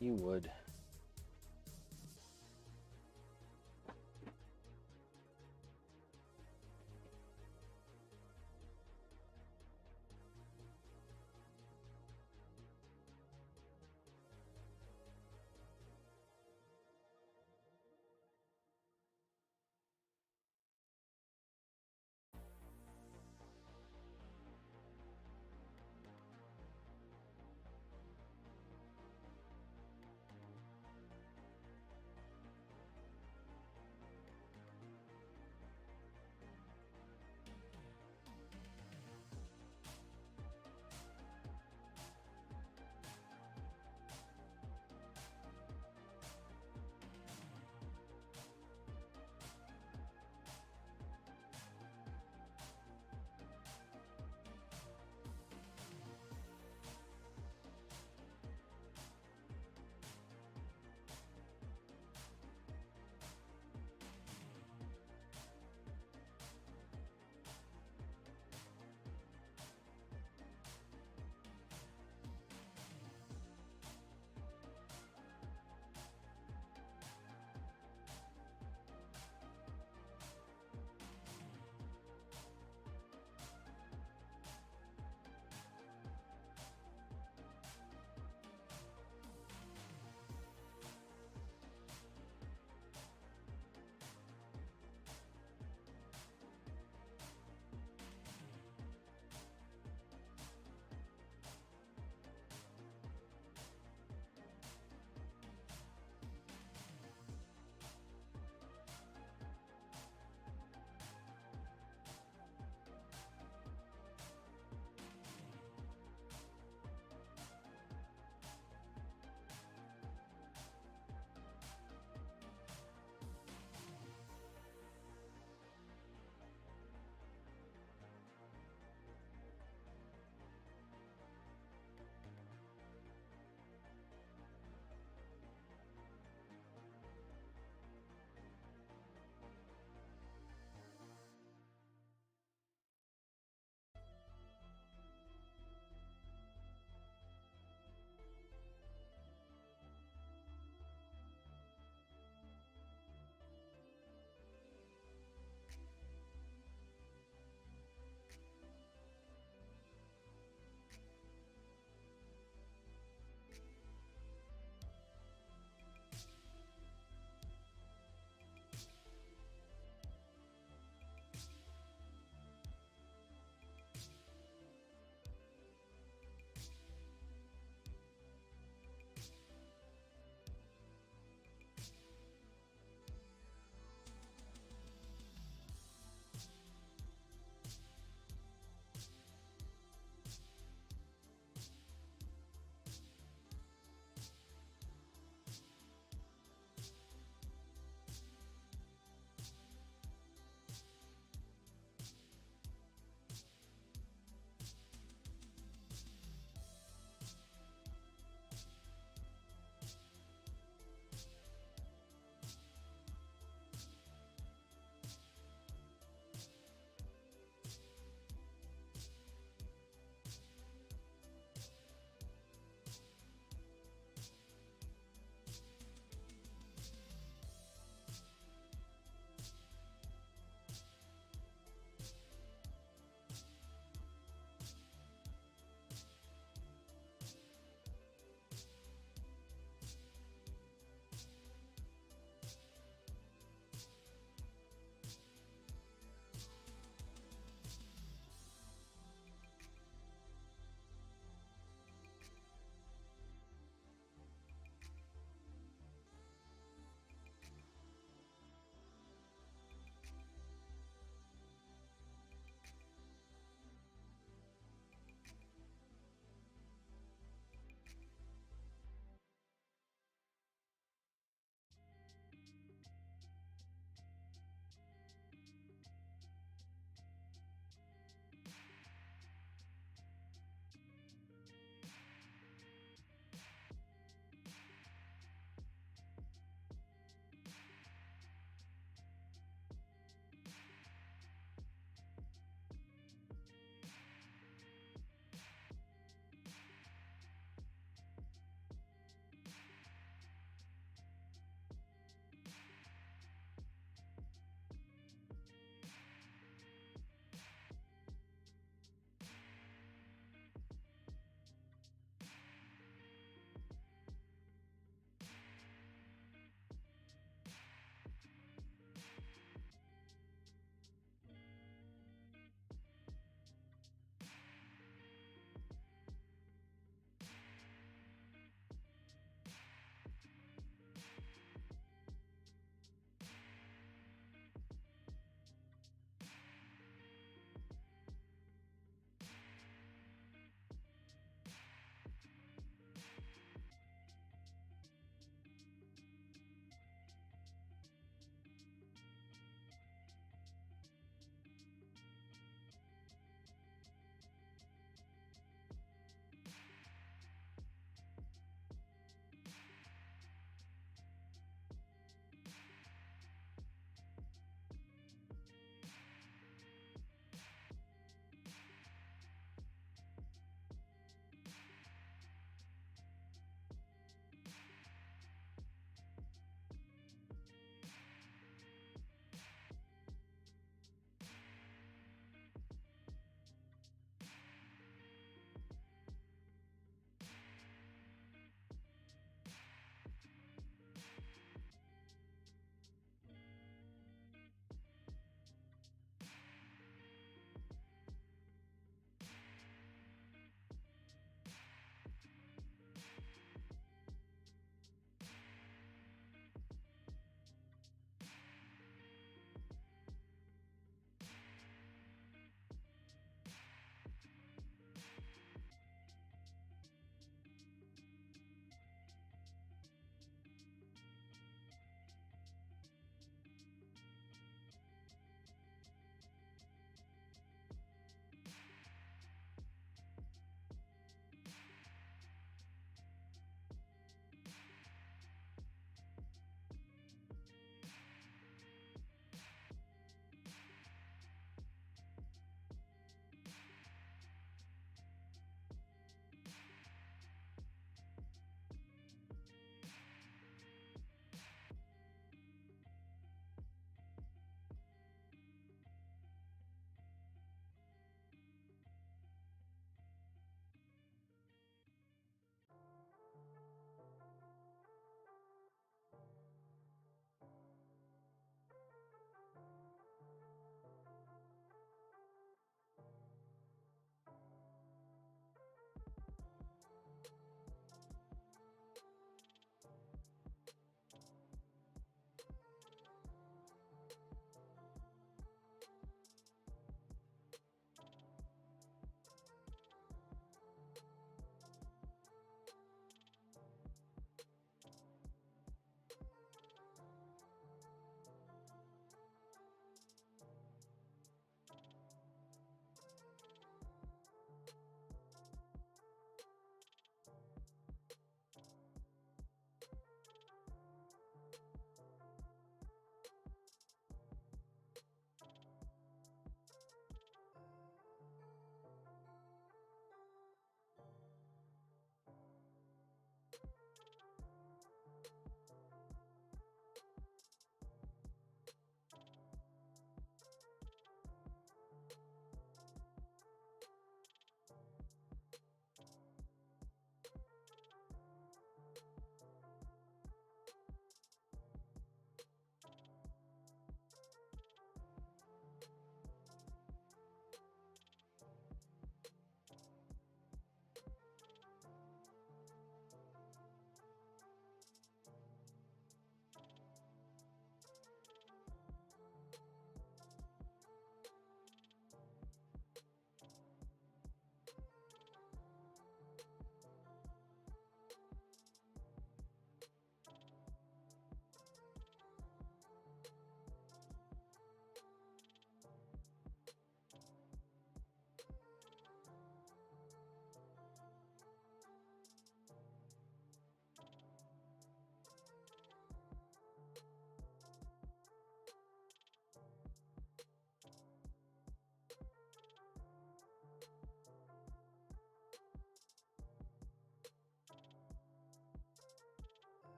You would.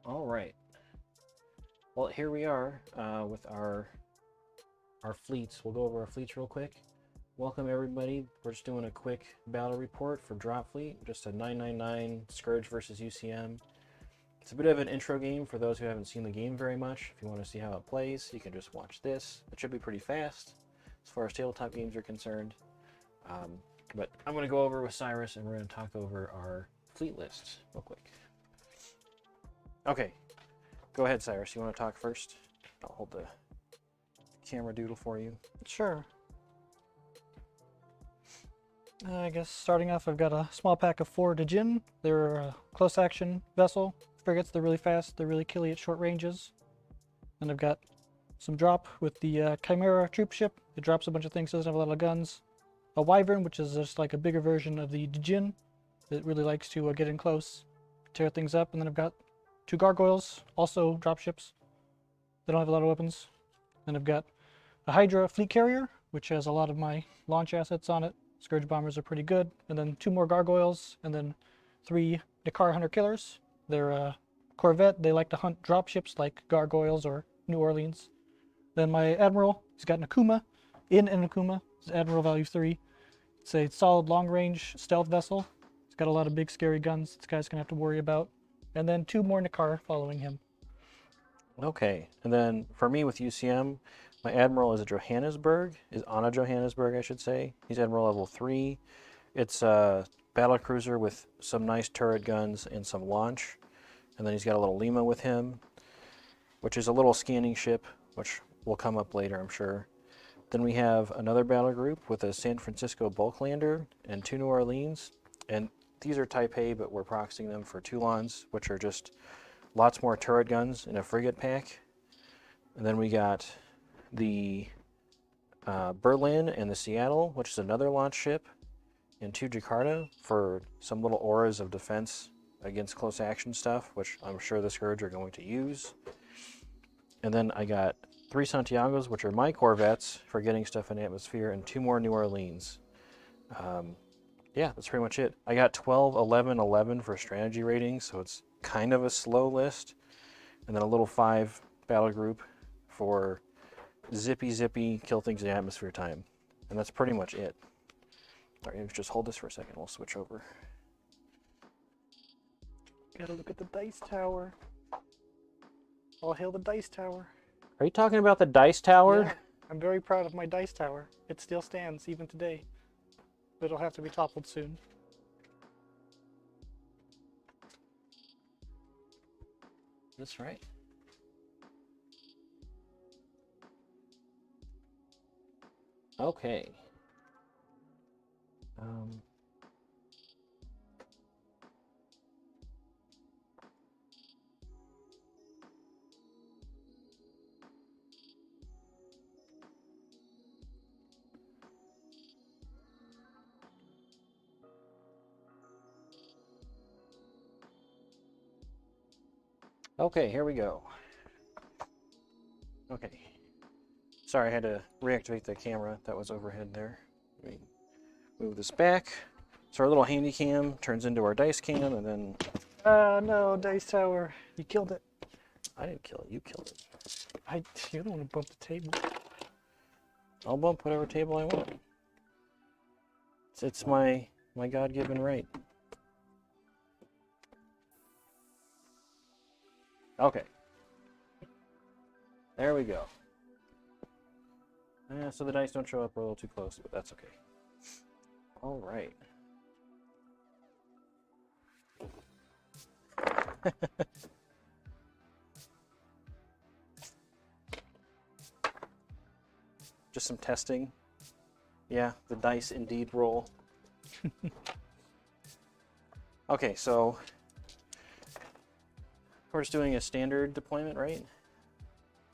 All right. Well, here we are with our fleets. We'll go over our fleets real quick. Welcome everybody. We're just doing a quick battle report for Dropfleet. Just a 999 Scourge versus UCM. It's a bit of an intro game for those who haven't seen the game very much. If you want to see how it plays, you can just watch this. It should be pretty fast as far as tabletop games are concerned. But I'm going to go over with Cyrus and we're going to talk over our fleet lists real quick. Okay, go ahead, Cyrus. You want to talk first? I'll hold the camera doodle for you. Sure. I guess starting off, I've got a small pack of 4 Djinn. They're a close action vessel. Frigates, they're really fast, they're really killy at short ranges. And I've got some drop with the Chimera troop ship. It drops a bunch of things, doesn't have a lot of guns. A Wyvern, which is just like a bigger version of the Djinn. It really likes to get in close, tear things up. And then I've got 2 Gargoyles, also drop ships. They don't have a lot of weapons. Then I've got a Hydra fleet carrier, which has a lot of my launch assets on it. Scourge bombers are pretty good. And then 2 more Gargoyles, and then 3 Dakar Hunter Killers. They're a Corvette. They like to hunt drop ships like Gargoyles or New Orleans. Then my Admiral, he's got an Akuma. In an Akuma, it's Admiral value 3. It's a solid long-range stealth vessel. It's got a lot of big scary guns this guy's gonna have to worry about. And then 2 more Nakar following him. Okay, and then for me with UCM, my Admiral is on a Johannesburg, I should say. He's Admiral level 3. It's a battle cruiser with some nice turret guns and some launch. And then he's got a little Lima with him, which is a little scanning ship, which will come up later, I'm sure. Then we have another battle group with a San Francisco Bulklander and 2 New Orleans. And these are Type A, but we're proxying them for Toulons, which are just lots more turret guns in a frigate pack. And then we got the Berlin and the Seattle, which is another launch ship, and 2 Jakarta for some little auras of defense against close action stuff, which I'm sure the Scourge are going to use. And then I got 3 Santiagos, which are my Corvettes for getting stuff in atmosphere, and 2 more New Orleans. Yeah, that's pretty much it. I got 12, 11, 11 for strategy ratings, so it's kind of a slow list. And then a little 5 battle group for zippy, kill things in atmosphere time. And that's pretty much it. All right, just hold this for a second. We'll switch over. Gotta look at the dice tower. All hail the dice tower. Are you talking about the dice tower? Yeah, I'm very proud of my dice tower. It still stands even today. But it'll have to be toppled soon. That's right. Okay. Okay, here we go. Okay. Sorry, I had to reactivate the camera that was overhead there. Let me move this back. So our little handy cam turns into our dice cam, and then... No, dice tower. You killed it. I didn't kill it, you killed it. You don't want to bump the table. I'll bump whatever table I want. It's my God-given right. Okay. There we go. So the dice don't show up, we're a little too close, but that's okay. All right. Just some testing. Yeah, the dice indeed roll. Okay, so we're just doing a standard deployment, right?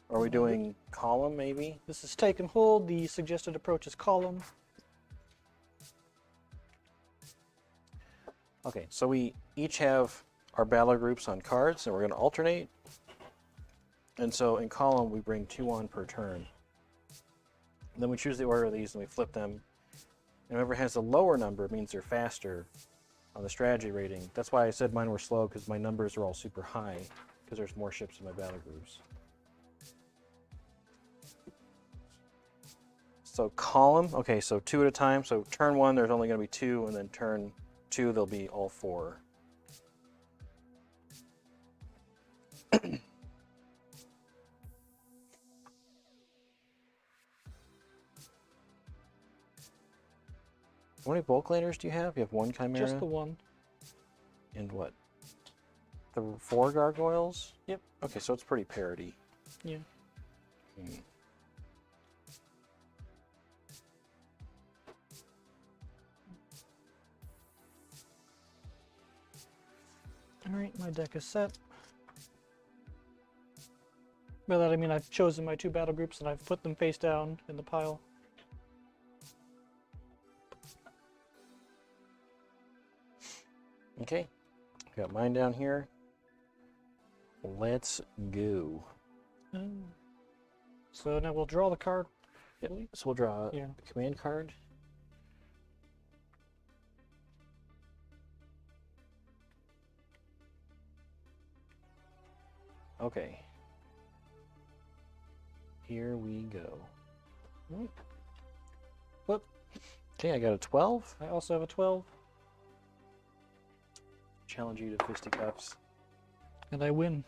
Or are we doing column, maybe? This is take and hold. The suggested approach is column. Okay, so we each have our battle groups on cards, and we're going to alternate. And so in column, we bring 2 on per turn. And then we choose the order of these, and we flip them. And whoever has a lower number means they're faster on the strategy rating. That's why I said mine were slow, because my numbers are all super high. because there's more ships in my battle groups. So column, okay, so 2 at a time. So turn 1, there's only going to be 2, and then turn 2, there'll be all 4. How many bulk laners do you have? You have 1 Chimera? Just the one. And what? The 4 gargoyles? Yep. Okay, so it's pretty parity. Yeah. Hmm. Alright, my deck is set. By that I mean I've chosen my 2 battle groups and I've put them face down in the pile. Okay, got mine down here. Let's go. So now we'll draw the card. Yep. So we'll draw Yeah. a command card. Okay. Here we go. Flip. Okay, I got a 12. I also have a 12. Challenge you to fisticuffs. And I win.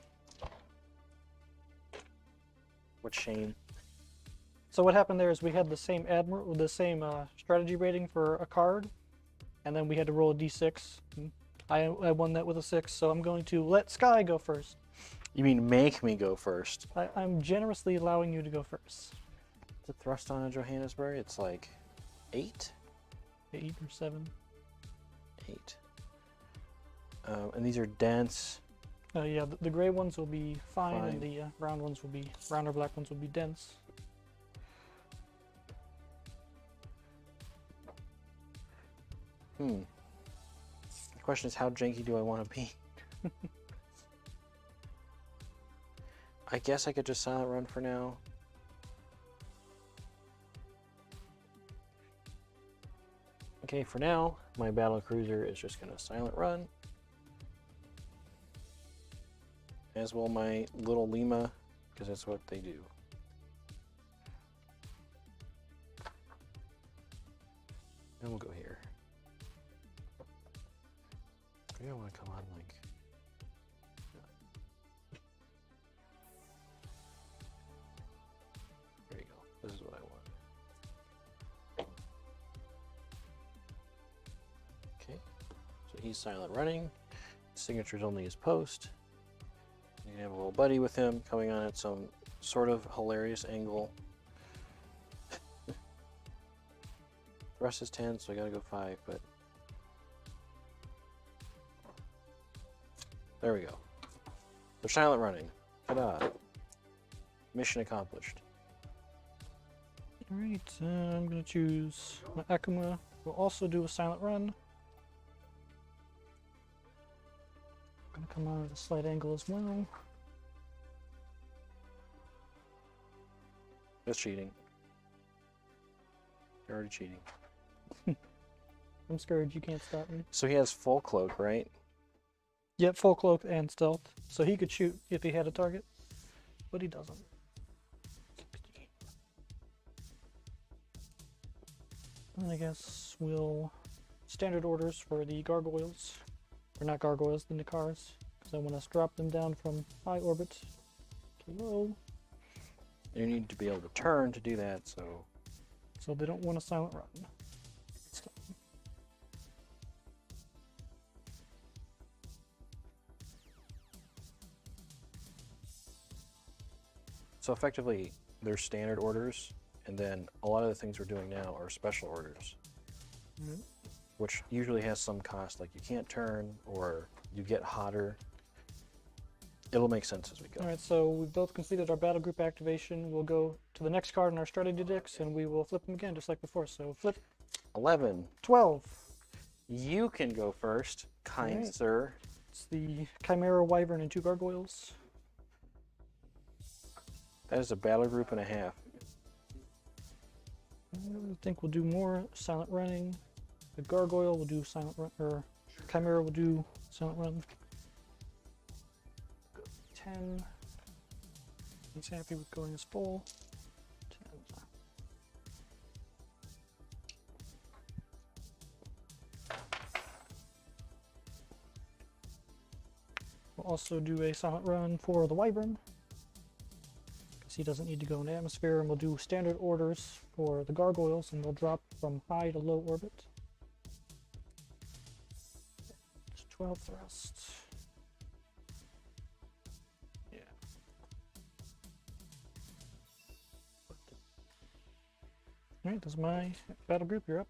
What shame. So what happened there is we had the same strategy rating for a card, and then we had to roll a d6. I won that with a 6, so I'm going to let Sky go first. You mean make me go first? I'm generously allowing you to go first. The thrust on a Johannesburg, it's like 8? 8 or 7. 8. And these are dense. Yeah, the gray ones will be fine. And the round or black ones will be dense. The question is, how janky do I want to be? I guess I could just silent run for now. Okay, for now, my battle cruiser is just going to silent run. As will my little Lima, because that's what they do. And we'll go here. Maybe I want to come on like... There you go. This is what I want. Okay. So he's silent running. Signature's only his post. You have a little buddy with him coming on at some sort of hilarious angle. Thrust is 10, so I gotta go 5, but... There we go. They're silent running. Ta-da. Mission accomplished. Alright, I'm going to choose my Akuma. We'll also do a silent run. I'm going to come out at a slight angle as well. Just cheating. You're already cheating. I'm scared you can't stop me. So he has full cloak, right? Yep, full cloak and stealth. So he could shoot if he had a target, but he doesn't. And I guess we'll standard orders for the gargoyles. Or not gargoyles, the Nikars. Because I want to drop them down from high orbit to low. You need to be able to turn to do that, so... So they don't want a silent run. So effectively, they're standard orders, and then a lot of the things we're doing now are special orders. Mm-hmm. Which usually has some cost, like you can't turn, or you get hotter. It'll make sense as we go. Alright, so we've both completed our battle group activation. We'll go to the next card in our strategy decks, and we will flip them again, just like before. So flip 11. 12. You can go first, kind Alright. sir. It's the Chimera, Wyvern, and 2 gargoyles. That is a battle group and a half. I think we'll do more silent running. The gargoyle will do silent run, or Chimera will do silent run. 10. He's happy with going as full. 10. We'll also do a silent run for the Wyvern, because he doesn't need to go in atmosphere, and we'll do standard orders for the gargoyles, and we'll drop from high to low orbit. Just 12 thrust. Yeah. Alright, that's my battle group. You're up.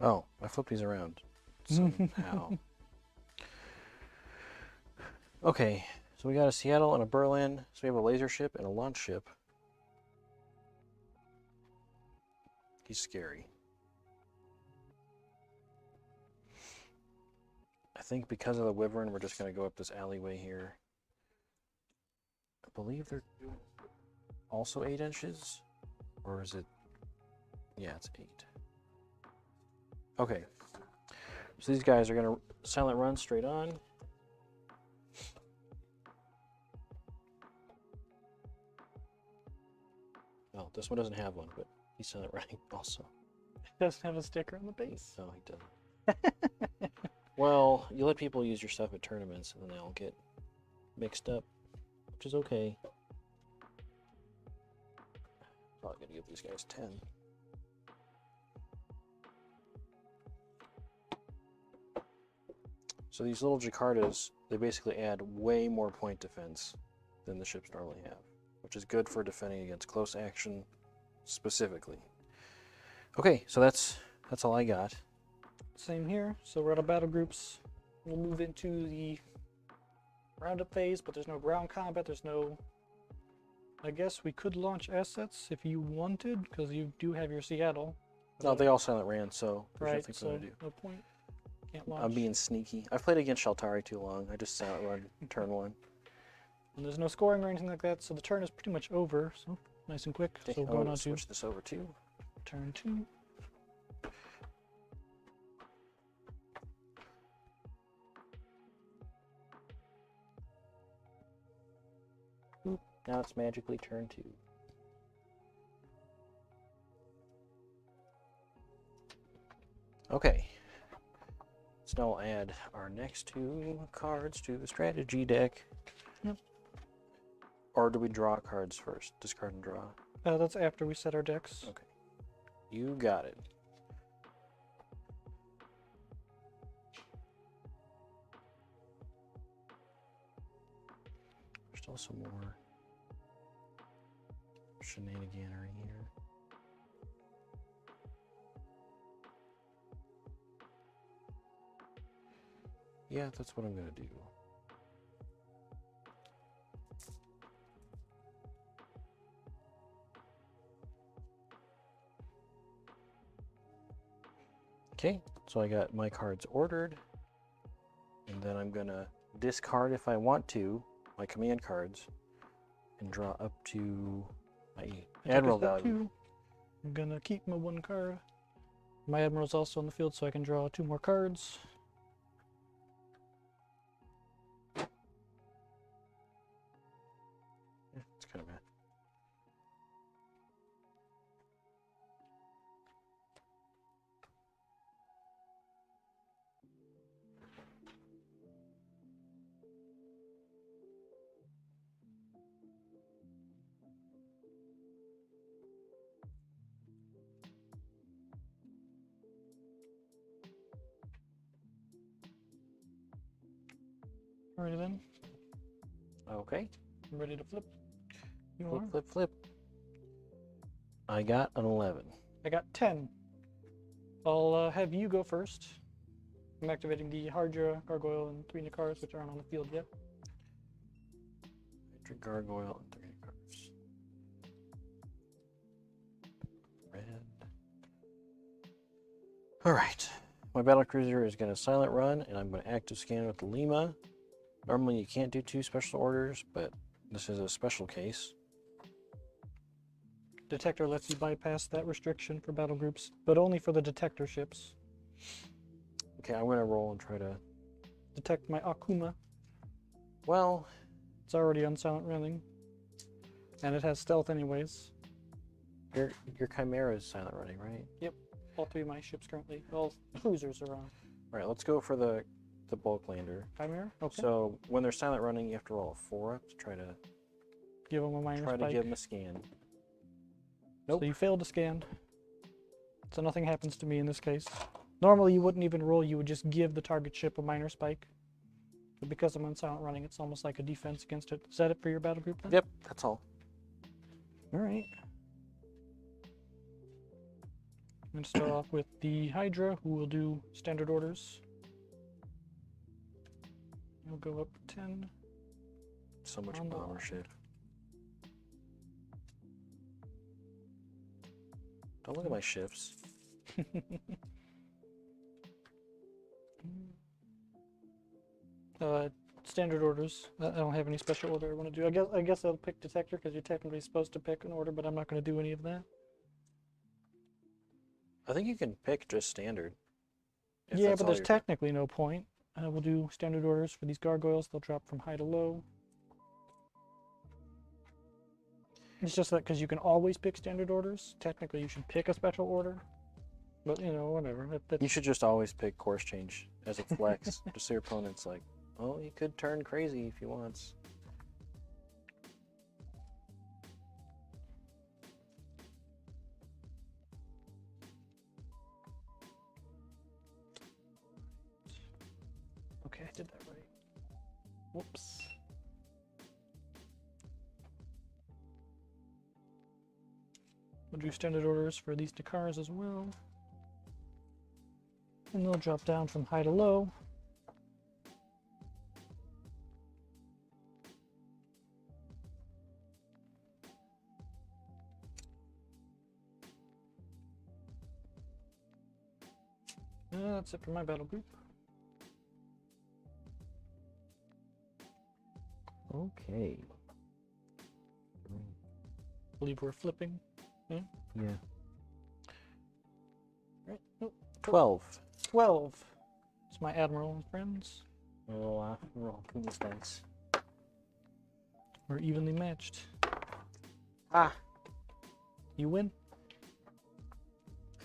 Oh, I flipped these around somehow. Okay, so we got a Seattle and a Berlin. So we have a laser ship and a launch ship. He's scary. I think because of the Wyvern, we're just going to go up this alleyway here. I believe they're also 8 inches. Or is it? Yeah, it's 8. Okay. So these guys are going to silent run straight on. Oh, this one doesn't have one, but he's silent running also. It doesn't have a sticker on the base. No, he doesn't. Well, you let people use your stuff at tournaments and then they all get mixed up, which is okay. Probably gonna give these guys 10. So these little Jakartas, they basically add way more point defense than the ships normally have, which is good for defending against close action specifically. Okay, so that's all I got. Same here. So we're out of battle groups. We'll move into the roundup phase, but there's no ground combat. There's no... I guess we could launch assets if you wanted, because you do have your Seattle. No, they all silent ran, so there's Right, nothing for so them to do. no point. Can't launch. I'm being sneaky. I've played against Shaltari too long. I just silent run turn 1. And there's no scoring or anything like that, so the turn is pretty much over. So nice and quick. Okay, So I'm going gonna on to switch this over too. turn 2. Oop, now it's magically turn 2. Okay. So now we'll add our next 2 cards to the strategy deck. Yep. Or do we draw cards first? Discard and draw. That's after we set our decks. Okay. You got it. There's still some more shenaniganery here. Yeah, that's what I'm gonna do. Okay, so I got my cards ordered, and then I'm gonna discard if I want to my command cards and draw up to my admiral value. I'm gonna keep my 1 card. My admiral's also on the field, so I can draw 2 more cards. Yeah, it's kind of bad. Alrighty then. Okay, I'm ready to flip. You flip, are? flip, flip. I got an 11. I got 10. I'll have you go first. I'm activating the Hydra, Gargoyle, and 3 Nakars, which aren't on the field yet. Hydra, Gargoyle, and 3 cards. Red. Alright. My battlecruiser is going to silent run, and I'm going to active scan with the Lima. Normally you can't do 2 special orders, but this is a special case. Detector lets you bypass that restriction for battle groups, but only for the detector ships. Okay, I'm going to roll and try to detect my Akuma. Well, It's already on silent running. And it has stealth anyways. your Chimera is silent running, right? Yep. All 3 of my ships currently. All cruisers are on. All right, let's go for the bulk lander. Chimera? Okay. So when they're silent running, you have to roll a 4 up to try to Give them a minor spike. give them a scan. So Nope. you failed to scan. So nothing happens to me in this case. Normally you wouldn't even roll, you would just give the target ship a minor spike. But because I'm on silent running, it's almost like a defense against it. Is that it for your battle group then? Yep, that's all. Alright. I'm going to start off with the Hydra, who will do standard orders. He'll go up 10. So much On the bomber line. shit. Don't look at my shifts. Standard orders. I don't have any special order I want to do. I guess I'll pick detector because you're technically supposed to pick an order, but I'm not going to do any of that. I think you can pick just standard. if Yeah, that's but all there's you're- technically no point. We'll do standard orders for these gargoyles. They'll drop from high to low. It's just that because you can always pick standard orders, technically you should pick a special order. But, you know, whatever. You should just always pick course change as a flex, just so your opponent's like, oh, he could turn crazy if he wants. Okay, I did that right. Whoops. We'll do standard orders for these Dakars as well. And they'll drop down from high to low. That's it for my battle group. Okay. Believe we're flipping. Yeah. Right. Oh, 12. 12. It's my admiral and friends. Roll Kuma's dice. We're evenly matched. Ah! You win.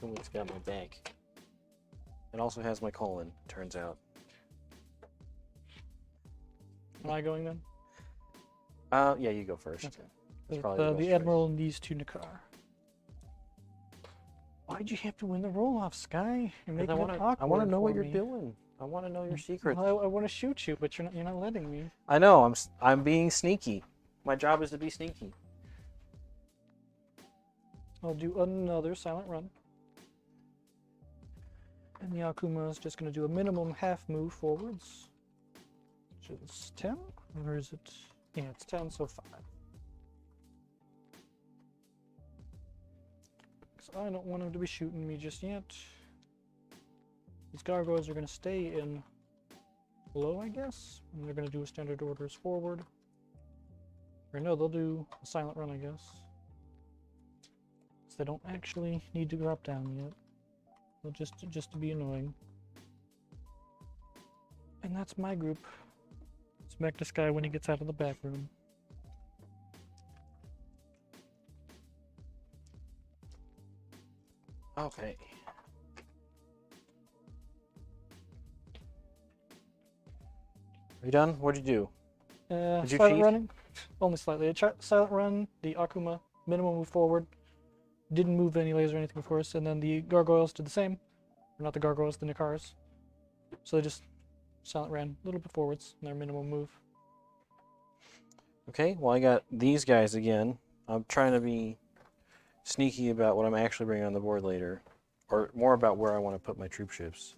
Kuma's got my back. It also has my colon, turns out. Am I going then? Yeah, you go first. Okay. That's probably the best The choice. admiral and these 2 Nakar. Why'd you have to win the roll-off, Sky? You're 'Cause making I it want to awkward know what for you're me. doing. I want to know your secrets. Well, I want to shoot you, but you're not letting me. I know. I'm being sneaky. My job is to be sneaky. I'll do another silent run. And the Akuma is just going to do a minimum half move forwards. Which is 10? Or is it? Yeah, it's 10, so 5. Because I don't want him to be shooting me just yet. These gargoyles are going to stay in low, I guess. And they're going to do a standard orders forward. Or no, they'll do a silent run, I guess. So they don't actually need to drop down yet. They'll just to be annoying. And that's my group. Smack this guy when he gets out of the back room. Okay. Are you done? What'd you do? Did you Silent cheat? running? Only slightly. Silent run, the Akuma, minimum move forward. Didn't move any lasers or anything, of course. And then the gargoyles did the same. Or not the gargoyles, the Nakars. So they just silent ran a little bit forwards in their minimum move. Okay, well, I got these guys again. I'm trying to be sneaky about what I'm actually bringing on the board later, or more about where I want to put my troop ships.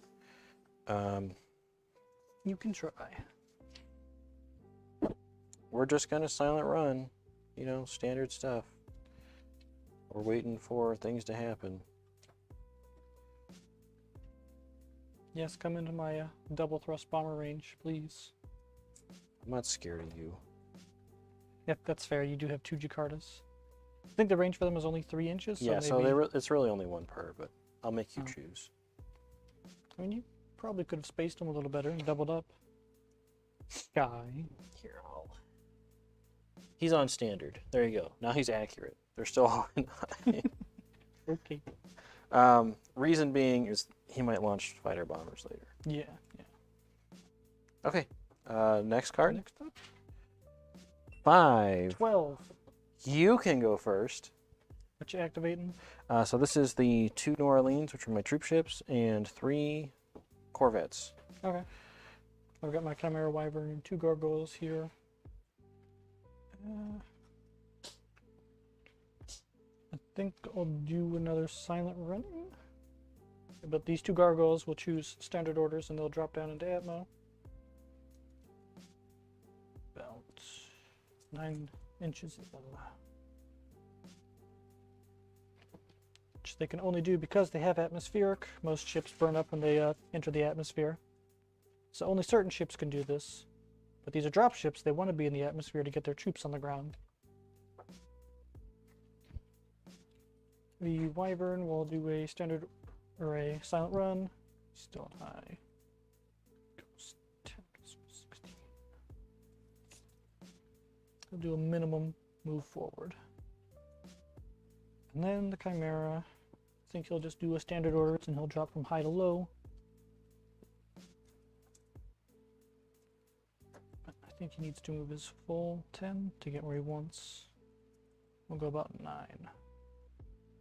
You can try. We're just going to silent run, you know, standard stuff. We're waiting for things to happen. Yes, come into my double thrust bomber range, please. I'm not scared of you. Yep, that's fair. You do have 2 Jakartas. I think the range for them is only 3 inches. Yeah, so maybe, it's really only one per, but I'll make you choose. I mean, you probably could have spaced them a little better and doubled up. Sky. Here, he's on standard. There you go. Now he's accurate. They're still all in high. Okay. Reason being is he might launch fighter bombers later. Yeah. Okay. Next card. Next up. 5. 12. You can go first. What you activating? So this is the 2 New Orleans, which are my troop ships, and 3 Corvettes. Okay. I've got my Chimera Wyvern and 2 Gargoyles here. I think I'll do another silent run. But these 2 Gargoyles will choose standard orders and they'll drop down into Atmo. About 9 inches. Which they can only do because they have atmospheric. Most ships burn up when they enter the atmosphere. So only certain ships can do this. But these are drop ships. They want to be in the atmosphere to get their troops on the ground. The Wyvern will do a standard or a silent run. Still on high. Goes 10, 16. He'll do a minimum move forward. And then the Chimera, I think he'll just do a standard order and he'll drop from high to low. I think he needs to move his full 10 to get where he wants. We'll go about 9.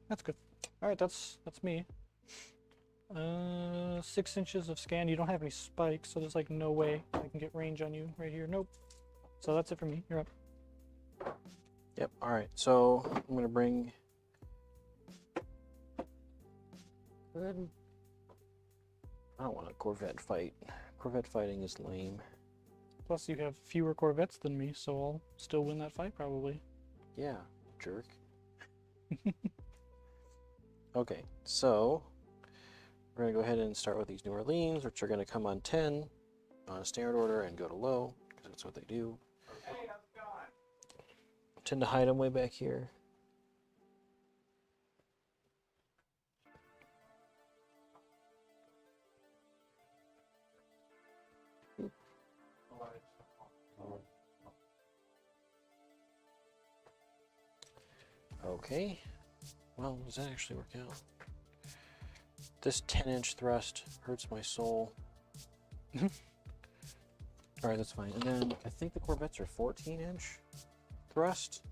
That's good. Alright, that's me. 6 inches of scan. You don't have any spikes, so there's like no way I can get range on you right here. Nope. So that's it for me. You're up. Yep. All right. So I'm gonna bring. I don't want a Corvette fight. Corvette fighting is lame. Plus you have fewer Corvettes than me, so I'll still win that fight probably. Yeah, jerk. Okay, so we're going to go ahead and start with these New Orleans, which are going to come on 10 on a standard order and go to low, because that's what they do. Hey, how's it going? Tend to hide them way back here. Okay. Well, does that actually work out? This 10-inch thrust hurts my soul. Alright, that's fine. And then I think the Corvettes are 14-inch thrust.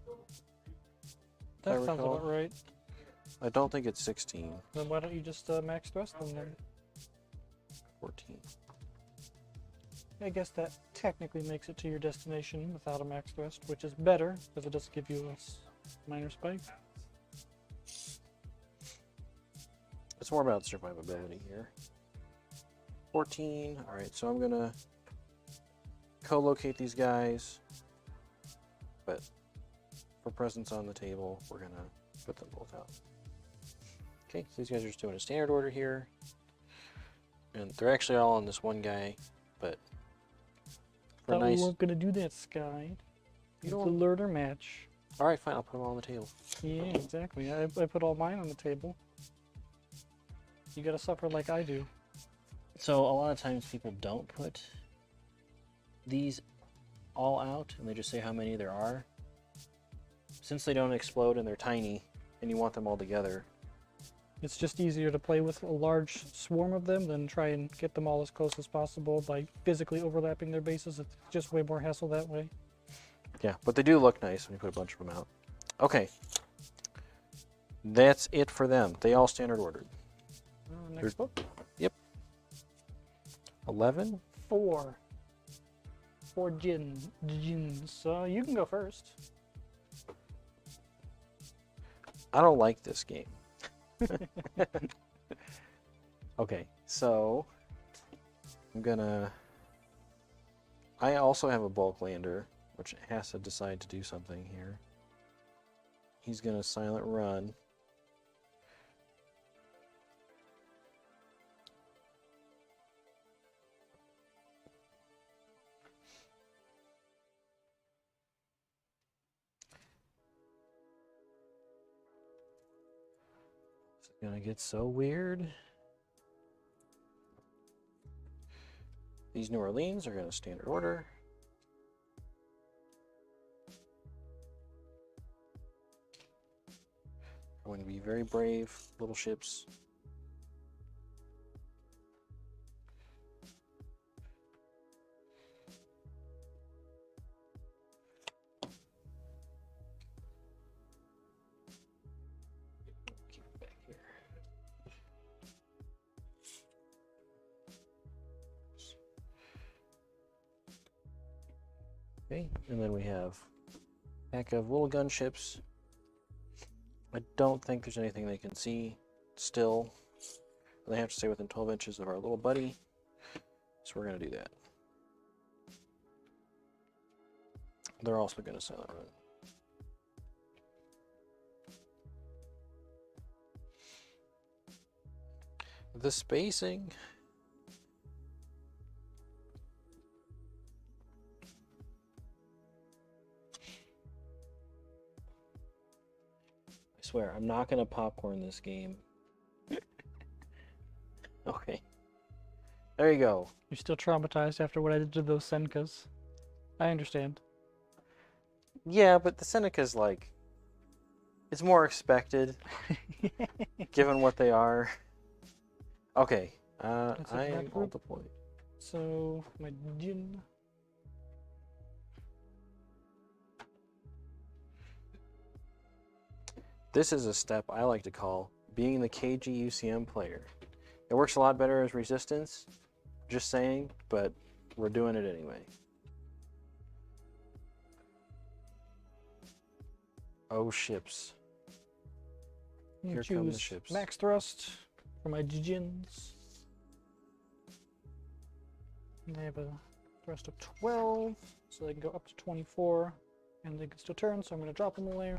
That I sounds recall. about right. I don't think it's 16. Then why don't you just max thrust them then? 14. I guess that technically makes it to your destination without a max thrust, which is better because it does give you a minor spike. It's more about survivability here. 14. Alright, so I'm going to co-locate these guys. But for presence on the table, we're going to put them both out. Okay, so these guys are just doing a standard order here. And they're actually all on this one guy, but for Thought nice... we weren't gonna do that, Sky. It's a don't- learner match. Alright, fine, I'll put them all on the table. Yeah, exactly. I put all mine on the table. You gotta suffer like I do. So a lot of times people don't put these all out, and they just say how many there are. Since they don't explode and they're tiny, and you want them all together, It's just easier to play with a large swarm of them than try and get them all as close as possible by physically overlapping their bases. It's just way more hassle that way. yeah, but they do look nice when you put a bunch of them out. Okay. That's it for them. They all standard ordered. Next book. 11? 4 gins. So you can go first. I don't like this game. Okay, so I'm gonna... I also have a bulk lander, which has to decide to do something here. He's gonna silent run. It's gonna get so weird. These New Orleans are gonna standard order. are going to be very brave little ships. Keep it back here. Okay, and then we have a pack of little gunships. I don't think there's anything they can see still. They have to stay within 12 inches of our little buddy. So we're going to do that. They're also going to silent run. The spacing. I swear, I'm not going to popcorn this game. Okay. There you go. You're still traumatized after what I did to those Senkas. I understand. Yeah, but the Seneca's like... It's more expected, given what they are. Okay. I will deploy. So, my Jin. This is a step I like to call being the KG UCM player. It works a lot better as resistance, just saying, but we're doing it anyway. Oh, ships. Here come the ships. Max thrust for my Jins. And they have a thrust of 12, so they can go up to 24, and they can still turn, so I'm going to drop them a layer.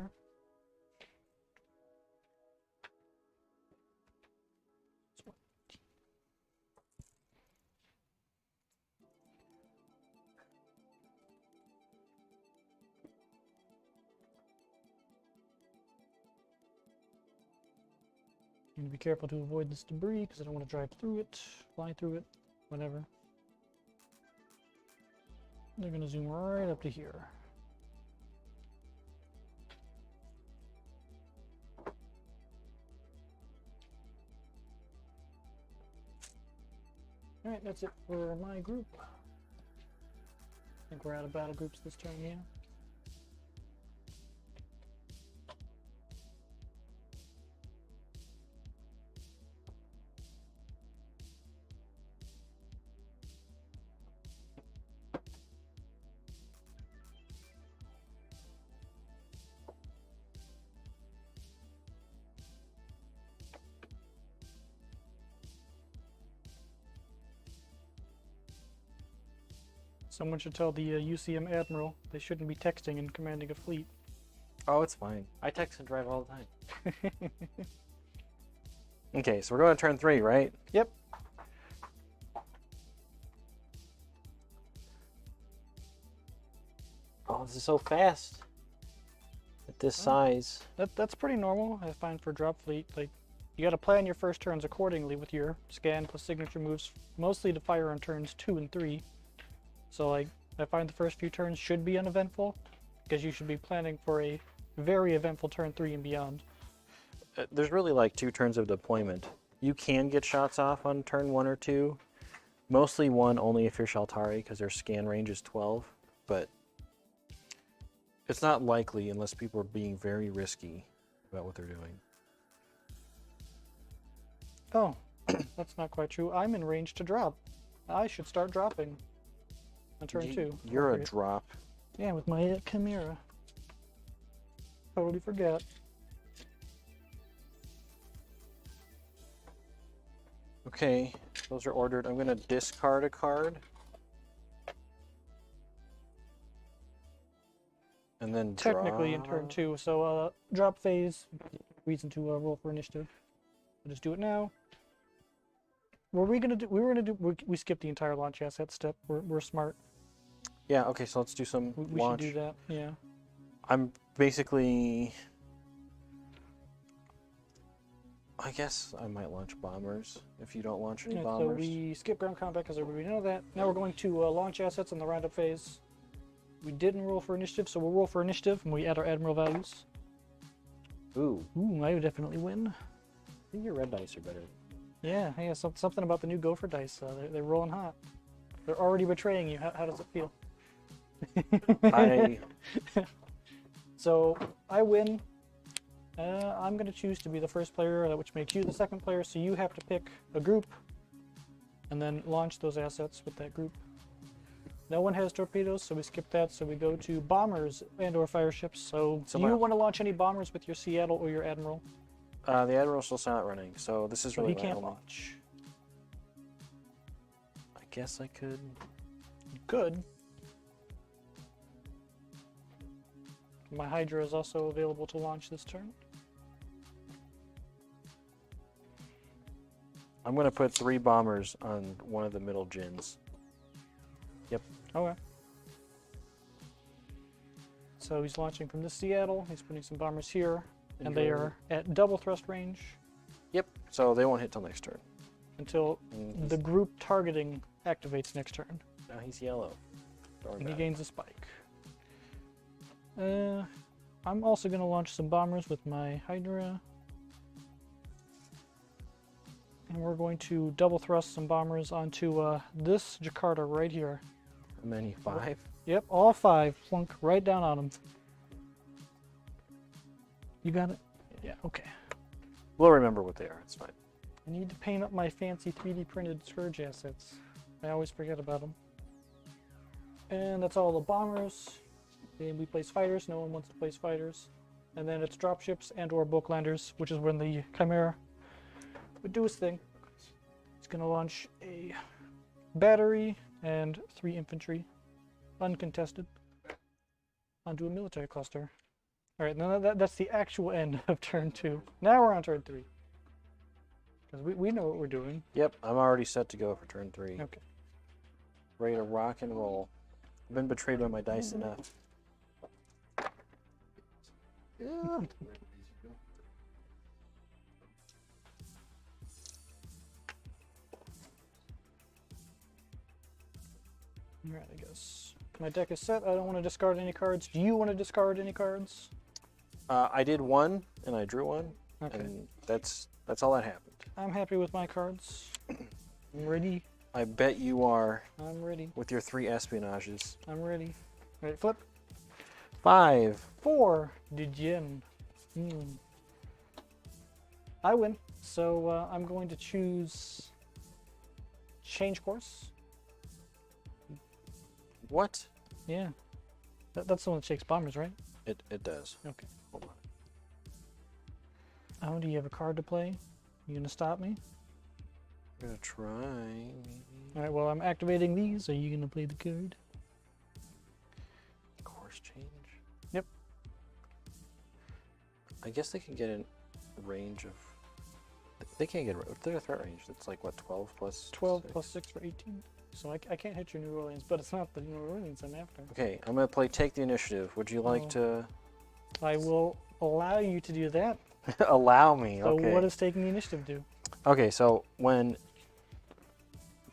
I'm going to be careful to avoid this debris because I don't want to drive through it, fly through it, whatever. They're going to zoom right up to here. Alright, that's it for my group. I think we're out of battle groups this turn, yeah. Someone should tell the UCM Admiral they shouldn't be texting and commanding a fleet. Oh, it's fine. I text and drive all the time. Okay, so we're going to turn 3, right? Yep. Oh, this is so fast. At this size. That's pretty normal, I find, for Dropfleet. Like, you got to plan your first turns accordingly with your scan plus signature moves, mostly to fire on turns 2 and 3. So, like, I find the first few turns should be uneventful, because you should be planning for a very eventful turn 3 and beyond. There's really like 2 turns of deployment. You can get shots off on turn 1 or 2. Mostly 1 only if you're Shaltari, because their scan range is 12. But it's not likely unless people are being very risky about what they're doing. Oh, that's not quite true. I'm in range to drop. I should start dropping on turn 2. You're a drop. Yeah, with my Chimera. Totally forgot. Okay, those are ordered. I'm going to discard a card. And then Technically in turn 2, so drop phase, reason to roll for initiative. I'll just do it now. Were we gonna do? We skipped the entire launch asset step. We're smart. Yeah. Okay. So let's do some We launch. should do that. Yeah. I'm basically. I guess I might launch bombers if you don't launch any Yeah, bombers. so we skip ground combat because everybody know that. Now we're going to launch assets in the roundup phase. We didn't roll for initiative, so we'll roll for initiative when we add our admiral values. Ooh, Ooh, I would definitely win. I think your red dice are better. Yeah, something about the new Gopher dice. They're rolling hot. They're already betraying you. How does it feel? I So I win. I'm going to choose to be the first player, which makes you the second player. So you have to pick a group and then launch those assets with that group. No one has torpedoes, so we skip that. So we go to bombers and/or fire ships. So do you want to launch any bombers with your Seattle or your Admiral? the Admiral's still silent running, so this is So really he my can't only. launch. I guess I could. Good. My Hydra is also available to launch this turn. I'm gonna put 3 bombers on one of the middle gins. Yep. Okay. So he's launching from this Seattle. He's putting some bombers here, and they are at double thrust range Yep. So they won't hit till next turn. until And the group targeting activates next turn, now he's yellow. and he gains a spike. I'm also going to launch some bombers with my Hydra. And we're going to double thrust some bombers onto this Jakarta right here. How many? 5? Yep, all 5. Plunk right down on them. You got it? Yeah, okay. We'll remember what they are. It's fine. I need to paint up my fancy 3D printed Scourge assets. I always forget about them. And that's all the bombers. Then we place fighters. No one wants to place fighters. And then it's dropships and or bulklanders, which is when the Chimera would do its thing. It's going to launch a battery and 3 infantry, uncontested, onto a military cluster. All right, now that's the actual end of turn 2. Now we're on turn 3. Because we know what we're doing. Yep. I'm already set to go for turn 3. Okay. Ready to rock and roll. I've been betrayed by my dice enough. Yeah. Alright, I guess. My deck is set. I don't want to discard any cards. Do you want to discard any cards? I did 1 and I drew 1, Okay. and that's all that happened. I'm happy with my cards. I'm ready. I bet you are I'm ready. with your 3 espionages. I'm ready. Alright, flip. 5. 4. Djinn. I win. So I'm going to choose change course. What? Yeah. That's the one that shakes bombers, right? It does. Okay. Hold on. Oh, do you have a card to play? You gonna stop me? I'm gonna try. Maybe. Alright, well, I'm activating these. Are you gonna play the card? Course change. Yep. I guess they can get in range of. They can't get. They're a threat range. It's like what, 12 plus. 12 6? plus 6 for 18. So I can't hit your New Orleans, but it's not the New Orleans I'm after. Okay, I'm gonna play take the initiative. Would you like to I will allow you to do that. allow me? So Okay. what does taking the initiative do? Okay, so when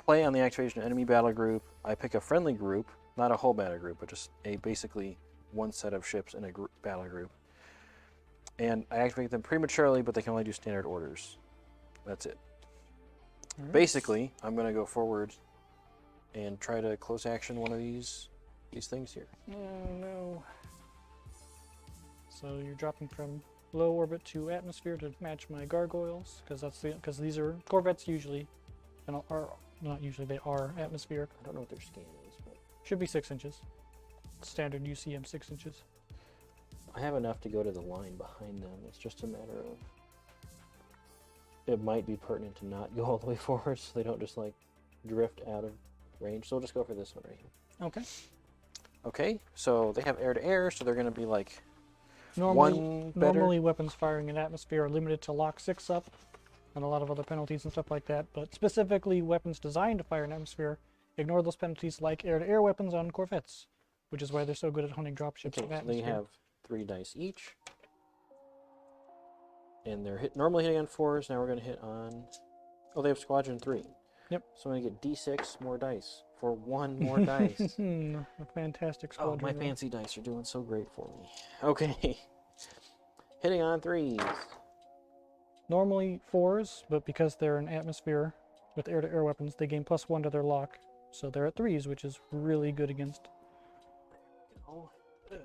play on the activation enemy battle group, I pick a friendly group, not a whole battle group, but just a basically one set of ships in a battle group. And I activate them prematurely, but they can only do standard orders. That's it. Alright. Basically, I'm going to go forward and try to close action one of these things here. Oh no. So you're dropping from low orbit to atmosphere to match my gargoyles, because these are corvettes usually, and are not usually, they are atmosphere. I don't know what their scan is, but Should be 6 inches. Standard UCM 6 inches. I have enough to go to the line behind them. It's just a matter of it might be pertinent to not go all the way forward so they don't just like drift out of range. So we'll just go for this one right here. Okay. Okay, so they have air to air, so they're going to be like Normally, better. normally weapons firing in atmosphere are limited to lock 6 up, and a lot of other penalties and stuff like that. But specifically, weapons designed to fire in atmosphere ignore those penalties, like air-to-air weapons on corvettes, which is why they're so good at hunting dropships Okay, in so atmosphere. they have 3 dice each. And they're normally hitting on 4s. Now we're going to hit on. Oh, they have squadron 3. Yep. So I'm going to get d6 more dice for 1 more dice. A fantastic Oh, squadron. my roll. fancy dice are doing so great for me. Okay. Hitting on threes. Normally 4s, but because they're an atmosphere with air-to-air weapons, they gain +1 to their lock. So they're at 3s, which is really good against. Oh,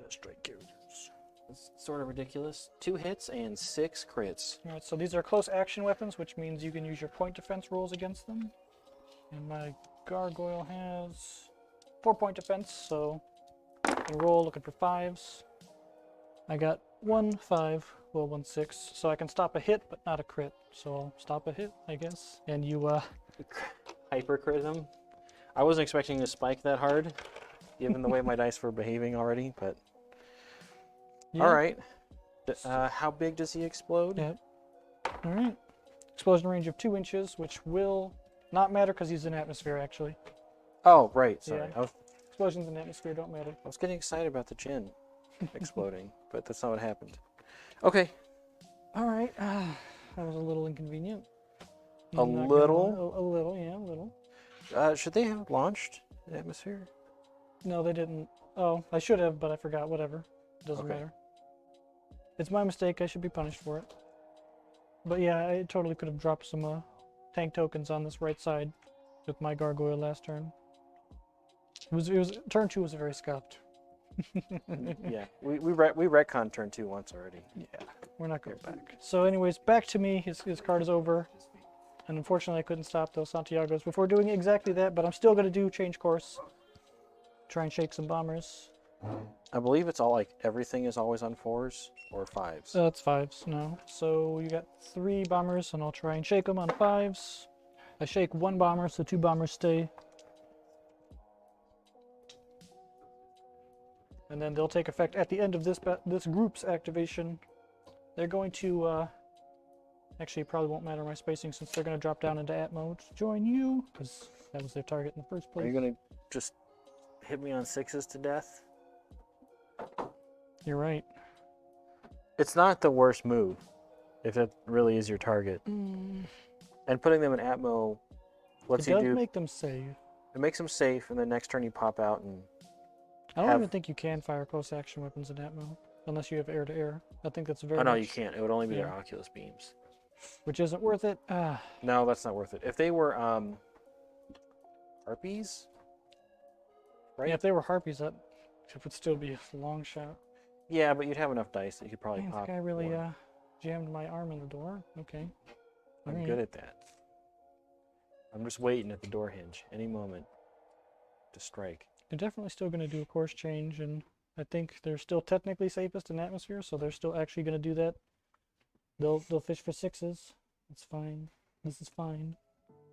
strike carriers. It's sort of ridiculous. 2 hits and 6 crits. All right, so these are close action weapons, which means you can use your point defense rolls against them. And my gargoyle has 4-point defense, so I can roll looking for 5s. I got 1 5, well 1 6, so I can stop a hit, but not a crit. So I'll stop a hit, I guess. And you, Hyper crit him. I wasn't expecting to spike that hard, given the way my dice were behaving already, but... yeah. Alright. How big does he explode? Yep. All right. Explosion range of 2 inches, which will not matter because he's in atmosphere, actually. Oh, right, sorry. Yeah. Explosions in atmosphere don't matter. I was getting excited about the chin exploding, but that's not what happened. Okay. All right. That was a little inconvenient. A little? A little, yeah, a little. Should they have launched the atmosphere? No, they didn't. Oh, I should have, but I forgot. Whatever. Doesn't Okay. matter. It's my mistake. I should be punished for it. But yeah, I totally could have dropped some tank tokens on this right side with my gargoyle last turn. Turn 2 was very scuffed. Yeah, we retconned turn 2 once already. Yeah, we're not going back. So anyways, back to me. His card is over. And unfortunately, I couldn't stop those Santiagos before doing exactly that, but I'm still going to do change course. Try and shake some bombers. I believe it's all like everything is always on 4s or 5s. That's 5s now. So you got 3 bombers, and I'll try and shake them on 5s. I shake 1 bomber, so 2 bombers stay. And then they'll take effect at the end of this group's activation. They're going to... Actually, it probably won't matter my spacing since they're going to drop down into at mode to join you, because that was their target in the first place. Are you going to just hit me on 6s to death? You're right. It's not the worst move, if it really is your target. And putting them in Atmo lets It you does do... make them save. It makes them safe, and then next turn you pop out and... I don't even think you can fire close action weapons in Atmo, unless you have air-to-air. I think that's very Oh, no, much- you can't. It would only be their Yeah. Oculus beams. Which isn't worth it. No, that's not worth it. If they were Harpies, right? Yeah, if they were Harpies, that would still be a long shot. Yeah, but you'd have enough dice that you could probably Man, this pop guy really one. jammed my arm in the door. Okay. I'm Alright. good at that. I'm just waiting at the door hinge any moment to strike. They're definitely still going to do a course change, and I think they're still technically safest in atmosphere, so they're still actually going to do that. They'll fish for 6s. It's fine. This is fine.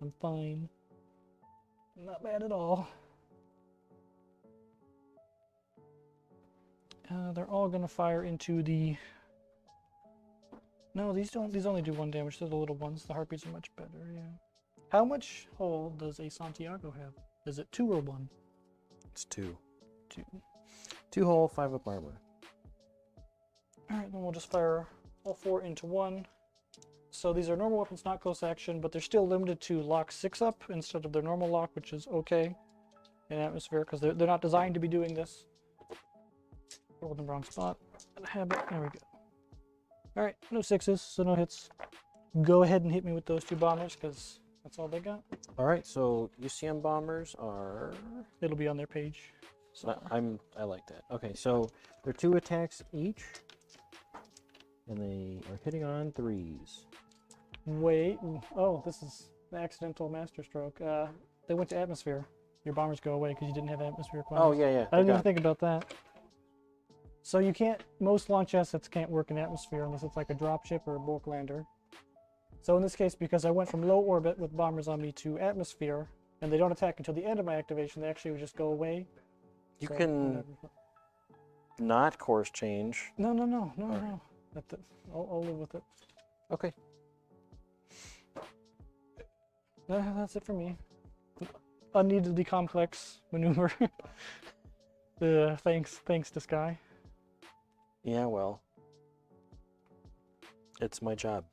I'm fine. Not bad at all. They're all going to fire into the... No, these don't. These only do 1 damage. They're the little ones. The Harpies are much better, yeah. How much hull does a Santiago have? Is it 2 or 1? It's 2. 2. 2 hull, 5 up armor. Alright, then we'll just fire all 4 into 1. So these are normal weapons, not close action, but they're still limited to lock 6 up instead of their normal lock, which is okay in atmosphere, because they're not designed to be doing this. Rolled in the wrong spot. Habit. There we go. Alright, no 6s, so no hits. Go ahead and hit me with those 2 bombers, because that's all they got. All right, so UCM bombers are... It'll be on their page. So I like that. Okay, so they're 2 attacks each, and they are hitting on 3s. wait. Oh, this is the accidental master stroke. They went to atmosphere. Your bombers go away because you didn't have atmosphere Oh quantities. yeah. I didn't even think about that. So you can't, most launch assets can't work in atmosphere unless it's like a dropship or a bulk lander. So in this case, because I went from low orbit with bombers on me to atmosphere, and they don't attack until the end of my activation, they actually would just go away. You So, can whatever. not course change. No. Alright. I'll live with it. Okay. That's it for me. Unneededly complex maneuver. Thanks to Sky. Yeah, well, it's my job.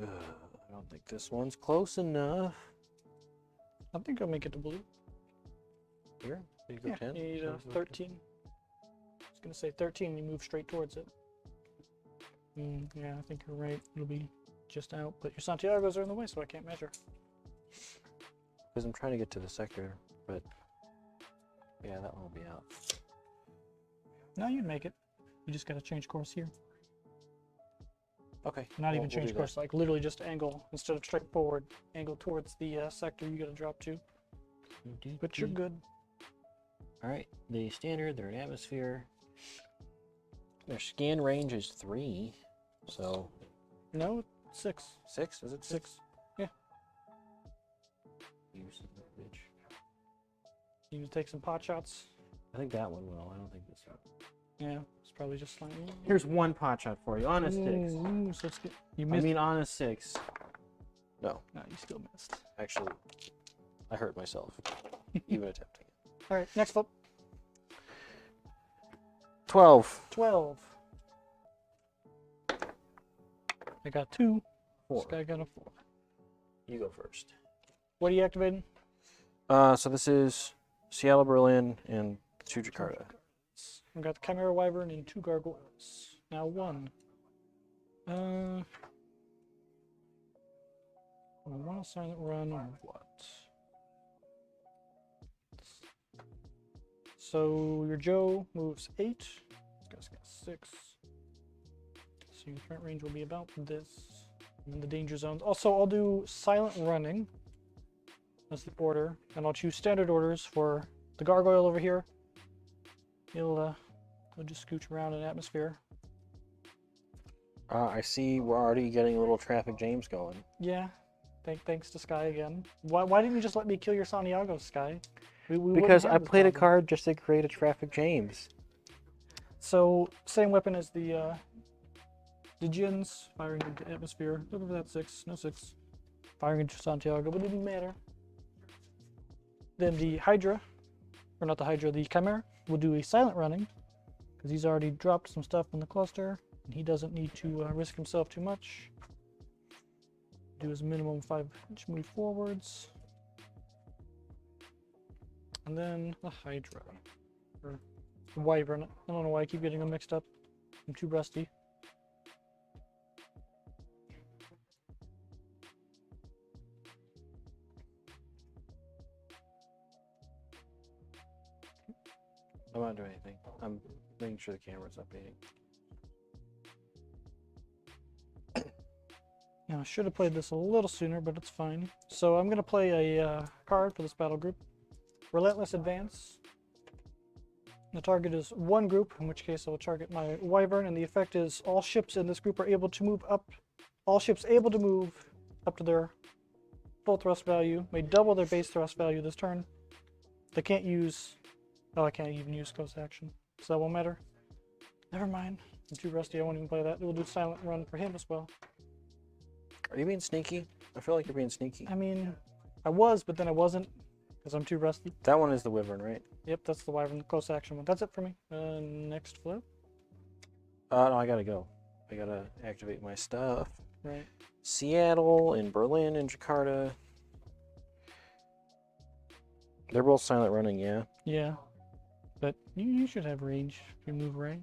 I don't think this one's close enough. I think I'll make it to blue. Here? So you go Yeah, 10? you need So a you go 13. I was going to say 13, you move straight towards it. Yeah, I think you're right. It'll be just out, but your Santiagos are in the way, so I can't measure. Because I'm trying to get to the sector, but yeah, that one will be out. No, you'd make it. You just got to change course here. Okay. Not even we'll change do course, like literally just angle. Instead of straight forward, angle towards the sector you got to drop to. But you're good. All right. The standard, they're an atmosphere. Their scan range is 3. So No, 6. 6? Is it 6? 6. Yeah. You son of a bitch. You can take some pot shots. I think that one will. I don't think this one. Yeah, it's probably just slightly. Here's one pot shot for you on a 6. Ooh, so it's good. You I missed. mean, on a 6. No, No, you still missed. actually, I hurt myself even attempting it. All right, next flip. 12. 12. I got 2. 4. This guy got a 4. You go first. What are you activating? So this is Seattle, Berlin, and 2 Jakarta. I've got the Chimera Wyvern and 2 Gargoyles. Now 1. I want a silent run or what? So your Joe moves 8. This guy's got 6. So your threat range will be about this. In the danger zones. Also, I'll do silent running. That's the order. And I'll choose standard orders for the gargoyle over here. He'll just scooch around in atmosphere. I see we're already getting a little traffic James going. Yeah. Thanks to Sky again. Why didn't you just let me kill your Santiago, Sky? We wouldn't Because have I this played a problem. card just to create a traffic James. So, same weapon as the Djinns, firing into atmosphere. Look over that 6, no 6. Firing into Santiago, but it didn't matter. Then the Hydra, or not the Hydra, the Chimera, will do a silent running, because he's already dropped some stuff in the cluster, and he doesn't need to risk himself too much. Do his minimum 5-inch move forwards. And then the Hydra, or the Wyvern. I don't know why I keep getting them mixed up. I'm too rusty. I'm not doing anything. I'm making sure the camera's updating. Now, I should have played this a little sooner, but it's fine. So I'm going to play a card for this battle group. Relentless Advance. The target is 1 group, in which case I will target my Wyvern, and the effect is all ships in this group are able to move up. All ships able to move up to their full thrust value may double their base thrust value this turn. They can't use... Oh, I can't even use close action, so that won't matter. Never mind. I'm too rusty, I won't even play that. We'll do Silent Run for him as well. Are you being sneaky? I feel like you're being sneaky. I mean, I was, but then I wasn't, because I'm too rusty. That one is the Wyvern, right? Yep, that's the Wyvern, the close action one. That's it for me. Next flip. No, I gotta go. I gotta activate my stuff. Right. Seattle and Berlin and Jakarta. They're both silent running, yeah. Yeah. But you should have range if you move right.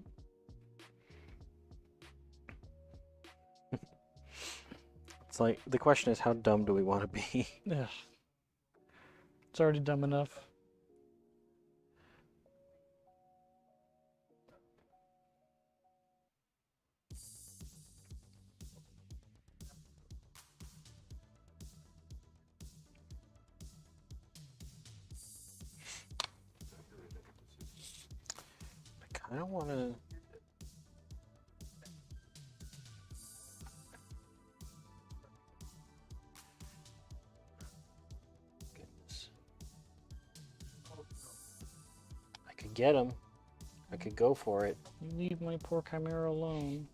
It's like, the question is, how dumb do we want to be? Ugh. It's already dumb enough. I don't want to... Goodness. I could get him. I could go for it. You leave my poor Chimera alone.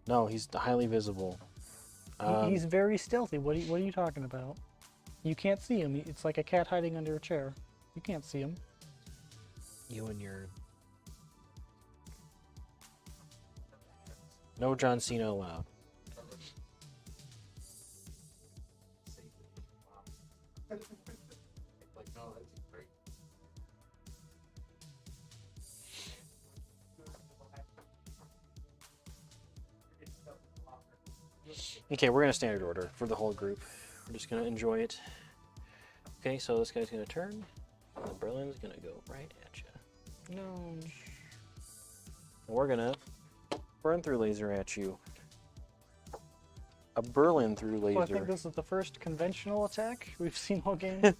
No, he's highly visible. He's very stealthy. What are you talking about? You can't see him. It's like a cat hiding under a chair. You can't see him. You and your... No John Cena allowed. Okay, we're gonna standard order for the whole group. We're just gonna enjoy it. Okay, so this guy's gonna turn, and the Berlin's gonna go right at you. No. And we're gonna burn through laser at you. A Berlin through laser. Well, I think this is the first conventional attack we've seen all game.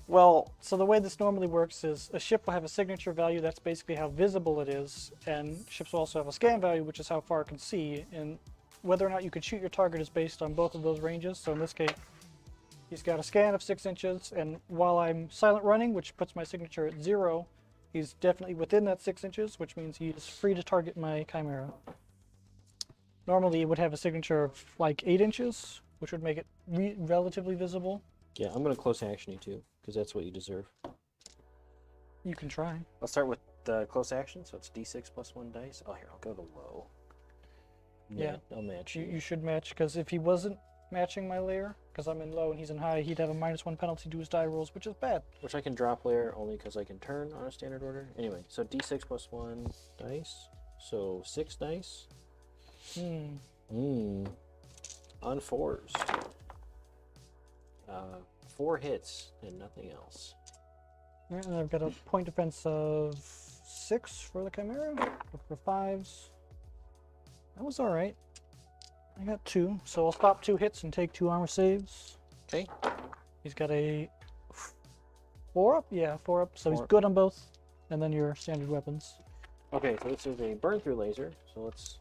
Well, So the way this normally works is a ship will have a signature value, that's basically how visible it is, and ships will also have a scan value, which is how far it can see, and whether or not you can shoot your target is based on both of those ranges. So in this case, he's got a scan of 6 inches, and while I'm silent running, which puts my signature at 0, he's definitely within that 6 inches, which means he's free to target my Chimera. Normally it would have a signature of like 8 inches, which would make it relatively visible. yeah, I'm gonna close action you too, because that's what you deserve. You can try. I'll start with the close action, so it's d6 plus 1 dice. Oh, here, I'll go to low. Yeah. I'll match You you. should match, because if he wasn't matching my layer, because I'm in low and he's in high, he'd have a -1 penalty to his die rolls, which is bad. Which I can drop layer only because I can turn on a standard order. Anyway, so d6 plus 1 dice. So 6 dice. Unforced. 4 hits and nothing else. Alright, and I've got a point defense of 6 for the Chimera, for 5s. That was alright. I got 2, so I'll stop 2 hits and take 2 armor saves. Okay. He's got a 4 up? Yeah, 4 up, so 4 he's up. good on both. And then your standard weapons. Okay, so this is a burn through laser. So let's.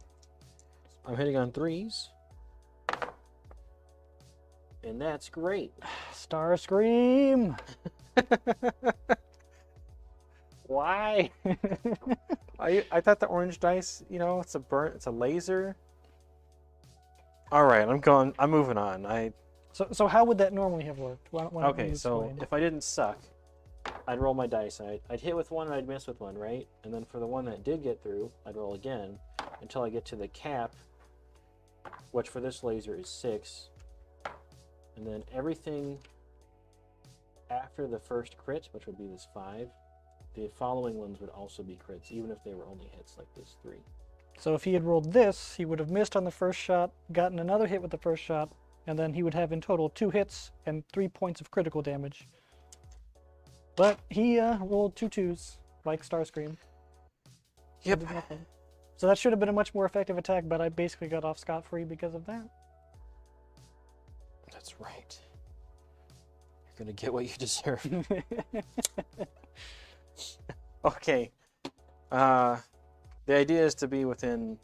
I'm hitting on 3s. And that's great. Star Scream! Why? I thought the orange dice, you know, it's a laser. All right, I'm moving on. So how would that normally have worked? Why don't Okay, you so explain? if I didn't suck, I'd roll my dice. I'd hit with one and I'd miss with one, right? And then for the one that did get through, I'd roll again until I get to the cap, which for this laser is 6. And then everything after the first crit, which would be this 5, the following ones would also be crits, even if they were only hits like this 3. So if he had rolled this, he would have missed on the first shot, gotten another hit with the first shot, and then he would have in total 2 hits and 3 points of critical damage. But he rolled 2 2s, like Starscream. Yep. Did nothing. So that should have been a much more effective attack, but I basically got off scot-free because of that. That's right. You're gonna get what you deserve. Okay. The idea is to be within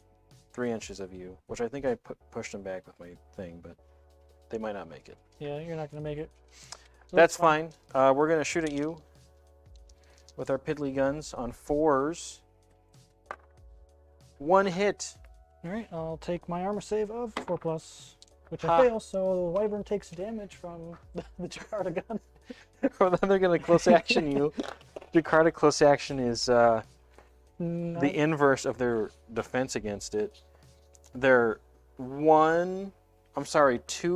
3 inches of you, which I think I pushed them back with my thing, but they might not make it. Yeah, you're not going to make it. So That's fine. We're going to shoot at you with our piddly guns on 4s. 1 hit. Alright, I'll take my armor save of 4+, which Ha. I fail, so the Wyvern takes damage from the Jakarta gun. Or then they're going to close action you. Jakarta close action is the inverse of their defense against it. They're 2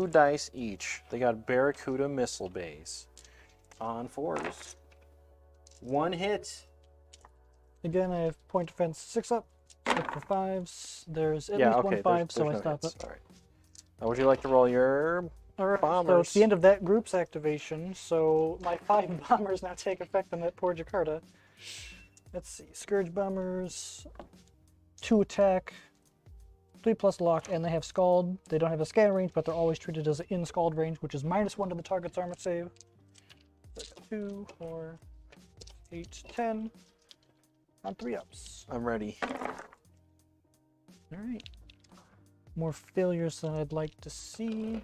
dice each. They got Barracuda missile bays on 4s. 1 hit. Again, I have point defense 6 up, look for 5s. There's at Yeah, least okay. 1 5, there's so I no stop hits. it. All right. Would you like to roll your Alright, so bombers? it's the end of that group's activation, so my 5 bombers now take effect on that poor Jakarta. Let's see, Scourge bombers, 2 attack, 3+ lock, and they have Scald. They don't have a scan range, but they're always treated as in Scald range, which is -1 to the target's armor save. 2, 4, 8, 10 on 3 ups. I'm ready. Alright. More failures than I'd like to see.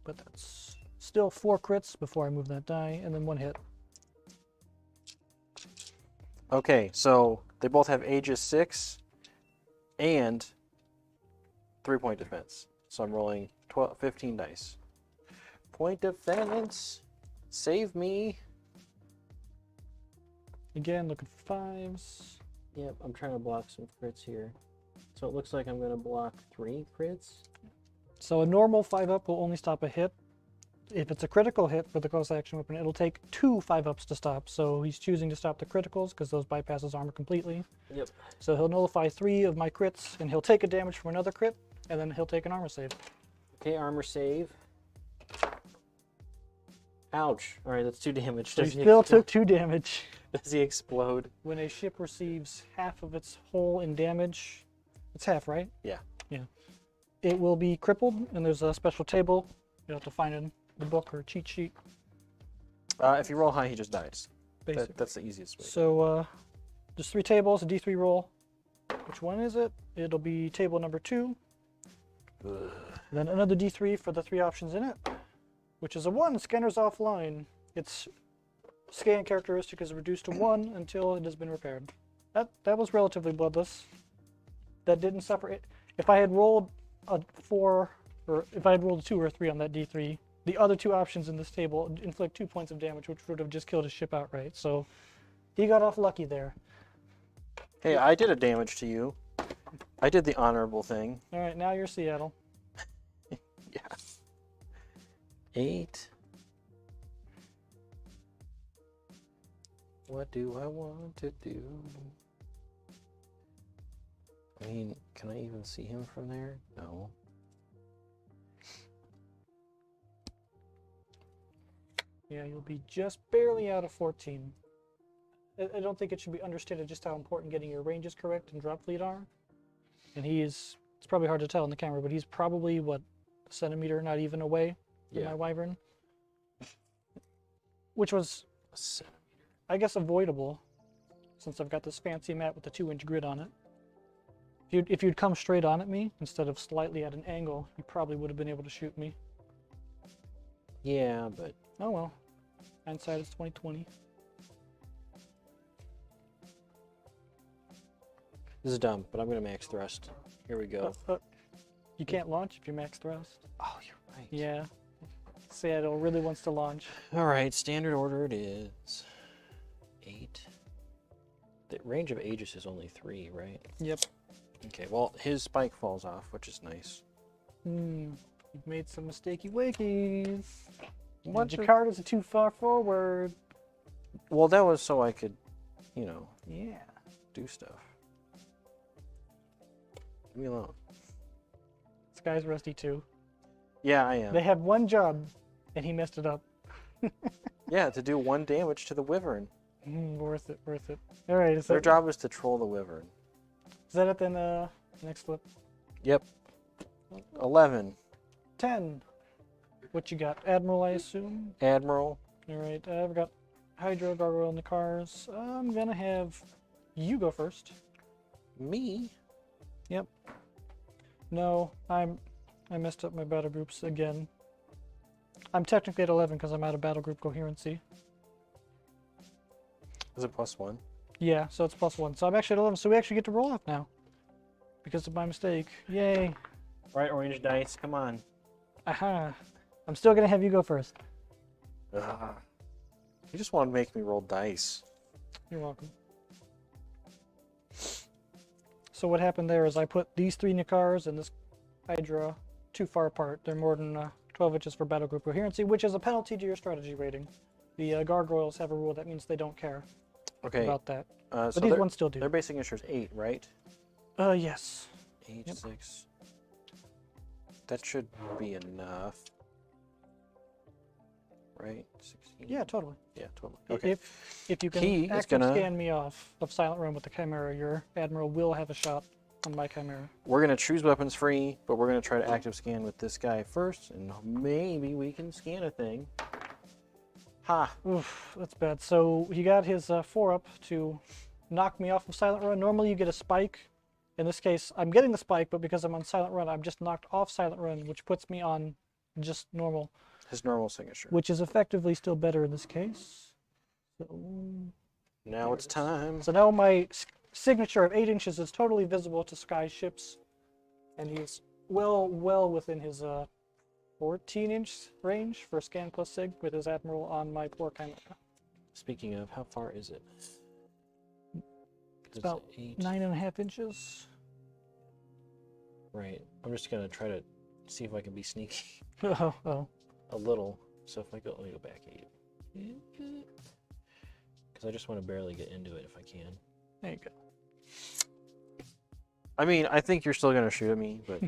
But that's still 4 crits before I move that die, and then 1 hit. Okay, so they both have Aegis 6 and 3-point defense. So I'm rolling 15 dice. Point defense. Save me. Again, looking for 5s. Yep, I'm trying to block some crits here. So it looks like I'm going to block 3 crits. So a normal 5-up will only stop a hit. If it's a critical hit for the close action weapon, it'll take 2 5-ups to stop. So he's choosing to stop the criticals because those bypass his armor completely. Yep. So he'll nullify 3 of my crits, and he'll take a damage from another crit. and then he'll take an armor save. Okay, armor save. Ouch. All right, that's 2 damage. So he Does he still explode? took 2 damage. Does he explode? When a ship receives half of its hull in damage, it's half, right? Yeah. Yeah. It will be crippled, and there's a special table you have to find in the book or cheat sheet. If you roll high, he just dies. Basically. That's the easiest way. So there's 3 tables, a D3 roll. Which one is it? It'll be table number 2. Then another D3 for the 3 options in it, which is a 1. Scanner's offline. Its scan characteristic is reduced to 1 until it has been repaired. That was relatively bloodless. That didn't suffer. If I had rolled a 4, or if I had rolled a 2 or a 3 on that D3, the other 2 options in this table inflict 2 points of damage, which would have just killed his ship outright. So he got off lucky there. Hey, I did a damage to you. I did the honorable thing. All right, now you're Seattle. Yeah. 8. What do I want to do? I mean, can I even see him from there? No. Yeah, you'll be just barely out of 14. I don't think it should be understated just how important getting your ranges correct in Dropfleet are. And it's probably hard to tell in the camera, but he's probably, what, a centimeter, not even away from my wyvern? Which was, I guess, avoidable, since I've got this fancy map with a 2-inch grid on it. If you'd come straight on at me, instead of slightly at an angle, you probably would have been able to shoot me. Yeah, but... Oh well. Hindsight is 20/20. This is dumb, but I'm going to max thrust. Here we go. You can't launch if you're max thrust. Oh, you're right. Yeah. Seattle really wants to launch. All right, standard order it is. 8. The range of Aegis is only 3, right? Yep. Okay, well, his spike falls off, which is nice. You've made some mistakey wakies. What? Jakarta's too far forward. Well, that was so I could, Yeah. do stuff. Leave me alone. This guy's rusty too. Yeah, I am. They had one job, and he messed it up. Yeah, to do 1 damage to the wyvern. Worth it, worth it. All right, Their job is to troll the wyvern. is that it then? Next flip. Yep. 11. 10. What you got? Admiral, I assume? Admiral. All right, I've got Hydro Gargoyle in the cars. I'm gonna have you go first. Me? Yep. No, I messed up my battle groups again. I'm technically at 11 because I'm out of battle group coherency. Is it +1? Yeah, so it's +1. So I'm actually at 11, so we actually get to roll off now. Because of my mistake. Yay. Right, orange dice, come on. Aha. I'm still gonna have you go first. Ugh. You just want to make me roll dice. You're welcome. So what happened there is I put these 3 Nikars and this Hydra too far apart. They're more than 12 inches for battle group coherency, which is a penalty to your strategy rating. The gargoyles have a rule that means they don't care about that. So But these ones still do. Their basic initiative is 8, right? Yes. 8, Yep. 6. That should be enough. Right? 16? Yeah, totally. Yeah, totally. Okay. If you can He is active gonna- scan me off of Silent Run with the Chimera, your Admiral will have a shot on my Chimera. We're going to choose weapons free, but we're going to try to active scan with this guy first, and maybe we can scan a thing. Ha! Oof, that's bad. So he got his 4-up to knock me off of Silent Run. Normally you get a spike. In this case, I'm getting the spike, but because I'm on Silent Run, I'm just knocked off Silent Run, which puts me on just normal. His normal signature. Which is effectively still better in this case. So, Now it's time. so now my signature of 8 inches is totally visible to sky ships. And he's well within his 14-inch range for scan plus sig with his Admiral on my poor Chimera. Speaking of, how far is it? It's about 9.5 inches. Right. I'm just going to try to see if I can be sneaky Oh. a little. So if I go, let me go back 8. Because I just want to barely get into it if I can. There you go. I mean, I think you're still going to shoot at me, but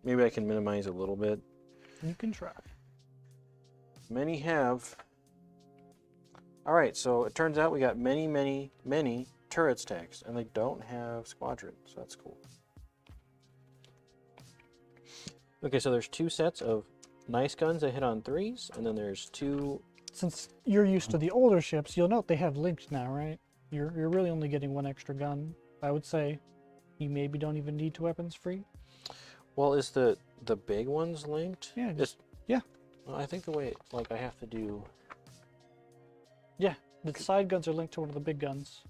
Maybe I can minimize a little bit. You can try. Many have. All right, so it turns out we got many turret stacks, and they don't have squadron, so that's cool. Okay, so there's 2 sets of nice guns that hit on 3s, and then there's 2. Since you're used to the older ships, you'll note they have linked now, right? You're really only getting 1 extra gun. I would say you maybe don't even need 2 weapons free. Well, is the big ones linked? Yeah, Well, I think the way like I have to do. Yeah, the side guns are linked to one of the big guns.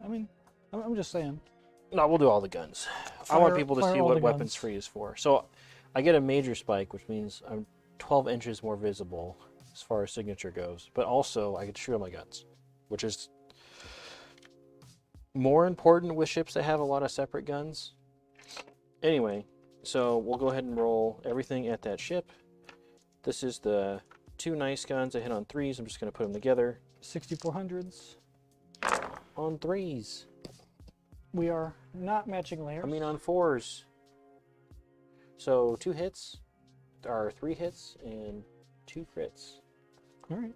I mean, I'm just saying. No, we'll do all the guns. I want people to fire see all what the weapons guns. free is for. So I get a major spike, which means I'm 12 inches more visible as far as signature goes. But also, I get to shoot all my guns, which is more important with ships that have a lot of separate guns. Anyway, so we'll go ahead and roll everything at that ship. This is the 2 nice guns that hit on 3s. I'm just going to put them together. 6400s. On 3s. We are not matching layers. I mean on 4s. So 2 hits are 3 hits and 2 crits. All right.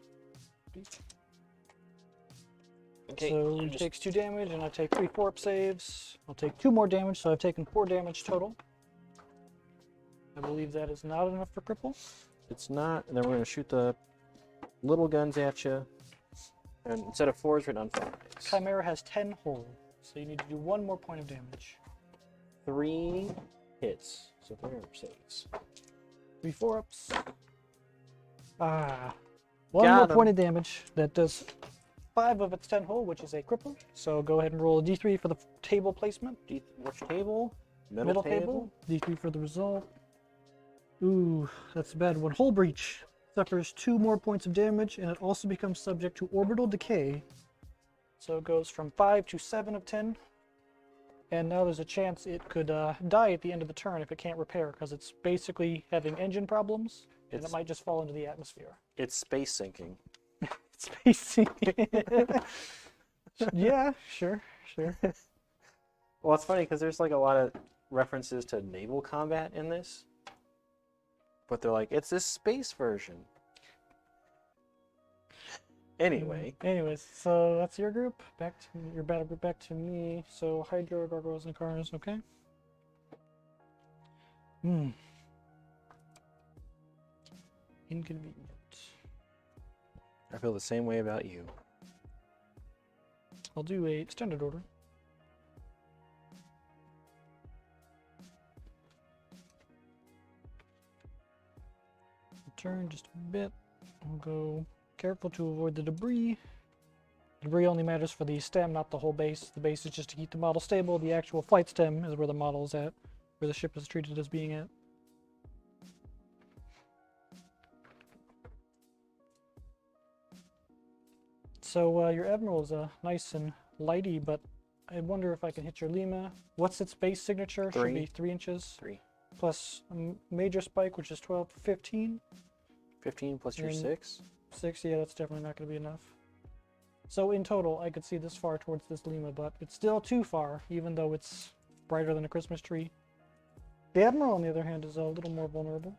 Okay. So he takes 2 damage, and I take 3 4-up saves. I'll take 2 more damage, so I've taken 4 damage total. I believe that is not enough for cripple. It's not, and then we're going to shoot the little guns at you. And instead of 4s, written on 5s. Chimera has 10 hull, so you need to do 1 more point of damage. 3 hits, so 3 saves. 3 4-ups. Ah. 1 Got more 'em. point of damage. That does 5 of its 10 hull, which is a cripple. So go ahead and roll a d3 for the table placement. Which table? Middle table. D3 for the result. Ooh, that's a bad one. Hull breach. Suffers 2 more points of damage, and it also becomes subject to orbital decay. So it goes from 5 to 7 of 10. And now there's a chance it could die at the end of the turn if it can't repair, because it's basically having engine problems, and it It's- might just fall into the atmosphere. It's space sinking. Spacing. Yeah, sure. Well, it's funny because there's like a lot of references to naval combat in this. But they're like, it's this space version. Anyway. Anyways, so that's your group. Back to your battle group. Back to me. So Hydra, Gargoyles, and Cars. Okay. Inconvenient. I feel the same way about you. I'll do a standard order. Turn just a bit. I'll go careful to avoid the debris. Debris only matters for the stem, not the whole base. The base is just to keep the model stable. The actual flight stem is where the model is at, where the ship is treated as being at. So your Admiral is nice and lighty, but I wonder if I can hit your Lima. What's its base signature? Should 3. be 3 inches. 3. Plus a major spike, which is 12 to 15. 15 plus your And 6. 6, yeah, that's definitely not going to be enough. So in total, I could see this far towards this Lima, but it's still too far, even though it's brighter than a Christmas tree. The Admiral, on the other hand, is a little more vulnerable.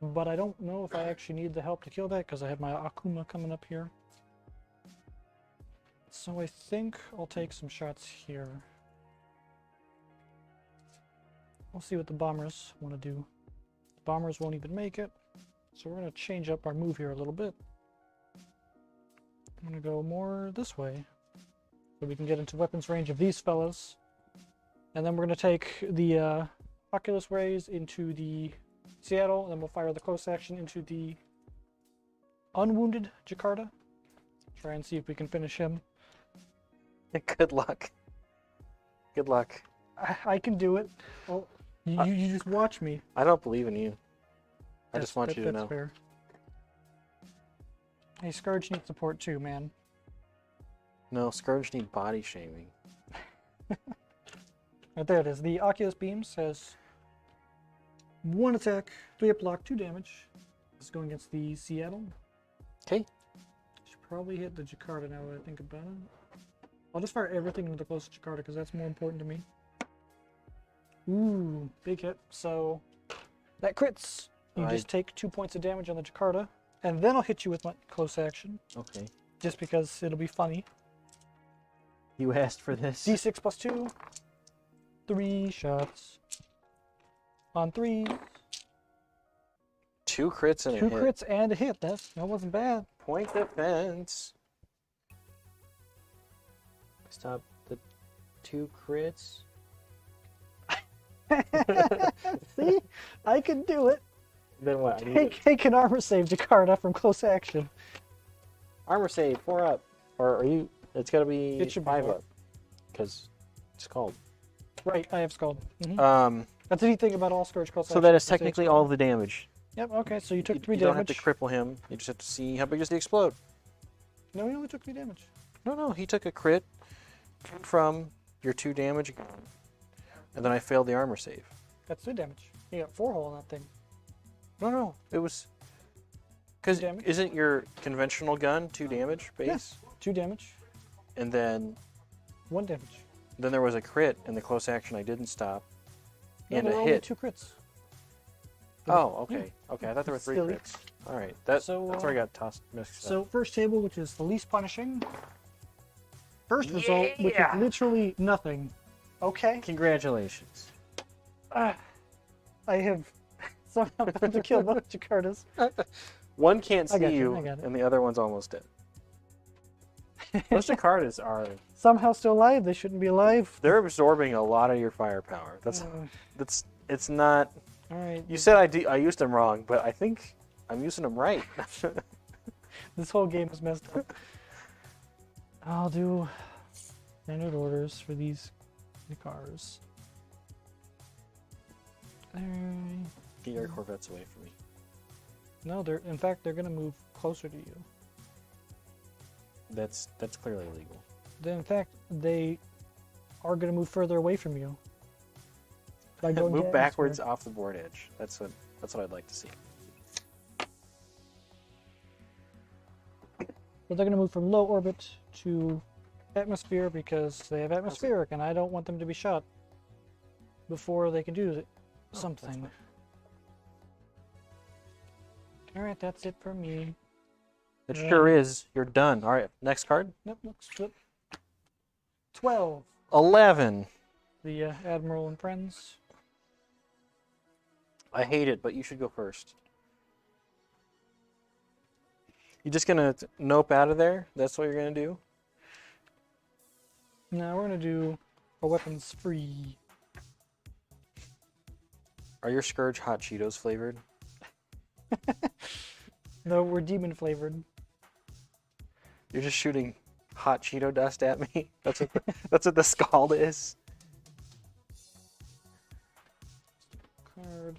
But I don't know if I actually need the help to kill that, because I have my Akuma coming up here. So I think I'll take some shots here. We'll see what the bombers want to do. The bombers won't even make it. So we're going to change up our move here a little bit. I'm going to go more this way, so we can get into weapons range of these fellas. And then we're going to take the Oculus Rays into the Seattle, and then we'll fire the close action into the unwounded Jakarta. Try and see if we can finish him. Good luck. Good luck. I can do it. Oh, you just watch me. I don't believe in you. I just want you to that's know. fair. Hey, Scourge needs support too, man. No, Scourge need body shaming. Right there it is. The Oculus Beams has 1 attack, 3 up block, 2 damage. This is going against the Seattle. Okay. Should probably hit the Jakarta now that I think about it. I'll just fire everything into the closest Jakarta because that's more important to me. Ooh, big hit. So That crits. You I- just take 2 points of damage on the Jakarta, and then I'll hit you with my close action, Okay. just because it'll be funny. You asked for this. D6 plus 2. 3 shots. On 3. 2 crits and 2 a hit. crits and a hit. That wasn't bad. Point defense. Stop the 2 crits. See? I can do it. Then what? I need Take an armor save, Jakarta, from close action. armor save 4 up, or are you? It's got to be It should be 5 4. up, because it's called. Right, I have Scald. That's the neat thing about all Scourge close So action. that is they say technically Scald. all of the damage. Yep, okay, so you took You, 3 you don't damage. have to cripple him. You just have to see how big does he explode. No, he only took 3 damage. No, he took a crit from your 2 damage, and then I failed the armor save. That's 3 damage. You got 4 hole on that thing. No, it was because Damage? isn't your conventional gun 2 damage base, 2 damage, and then 1 damage. there was a crit in the close action I didn't stop, No, and there a were only hit. 2 crits. Oh, okay, okay. I thought there were 3 Silly. crits. All right, that's So, where I got tossed mixed up. So first table, which is the least punishing. First result, which is Yeah. literally nothing. Okay. Congratulations. I have somehow found to kill both Jakartas. One can't I got see you, you, I got it. and the other one's almost dead. Those Jakartas are Somehow still alive. They shouldn't be alive. they're absorbing a lot of your firepower. It's not. All right. You said I used them wrong, but I think I'm using them right. This whole game is messed up. I'll do standard orders for these cars. Get your Corvettes away from me. No, in fact they're gonna move closer to you. That's clearly illegal. In fact, they are gonna move further away from you. By going to Move backwards atmosphere. off the board edge. That's what I'd like to see. But they're gonna move from low orbit to atmosphere because they have atmospheric, and I don't want them to be shot before they can do something. All right, that's it for me. It sure is. You're done. All right, next card. Nope, let's flip. 12. 11. The Admiral and Friends. I hate it, but you should go first. You just gonna nope out of there? That's what you're gonna do? Now we're gonna do a weapons free. Are your Scourge hot Cheetos flavored? No, we're demon flavored. You're just shooting hot Cheeto dust at me? That's what the Scald is? Card.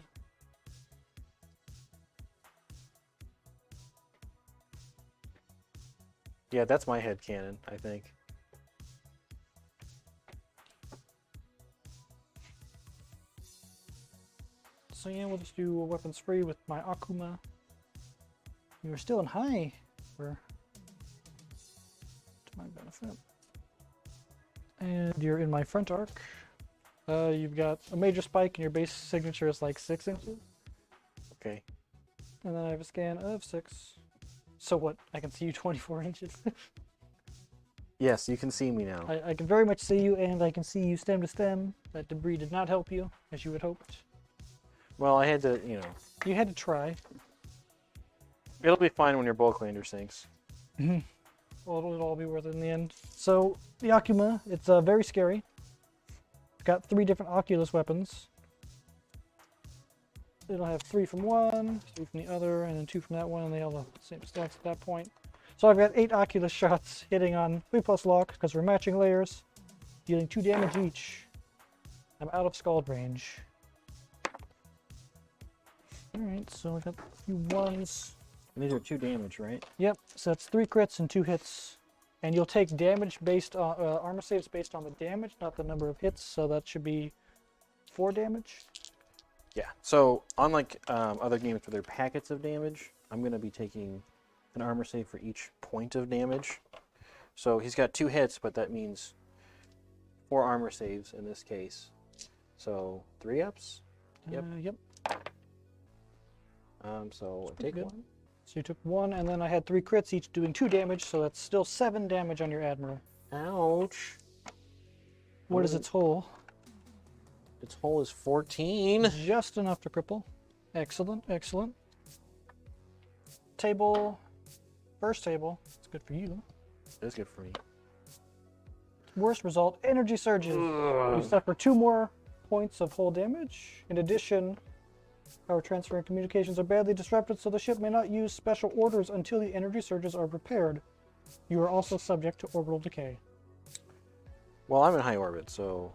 Yeah, that's my head cannon, I think. So yeah, we'll just do a weapons free with my Akuma. You were still in high for to my benefit. And you're in my front arc. You've got a major spike and your base signature is like 6 inches. Okay. And then I have a scan of 6. So what? I can see you 24 inches. Yes, you can see me now. I can very much see you, and I can see you stem to stem. That debris did not help you, as you had hoped. Well, I had to, You had to try. it'll be fine when your bulk lander sinks. Well, it'll all be worth it in the end. So, the Akuma, it's very scary. It's got 3 different Oculus weapons. It'll have 3 from one, 3 from the other, and then 2 from that one, and they all have the same stats at that point. So I've got 8 Oculus shots hitting on 3+ lock, because we're matching layers, dealing 2 damage each. I'm out of Scald range. Alright, so I got a few ones. And these are 2 damage, right? Yep, so that's 3 crits and 2 hits. And you'll take damage based on, armor saves based on the damage, not the number of hits, so that should be 4 damage. Yeah. So, unlike other games where there are packets of damage, I'm going to be taking an armor save for each point of damage. So, he's got 2 hits, but that means 4 armor saves in this case. So, 3 ups? Yep. Yep. So I pretty take good. one. So you took 1, and then I had 3 crits, each doing 2 damage, so that's still 7 damage on your Admiral. Ouch. What is its hull? Its hull is 14. Just enough to cripple. Excellent, excellent. Table. First table. It's good for you. That's good for me. Worst result, energy surges. You suffer 2 more points of hull damage. In addition, power transfer and communications are badly disrupted, so the ship may not use special orders until the energy surges are repaired. You are also subject to orbital decay. Well, I'm in high orbit, so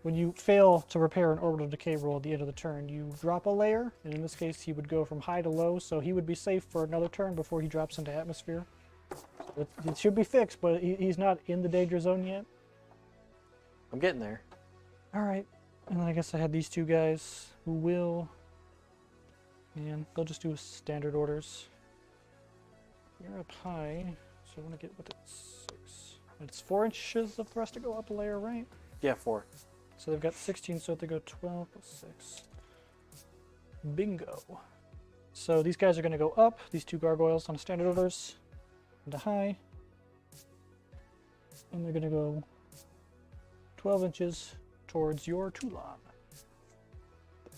When you fail to repair an orbital decay roll at the end of the turn, you drop a layer, and in this case he would go from high to low, so he would be safe for another turn before he drops into atmosphere. It should be fixed, but he's not in the danger zone yet. I'm getting there. Alright, and then I guess I had these 2 guys who will... And they'll just do standard orders. You're up high, so I want to get what it's 6. It's 4 inches of thrust to go up a layer, right? Yeah, 4. So they've got 16, so they go 12 plus 6. Bingo. So these guys are going to go up, these 2 gargoyles on standard orders, into high. And they're going to go 12 inches towards your Toulon.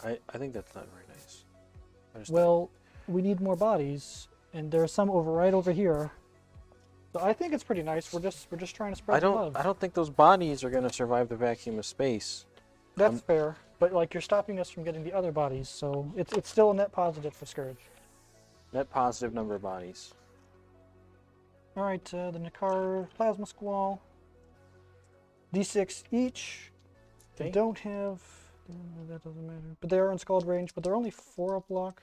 I think that's not very nice. Well, we need more bodies, and there are some right over here. So I think it's pretty nice. We're just trying to spread the love. I don't think those bodies are going to survive the vacuum of space. That's fair, but like you're stopping us from getting the other bodies, so it's still a net positive for Scourge. Net positive number of bodies. All right, the Nakar Plasma Squall. D6 each. They Okay. don't have... That doesn't matter. But they are in Scald range, but they're only 4 up block.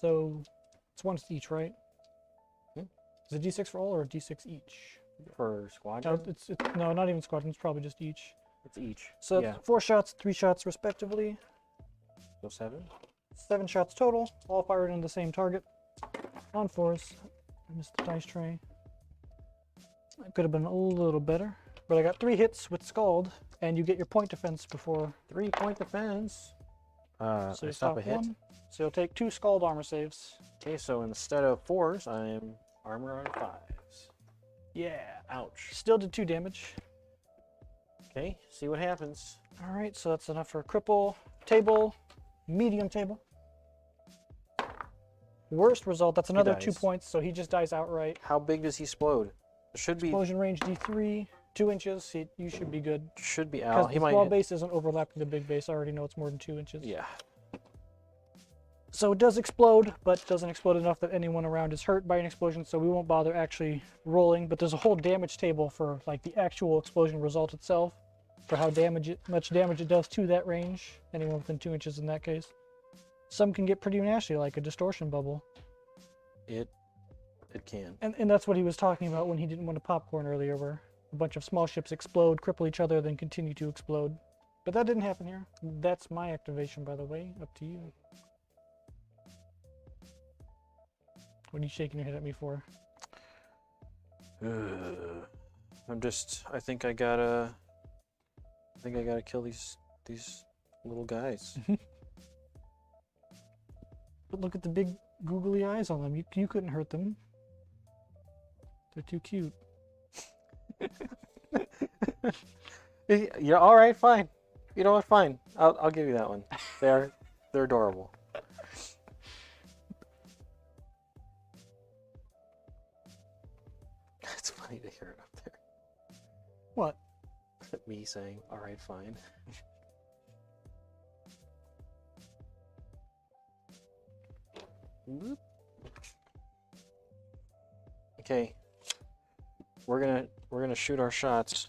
So it's 1 each, right? Hmm? Is it D6 for all or D6 each? For squadron? No, no, not even squadron. It's probably just each. It's each. So yeah. that's 4 shots, 3 shots respectively. So 7? 7 shots total, all fired into the same target. On 4s. I missed the dice tray. That could have been a little better. But I got 3 hits with Scald, and you get your point defense before. 3-point defense. So I you stop a hit. 1. So you'll take 2 Scald armor saves. Okay, so instead of 4s, I'm armor on 5s. Yeah. Ouch. Still did 2 damage. Okay, see what happens. Alright, so that's enough for a cripple. Table. Medium table. Worst result, that's another 2 dies. points, so he just dies outright. How big does he explode? It should be Explosion range D3, 2 inches. You should be good. should be Because out. the small base isn't overlapping the big base. I already know it's more than 2 inches. Yeah. So it does explode, but doesn't explode enough that anyone around is hurt by an explosion, so we won't bother actually rolling. But there's a whole damage table for like the actual explosion result itself, for how much damage it does to that range. Anyone within 2 inches in that case. Some can get pretty nasty, like a distortion bubble. It can. And that's what he was talking about when he didn't want to popcorn earlier, where a bunch of small ships explode, cripple each other, then continue to explode. But that didn't happen here. That's my activation, by the way. Up to you. What are you shaking your head at me for? I think I gotta kill these little guys. But look at the big googly eyes on them. You couldn't hurt them. They're too cute. Yeah, all right, fine. You know what? Fine. I'll give you that one. They're adorable. It's funny to hear it up there. What? Me saying, all right, fine. Whoop. Okay. We're gonna shoot our shots.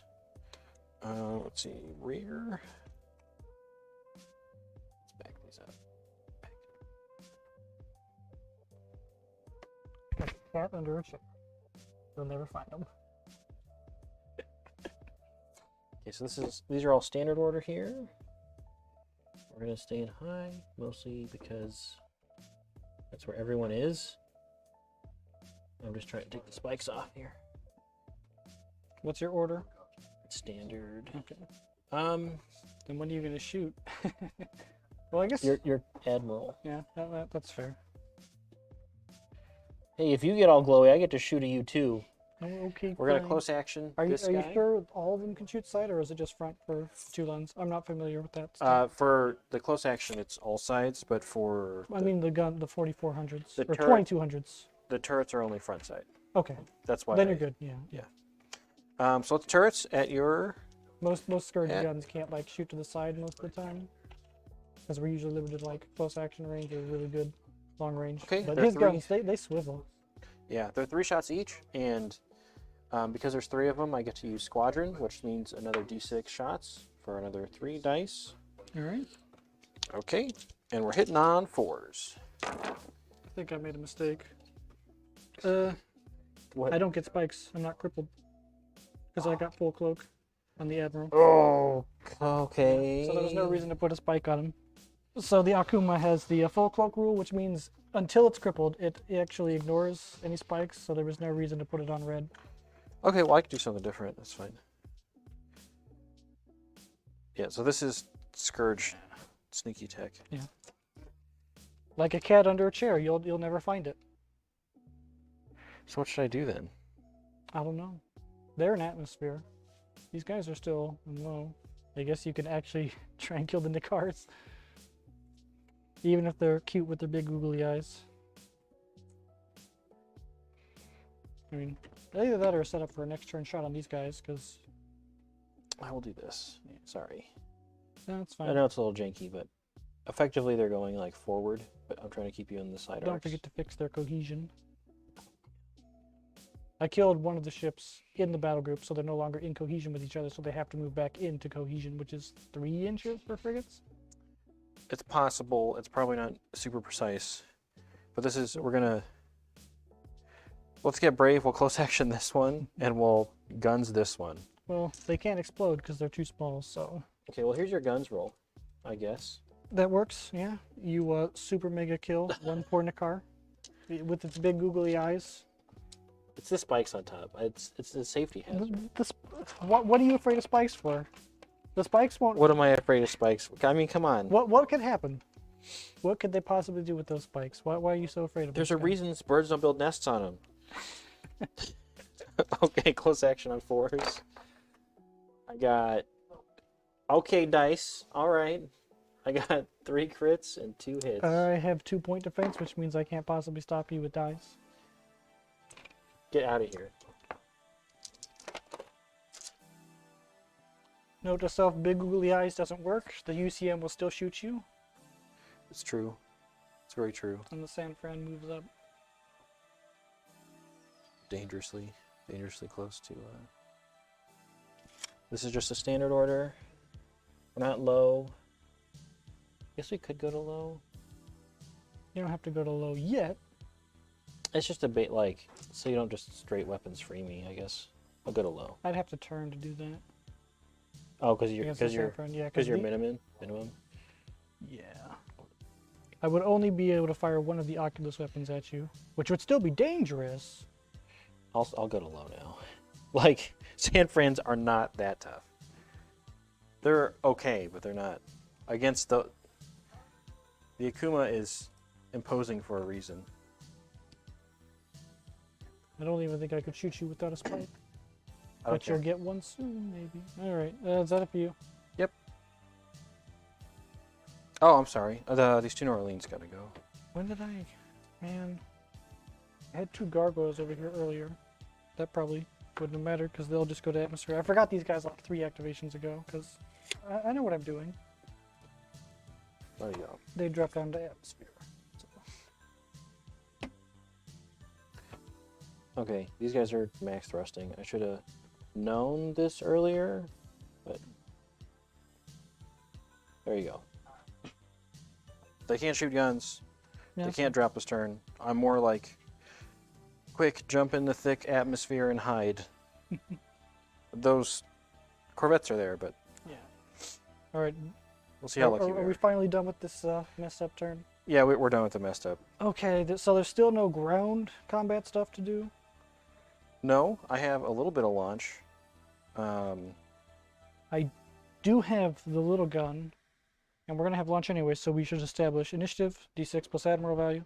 Let's see, rear. Let's back these up. Like a cat under a chair. You'll never find them. Okay, so these are all standard order here. We're gonna stay in high, mostly because that's where everyone is. I'm just trying to take the spikes off here. What's your order? It's standard. Okay. Then when are you gonna shoot? Well, I guess. Your admiral. Yeah, that's fair. Hey, if you get all glowy, I get to shoot at you too. Oh, okay, We're gonna fine. close action Are you this guy. sure all of them can shoot sight, or is it just front for 2 guns? I'm not familiar with that stuff. For the close action, it's all sides, but for I mean the gun, the 4400s the or turret- 2200s. the turrets are only front side. Okay, That's why. then you're good. Yeah. Yeah. So it's turrets at your. Most Scourge Yeah. guns can't like shoot to the side most of the time, because we're usually limited to like close action range or really good long range. Okay, But they're his three. guns, they swivel. Yeah, they're 3 shots each, and because there's 3 of them, I get to use squadron, which means another d6 shots for another 3 dice. All right. Okay, and we're hitting on 4s. I think I made a mistake. What? I don't get spikes. I'm not crippled because I got full cloak on the Admiral. Oh, okay. So there was no reason to put a spike on him. So the Akuma has the full cloak rule, which means until it's crippled, it actually ignores any spikes. So there was no reason to put it on red. Okay, well, I could do something different. That's fine. Yeah, so this is Scourge sneaky tech. Yeah. Like a cat under a chair, you'll never find it. So what should I do then? I don't know. They're an atmosphere. These guys are still low. I guess you can actually try and kill the Nikars. Even if they're cute with their big googly eyes. I mean, either that or set up for a next turn shot on these guys, because... I will do this. Yeah, sorry. No, it's I fine. know it's a little janky, but effectively they're going like forward, but I'm trying to keep you in the side Don't arcs. forget to fix their cohesion. I killed one of the ships in the battle group, so they're no longer in cohesion with each other, so they have to move back into cohesion, which is 3 inches for frigates. It's possible. It's probably not super precise, but this is. We're gonna. Let's get brave. We'll close action this one, and we'll guns this one. Well, they can't explode because they're too small, so... Okay. Well, here's your guns roll, I guess. That works, yeah. You super mega kill one poor Nikar with its big googly eyes. It's the spikes on top. It's the safety hazard. What are you afraid of spikes for? The spikes won't... What am I afraid of spikes? I mean, come on. What could happen? What could they possibly do with those spikes? Why are you so afraid of There's those a guys? reason birds don't build nests on them. Okay, close action on 4s. I got okay dice. All right. I got 3 crits and 2 hits. I have 2-point defense, which means I can't possibly stop you with dice. Get out of here. Note to self, big googly eyes doesn't work. The UCM will still shoot you, It's true. It's very true. and the San Fran moves up. Dangerously close to. This is just a standard order. We're not low. Guess we could go to low. You don't have to go to low yet. It's just a bait, like, so you don't just straight weapons free me. I guess I'll go to low. I'd have to turn to do that. Oh, because Against the San Fran, yeah, you're the- minimum. Yeah. I would only be able to fire one of the Oculus weapons at you, which would still be dangerous. I'll go to low now. Like, San Frans are not that tough. They're okay, but they're not. Against the Akuma is imposing for a reason. I don't even think I could shoot you without a spike. I don't But you'll care. get one soon, maybe. Alright, is that it for you? Yep. Oh, I'm sorry. These 2 New Orleans gotta go. When did I... Man... I had 2 gargoyles over here earlier. That probably wouldn't have mattered, because they'll just go to atmosphere. I forgot these guys like 3 activations ago, because I know what I'm doing. There you go. They drop down to atmosphere. Okay, these guys are max thrusting. I should have known this earlier, but there you go. They can't shoot guns. Yeah, They can't drop this turn. I'm more like, quick, jump in the thick atmosphere and hide. Those corvettes are there, but Yeah. Alright, we'll see how lucky we are are. we finally done with this messed up turn? Yeah, we're done with the messed up. Okay, so there's still no ground combat stuff to do? No, I have a little bit of launch. Do have the little gun, And we're going to have launch anyway, so we should establish initiative, d6 plus admiral value.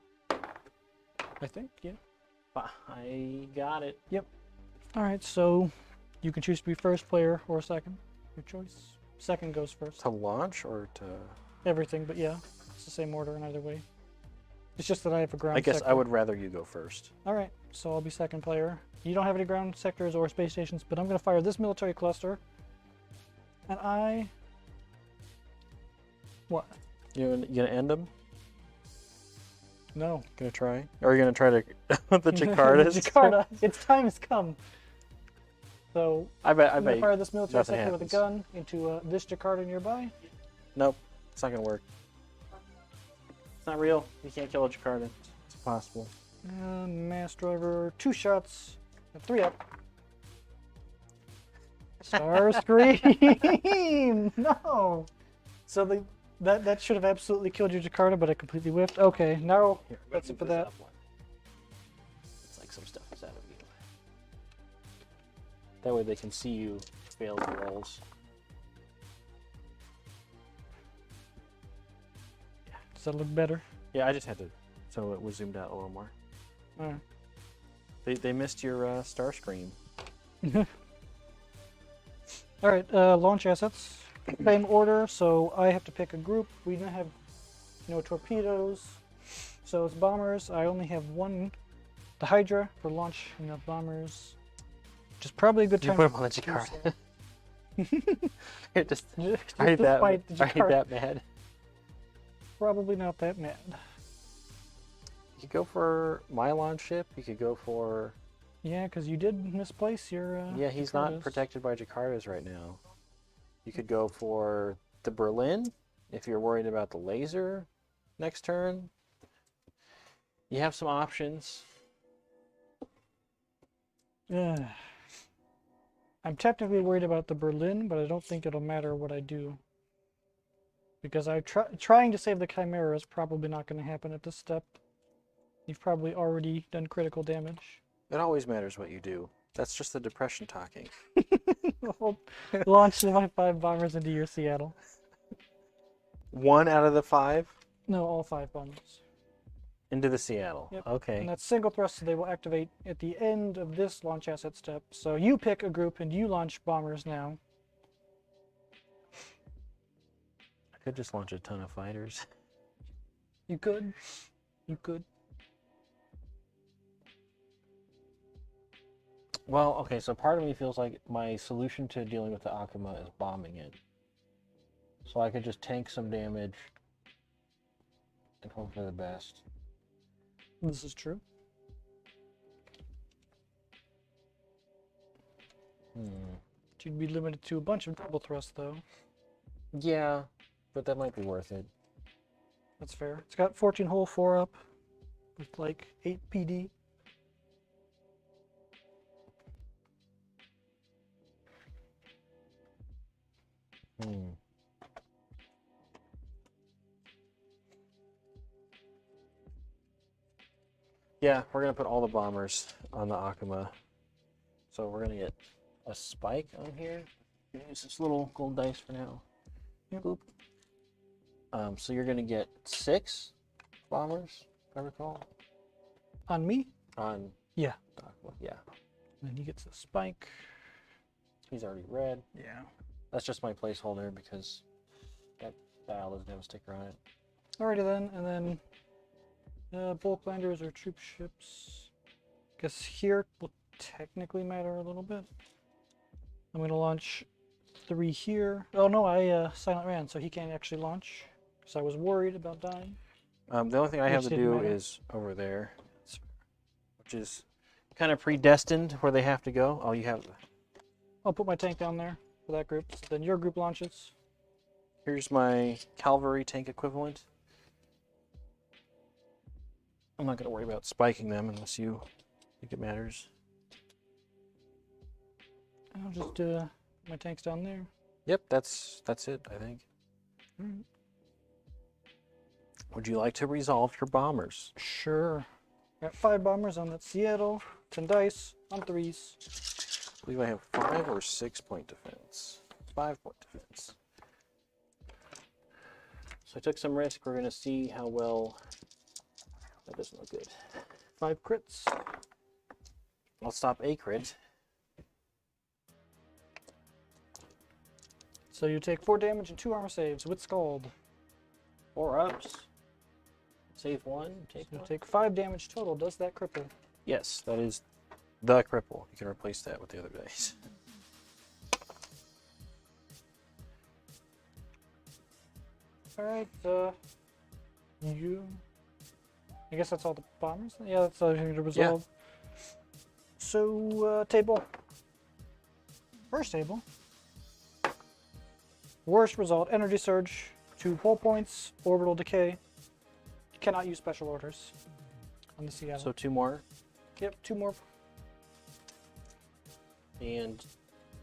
I think, yeah. I got it. Yep. All right, so you can choose to be first player or second. Your choice. Second goes first. To launch or to? Everything, but yeah, it's the same order in either way. It's just that I have a ground I guess sector. I would rather you go first. All right, so I'll be second player. You don't have any ground sectors or space stations, but I'm going to fire this military cluster. And I... What? You gonna end them? No. Gonna try? Or are you gonna try to the Jakartas? Jakarta, its time has come. So I I'm going bet. to fire this military nothing sector with a happens. gun into this Jakarta nearby. Nope, it's not gonna work. It's not real. You can't kill a Jakarta. It's impossible. Mass driver, 2 shots, 3 up. Starscream! No! So that should have absolutely killed your Jakarta, but I completely whiffed. Okay, now Here, that's it for that. It's like some stuff is out of you. That way they can see you fail the rolls. Does that look better? Yeah, I just had to, so it was zoomed out a little more. Alright. They missed your Starscream. Alright, launch assets. Same order, so I have to pick a group. We don't have no torpedoes. So it's bombers. I only have one, the Hydra, for launching of bombers. Which is probably a good You time put to him on the do Jakarta. so. just, Just are you to that, fight the are you Jakarta. that mad? Probably not that mad. You could go for my launch ship. You could go for... Yeah, because you did misplace your. Yeah, he's not Jakartas. protected by Jakartas right now. You could go for the Berlin if you're worried about the laser next turn. You have some options. I'm technically worried about the Berlin, but I don't think it'll matter what I do. Because trying to save the Chimera is probably not going to happen at this step. You've probably already done critical damage. It always matters what you do. That's just the depression talking. Launch my 5 bombers into your Seattle. 1 out of the 5 No, all 5 bombers. into the Seattle. Yep. Okay. And that's single thrust, so they will activate at the end of this launch asset step. So you pick a group and you launch bombers now. I could just launch a ton of fighters. You could. You could. Well, okay, so part of me feels like my solution to dealing with the Akuma is bombing it. So I could just tank some damage and hope for the best. This is true. You'd be limited to a bunch of double thrust, though. Yeah, but that might be worth it. That's fair. It's got 14 hull, 4 up, with like 8 PD. Yeah, we're gonna put all the bombers on the Akuma. So we're gonna get a spike on here. Use this little gold dice for now. Yep. Boop. So you're gonna get 6 bombers, if I recall. On me? On Yeah. the Akuma. Yeah. And then he gets a spike. He's already red. Yeah. That's just my placeholder because that dial doesn't have a sticker on it. Alrighty then, and then bulk landers or troop ships. Guess here will technically matter a little bit. I'm gonna launch 3 here. Oh no, I silent ran, so he can't actually launch. Because I was worried about dying. The only thing I have Which to didn't do matter. is over there, which is kind of predestined where they have to go. Oh, you have. I'll put my tank down there for that group. So then your group launches. Here's my cavalry tank equivalent. I'm not going to worry about spiking them unless you think it matters. I'll just put my tanks down there. Yep, that's it, I think. Alright. Would you like to resolve your bombers? Sure. Got 5 bombers on that Seattle. 10 dice on 3s. I believe I have 5 or 6 point defense. 5 point defense. So I took some risk. We're gonna see how well. That doesn't look good. 5 crits. I'll stop a crit. So you take 4 damage and 2 armor saves with Scald. 4 ups. Save 1. Take So you 1. take 5 damage total. Does that cripple? Yes, that is the cripple. You can replace that with the other dice. Alright, you... I guess that's all the bombers? Yeah, that's everything to resolve. So, table. First table. Worst result, energy surge, 2 hull points, orbital decay. You cannot use special orders on the Seattle. So 2 more, Yep, 2 more. and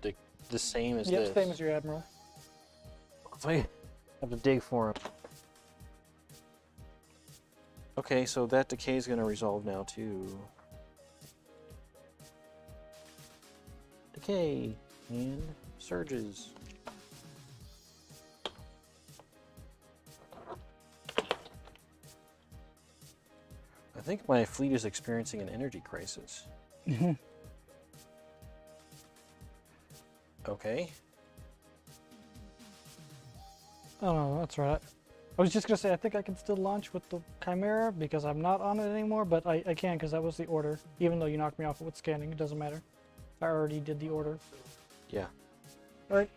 the same as Yep, this. same as your Admiral. So I have to dig for him. Okay, so that decay is going to resolve now too. Decay and surges. I think my fleet is experiencing an energy crisis. Okay. Oh no, that's right. I was just gonna say I think I can still launch with the Chimera because I'm not on it anymore, but I can because that was the order. Even though you knocked me off with scanning, it doesn't matter. I already did the order. Yeah. Alright,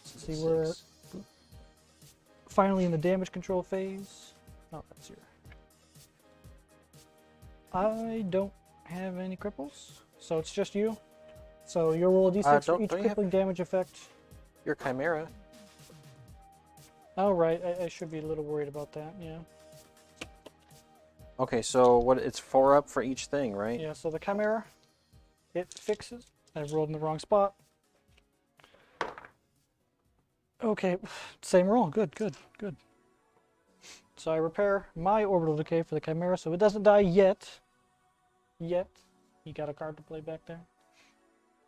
see, we're finally in the damage control phase. Oh, that's your... I don't have any cripples, so it's just you. So you'll roll a d6 for each don't you have- crippling damage effect. Your Chimera. Oh, right, I should be a little worried about that, yeah. Okay, so what? It's 4 up for each thing, right? Yeah, so the Chimera, it fixes. I rolled in the wrong spot. Okay, same roll. Good, good, good. So I repair my orbital decay for the Chimera, so it doesn't die yet. Yet. You got a card to play back there.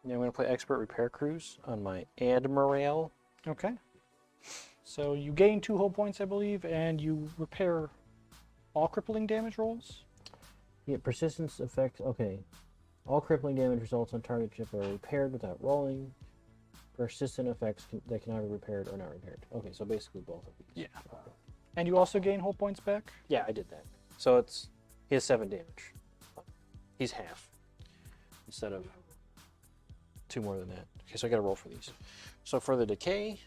Yeah, I'm going to play Expert Repair Cruise on my Admiral. Okay. So you gain 2 hull points, I believe, and you repair all crippling damage rolls. Yeah, persistence effect. Okay. All crippling damage results on target ship are repaired without rolling. Persistent effects that cannot be repaired or not repaired. Okay, so basically both of these. Yeah. And you also gain hull points back. Yeah, I did that. So he has 7 damage. He's half instead of 2 more than that. Okay, so I got to roll for these. So for the decay,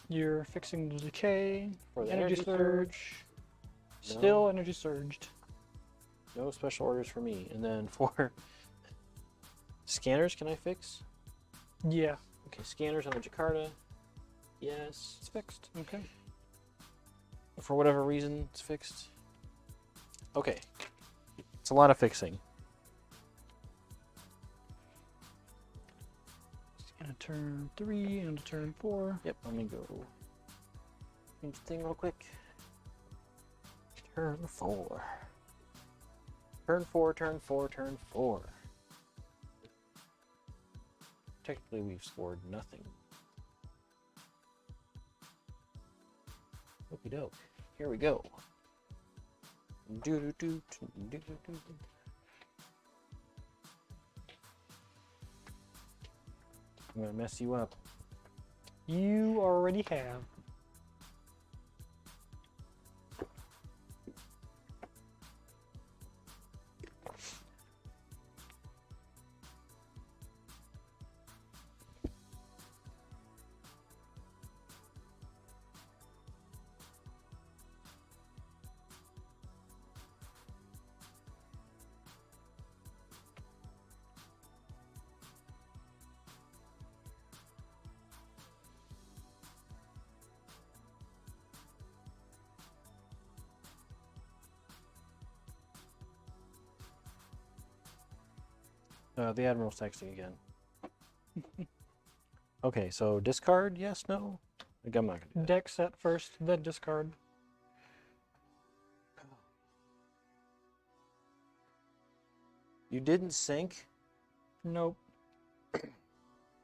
You're fixing the decay. For the energy energy surge. No. Still energy surged. no special orders for me. And then for scanners, can I fix? Yeah. Okay, scanners on the Jakarta. Yes. It's fixed. Okay. For whatever reason, it's fixed. Okay. It's a lot of fixing. And a turn 3 and a turn 4. Yep, let me go. Change the thing real quick. Turn 4. Turn 4, turn 4, turn 4. Technically, we've scored nothing. Okie doke. Here we go. Do-do-do-do-do-do-do. I'm gonna mess you up. You already have. The Admiral's texting again. Okay, so discard, yes, no? Like, I'm not gonna do that. Deck set first, then discard. You didn't sink? Nope.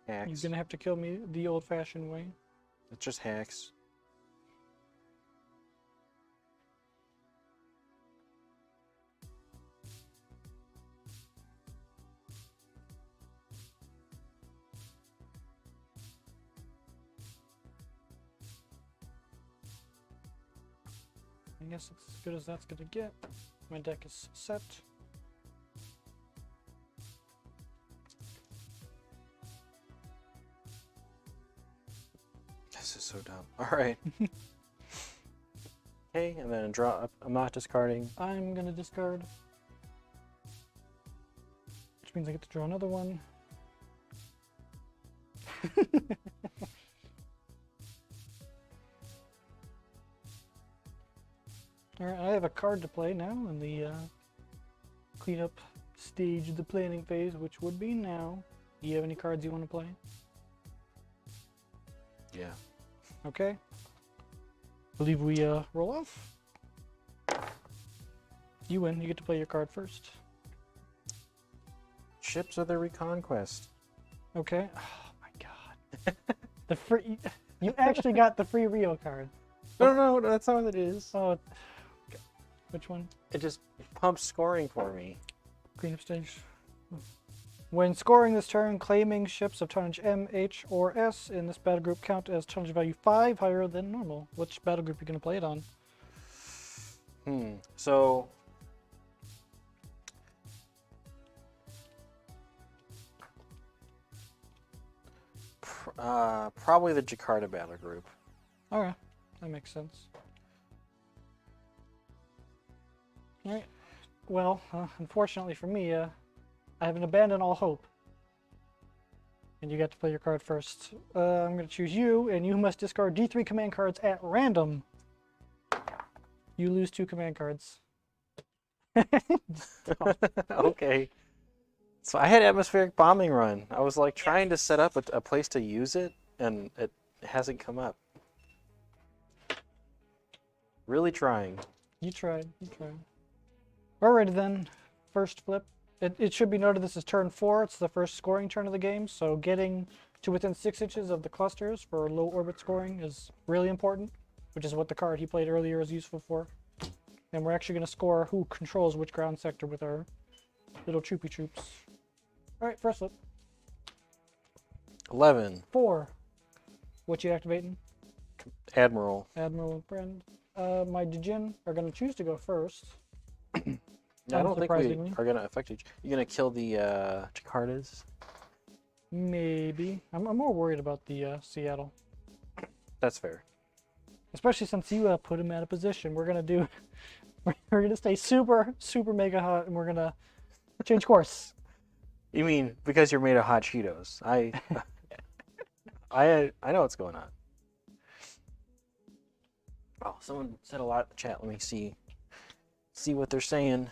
Axe. You're gonna have to kill me the old-fashioned way. It's just hacks. I guess it's as good as that's gonna get. My deck is set. This is so dumb. All right. Okay, and then draw. I'm not discarding. I'm gonna discard, which means I get to draw another one. Alright, I have a card to play now in the cleanup stage of the planning phase, which would be now. Do you have any cards you want to play? Yeah. Okay. Believe we roll off. You win. You get to play your card first. Ships of the Reconquest. Okay. Oh my god. The free. You actually got the free Rio card. No, that's not what it is. Oh. Which one? It just pumps scoring for me. Cleanup stage. When scoring this turn, claiming ships of tonnage M, H, or S in this battle group count as tonnage value 5 higher than normal. Which battle group are you going to play it on? So probably the Jakarta battle group. Alright, that makes sense. Alright, well, unfortunately for me, I haven't abandoned all hope. And you get to play your card first. I'm going to choose you, and you must discard D3 command cards at random. You lose 2 command cards. Okay. So I had atmospheric bombing run. I was like trying to set up a place to use it, and it hasn't come up. Really trying. You tried. Alrighty then, first flip. It should be noted this is turn 4. It's the first scoring turn of the game, so getting to within 6 inches of the clusters for low orbit scoring is really important, which is what the card he played earlier is useful for. And we're actually going to score who controls which ground sector with our little troopy troops. Alright, first flip. 11. 4. What you activating? Admiral. Admiral Brand. My Djinn are going to choose to go first. I don't think we Unsurprisingly. are gonna affect each. You gonna kill the Jakartas? Maybe. I'm more worried about the Seattle. That's fair. Especially since you put him at a position. We're gonna do. We're gonna stay super mega hot, and we're gonna change course. You mean because you're made of hot Cheetos? I know what's going on. Oh, someone said a lot in the chat. Let me see what they're saying.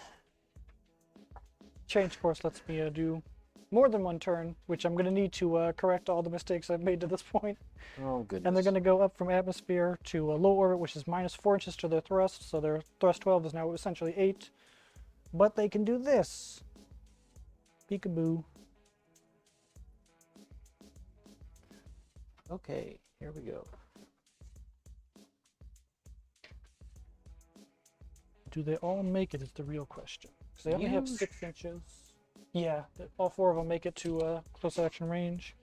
Change course lets me do more than one turn, which I'm gonna need to correct all the mistakes I've made to this point. Oh goodness. And they're gonna go up from atmosphere to a low orbit, which is -4 inches to their thrust. So their thrust 12 is now essentially 8. But they can do this. Peekaboo. Okay, here we go. Do they all make it is the real question. Because they only have 6 inches. Yeah, all 4 of them make it to close action range.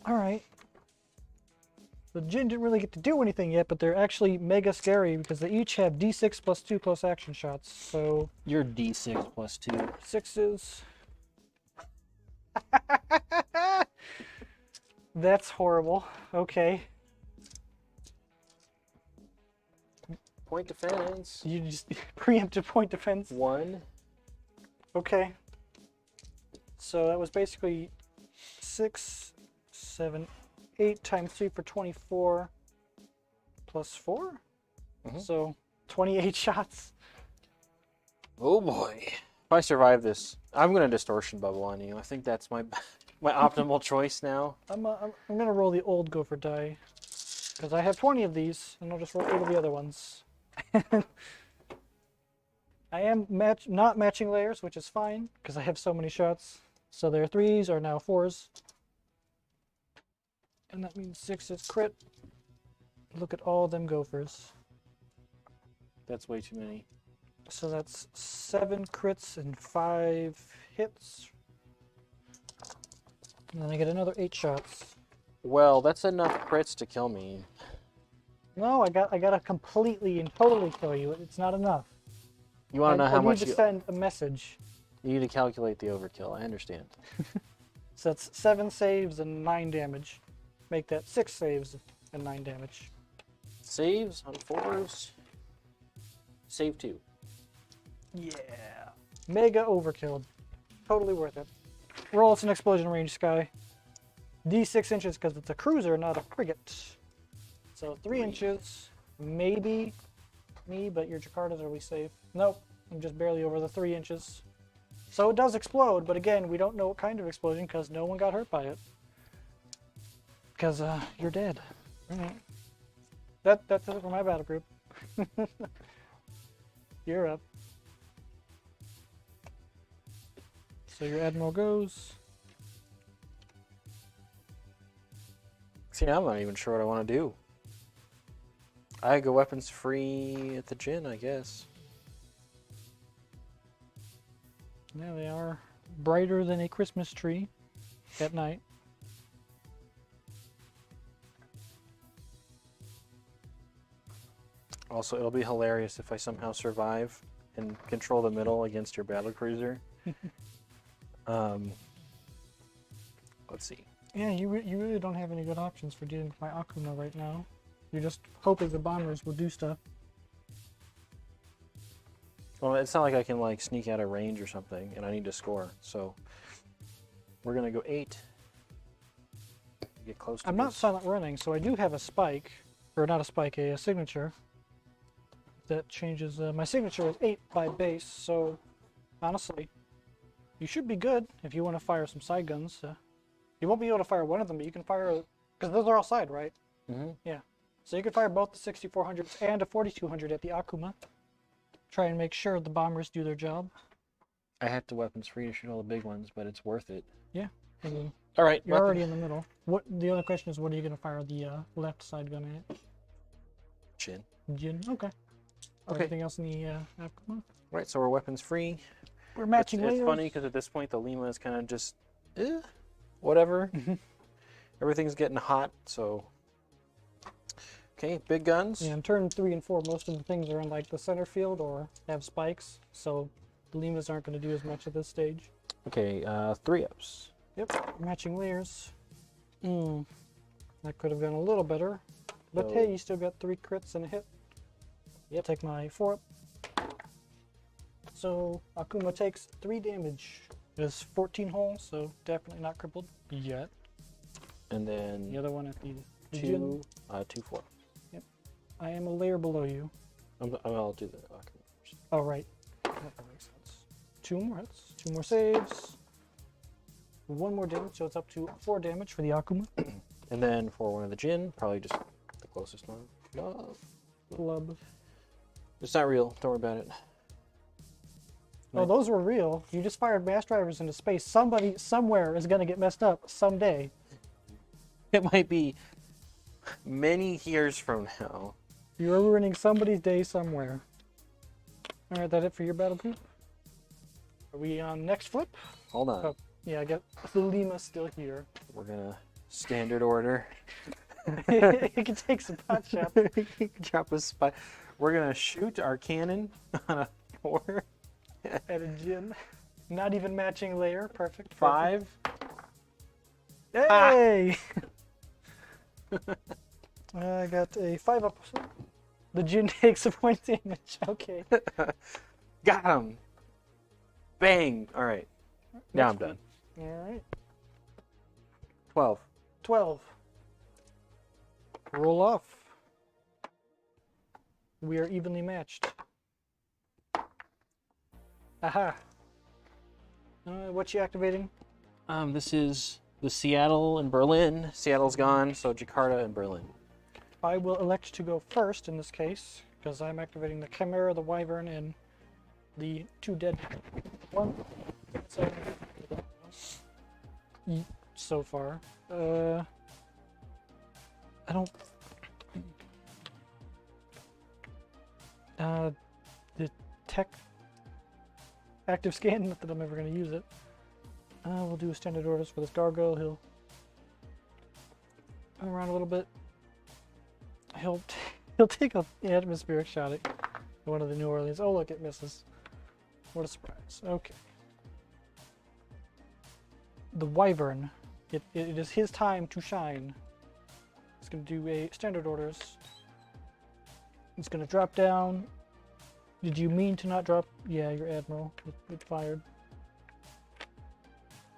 Alright. The Djinn didn't really get to do anything yet, but they're actually mega scary because they each have D6 plus 2 close action shots. So You're D6 plus 2. 6s. That's horrible. Okay. Point defense. You just preempted point defense. 1. Okay. So that was basically 6, 7, 8 times 3 for 24 plus 4. So 28 shots. Oh boy. If I survive this, I'm gonna distortion bubble on you. I think that's my optimal choice now. I'm gonna roll the old gopher die because I have 20 of these, and I'll just roll 8 of the other ones. I am not matching layers, which is fine because I have so many shots. So their 3s are now 4s. And that means 6 is crit. Look at all them gophers. That's way too many. So that's 7 crits and 5 hits. And then I get another 8 shots. Well, that's enough crits to kill me. No, I gotta completely and totally kill you. It's not enough. You want to know how I much need to you send a message. need to calculate the overkill. I understand. So that's 7 saves and 9 damage. Make that 6 saves and 9 damage. Saves on 4s. Save 2. Yeah. Mega overkill. Totally worth it. Roll, it's an explosion range, Sky. D6 inches because it's a cruiser, not a frigate. So 3 inches, maybe me, but your Jakartas are we safe? Nope, I'm just barely over the 3 inches. So it does explode, but again, we don't know what kind of explosion because no one got hurt by it. Because you're dead. Alright. That's it for my battle group. You're up. So your admiral goes. See, I'm not even sure what I want to do. I go weapons free at the gin, I guess. Yeah, they are brighter than a Christmas tree at night. Also, it'll be hilarious if I somehow survive and control the middle against your battlecruiser. Let's see. Yeah, you really don't have any good options for dealing with my Akuma right now. You're just hoping the bombers will do stuff. Well, it's not like I can like sneak out of range or something, and I need to score. So we're gonna go 8. Get close to I'm not this. silent running, so I do have a spike, or not a spike, a signature. That changes. My signature is 8 by base, so honestly, you should be good if you want to fire some side guns. You won't be able to fire one of them, but you can fire, because those are all side, right? Mm-hmm. Yeah. So you can fire both the 6400s and a 4200 at the Akuma. Try and make sure the bombers do their job. I have to weapons free to shoot all the big ones, but it's worth it. Yeah. I mean, All right, you're already in the middle. What? The other question is, what are you going to fire the left side gun at? Chin. Jin. Okay. Okay. Anything else in the Akuma? Right, so we're weapons free. We're matching It's layers. funny because at this point the Lima is kind of just, whatever. Everything's getting hot, so. Okay, big guns. Yeah, in turn 3 and 4, most of the things are in like the center field or have spikes, so the Limas aren't going to do as much at this stage. Okay, 3-ups. Yep, matching layers. That could have gone a little better, but So- hey, you still got 3 crits and a hit. Yep. Take my 4-up. So Akuma takes 3 damage. It is 14 holes, so definitely not crippled yet. And then The other one at the 2, Jin. 2-4. I am a layer below you. I'll do the Akuma first. Oh, right. That makes sense. 2 more hits, 2 more saves, 1 more damage, so it's up to 4 damage for the Akuma. And then for one of the Jin, probably just the closest one. No, Club. it's not real. Don't worry about it. Oh, those were real. You just fired mass drivers into space. Somebody somewhere is going to get messed up someday. It might be many years from now. You're ruining somebody's day somewhere. All right, that it for your battle group? Are we on next flip? Hold on. Oh, yeah, I got the Lima still here. We're gonna standard order. It can take some pot shots. Drop a spy. We're gonna shoot our cannon on a 4. At a Jin. Not even matching layer. Perfect. 5. Hey! I got a 5-up. The Jin takes a point damage. Okay. Got him. Bang. All right. Now I'm Next done. Alright. 12. 12. Roll off. We are evenly matched. Aha. What you activating? This is the Seattle and Berlin. Seattle's gone, so Jakarta and Berlin. I will elect to go first in this case, because I'm activating the Chimera, the Wyvern, and the 2 dead one. So far. I don't. The tech active scan, not that I'm ever going to use it. We'll do standard orders for this gargoyle. He'll come around a little bit. He'll take an atmospheric shot at one of the New Orleans. Oh, look, it misses. What a surprise. Okay. The Wyvern. It is his time to shine. He's going to do a standard orders. He's going to drop down. Did you mean to not drop? Yeah, your Admiral. It fired.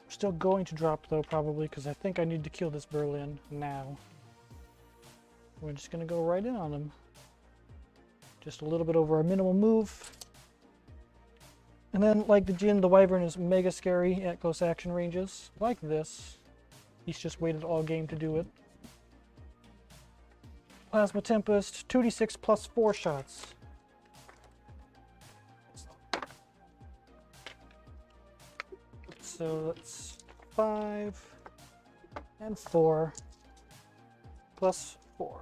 Still going to drop, though, probably, because I think I need to kill this Berlin now. We're just going to go right in on him. Just a little bit over our minimum move. And then, like the Jin, the Wyvern is mega scary at close action ranges. Like this. He's just waited all game to do it. Plasma Tempest, 2d6 plus 4 shots. So that's 5 and 4 plus 4.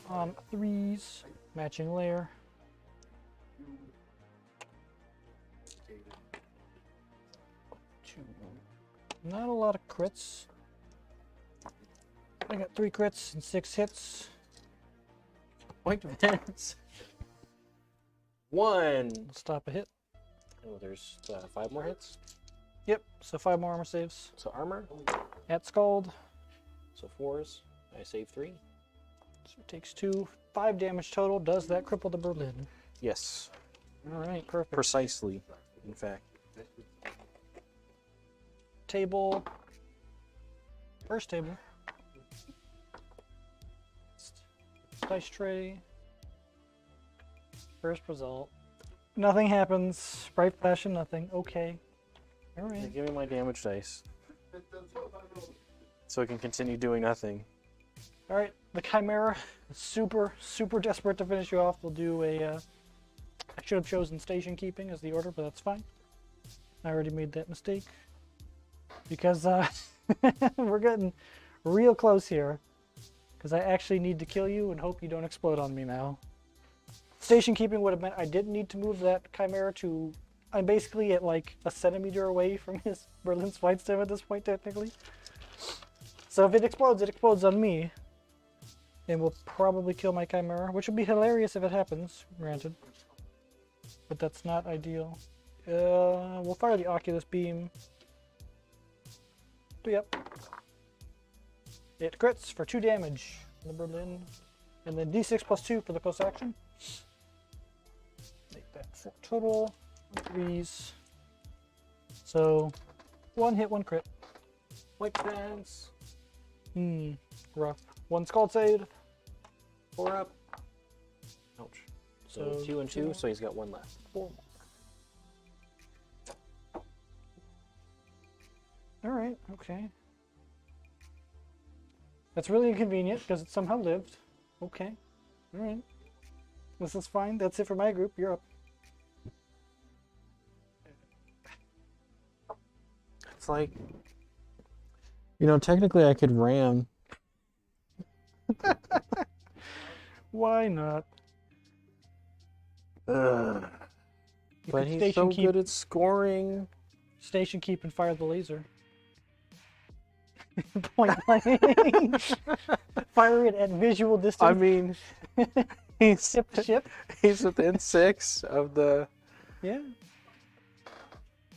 On 3s, matching layer. Not a lot of crits. I got 3 crits and 6 hits. Point defense. 1. Stop a hit. Oh, there's 5 more hits. Yep, so 5 more armor saves. So armor. At Scald. So 4s. I save 3. So it takes 2. 5 damage total. Does that cripple the Berlin? Yes. Alright, perfect. Precisely, in fact. Table. First table. Dice tray. First result. Nothing happens. Bright flash and nothing. Okay. Alright. Give me my damage dice. So I can continue doing nothing. Alright, the Chimera is super desperate to finish you off. We'll do a, I should have chosen station keeping as the order, but that's fine. I already made that mistake. Because, we're getting real close here. Because I actually need to kill you and hope you don't explode on me now. Station keeping would have meant I didn't need to move that Chimera to... I'm basically at like a centimeter away from his Berlin's flight stem at this point, technically. So if it explodes on me. And will probably kill my Chimera, which would be hilarious if it happens, granted. But that's not ideal. We'll fire the Oculus Beam. Yep. It crits for 2 damage on the Berlin. And then d6 plus 2 for the close action. Make that 4 total. 3s. So, 1 hit, 1 crit. White defense. Rough. 1 Scald save. 4 up. Ouch. So 2 and 2, more. so he's got 1 left. 4 more. Alright, okay. That's really inconvenient because it somehow lived. Okay. Alright. This is fine. That's it for my group. You're up. It's like, technically I could ram. Why not? You But could he's station so keep, good at scoring. Station keep and fire the laser. Point blank. Fire it at visual distance. I mean, he's Ship to ship. he's within 6 of the. Yeah.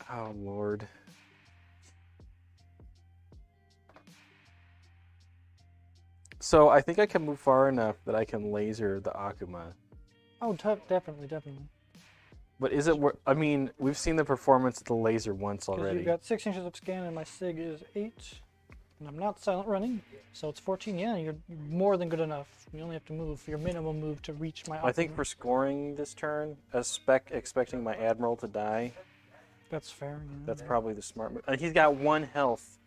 Oh Lord. So I think I can move far enough that I can laser the Akuma. Oh, definitely. But is it worth? I mean, we've seen the performance of the laser once Because already. you've got 6 inches of scan and my SIG is 8. And I'm not silent running, so it's 14. Yeah, you're more than good enough. You only have to move your minimum move to reach my I think optimum. for scoring this turn, expecting my Admiral to die, That's fair. Yeah. that's probably the smart move. He's got 1 health.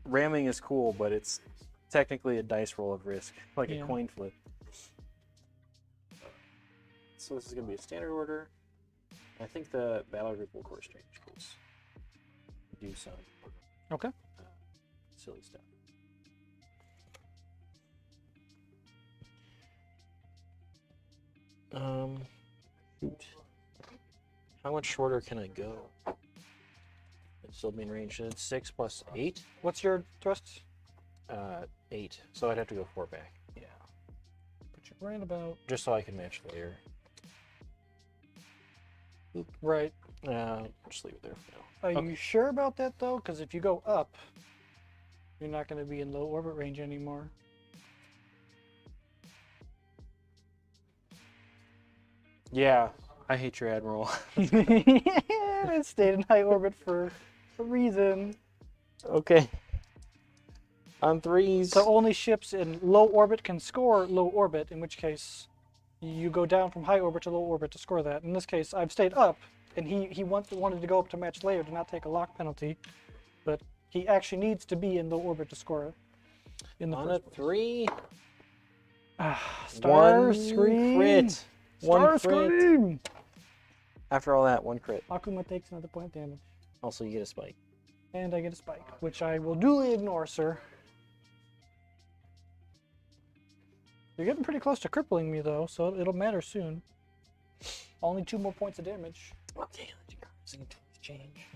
Ramming is cool, but it's technically a dice roll of risk, like a coin flip. So this is going to be a standard order. I think the battle group will course change. Do some. Okay. silly stuff. Shoot. How much shorter can I go? It's still being range. It's 6 plus 8. What's your thrust? 8. So I'd have to go 4 back. Yeah. Put you right about. Just so I can match layer. Right. Just leave it there for now. Are Okay. you sure about that though? Because if you go up, you're not going to be in low orbit range anymore. Yeah, I hate your admiral. It stayed in high orbit for a reason. Okay. On 3s. So only ships in low orbit can score low orbit, in which case you go down from high orbit to low orbit to score that. In this case, I've stayed up, and he wanted to go up to match layer to not take a lock penalty, but he actually needs to be in low orbit to score it. In the on a first place. 3. Star One Scream! crit. One Star crit. Scream! After all that, 1 crit. Akuma takes another point of damage. Also, you get a spike. And I get a spike, which I will duly ignore, sir. You're getting pretty close to crippling me, though, so it'll matter soon. Only 2 more points of damage. Okay, let's change.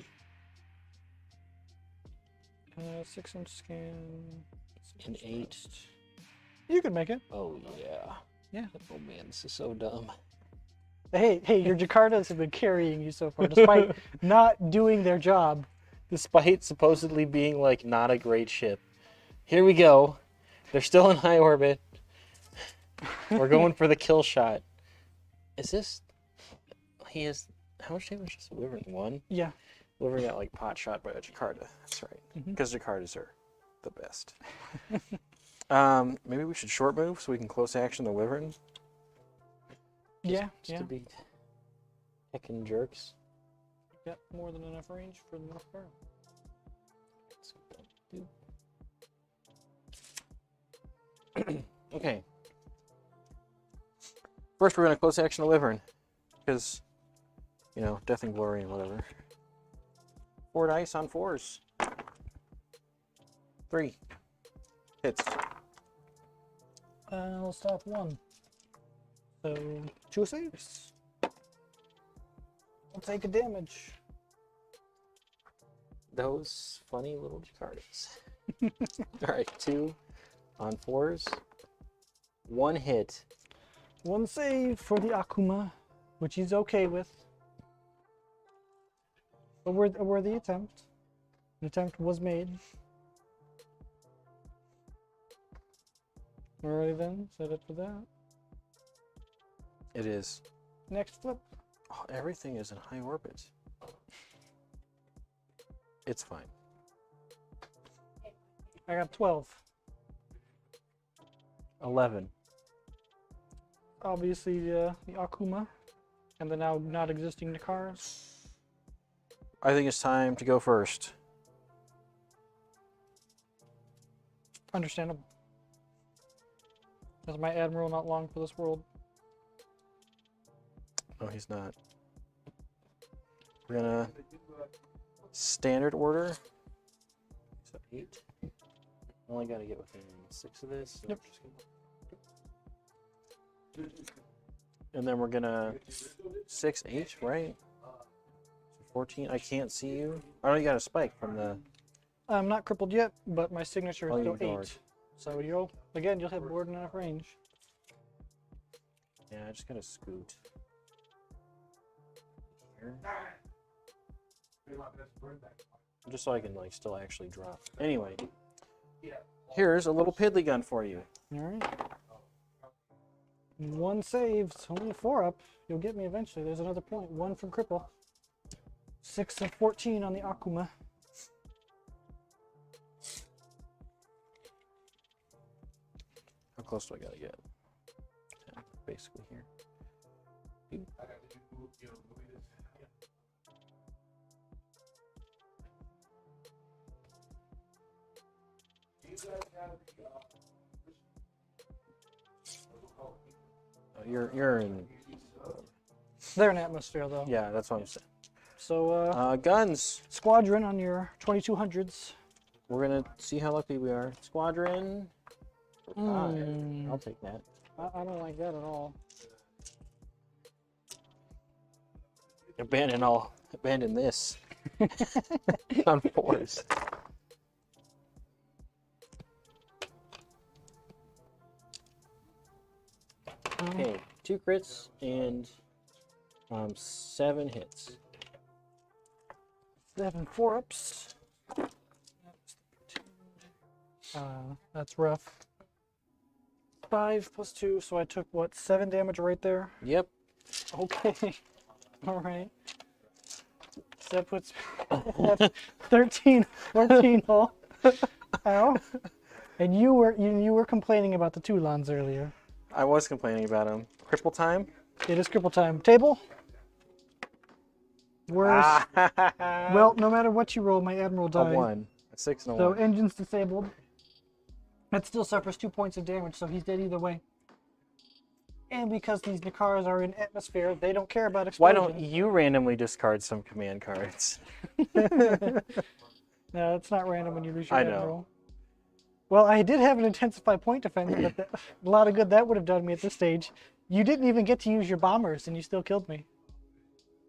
6-inch scan. An 8. You can make it. Oh, yeah. Yeah. Oh, man, this is so dumb. Hey, your Jakartas have been carrying you so far, despite not doing their job. Despite supposedly being, like, not a great ship. Here we go. They're still in high orbit. We're going for the kill shot. Is this... He has... How much damage is Wyvern? 1? Yeah. Wyvern got, like, pot shot by a Jakarta. That's right. Because Jakartas are the best. Maybe we should short move so we can close action the Wyvern. Yeah, Just yeah. to be heckin' jerks. Got more than enough range for the most part. Okay. First, we're going to close action the Wyvern. Because, you know, death and glory and whatever. 4 dice on 4s. 3. Hits. I'll stop 1. So, 2 saves. I'll take a damage. Those funny little Jakartas. Alright, 2 on 4s. 1 hit. 1 save for the Akuma, which he's okay with. A worthy attempt. An attempt was made. Alright then, set it for that. It is. Next flip. Oh, everything is in high orbit. It's fine. I got 12. 11. Obviously the Akuma, and the now not existing Nakars. I think it's time to go first. Understandable. Is my admiral not long for this world? No, he's not. We're gonna standard order. So 8. Only gotta get within 6 of this. So Yep. And then we're gonna 6 8, right? So 14. I can't see you. Oh, you got a spike from the. I'm not crippled yet, but my signature Oh, is you still ignored. 8. So you'll have more than enough range. Yeah, I just gotta scoot. Here. Just so I can like still actually drop. Anyway, here's a little piddly gun for you. All right. 1 save, it's only 4 up. You'll get me eventually. There's another point. 1 from cripple. 6 and 14 on the Akuma. How close do I gotta get? Yeah, basically here. You're in. They're in atmosphere though. Yeah, that's what I'm saying. So Guns. squadron on your 2200s. we're gonna see how lucky we are. Squadron. I'll take that. I don't like that at all. Abandon this. On 4s. Okay, 2 crits and 7 hits. 7 4-ups. That's rough. 5 plus 2, so I took what, 7 damage right there? Yep. Okay. All right. So that puts that's 13, 14 all. Ow. And you were complaining about the Toulons earlier. I was complaining about him. Cripple time? It is cripple time. Table. Worse. Well, no matter what you roll, my admiral A died. 1. A 6 and a So 1. engine's disabled. That still suffers 2 points of damage, so he's dead either way. And because these Nakars are in atmosphere, they don't care about Why explosion. don't you randomly discard some command cards? No, it's not random when you lose your I know. admiral. Well, I did have an intensify point defense, but a lot of good that would have done me at this stage. You didn't even get to use your bombers, and you still killed me.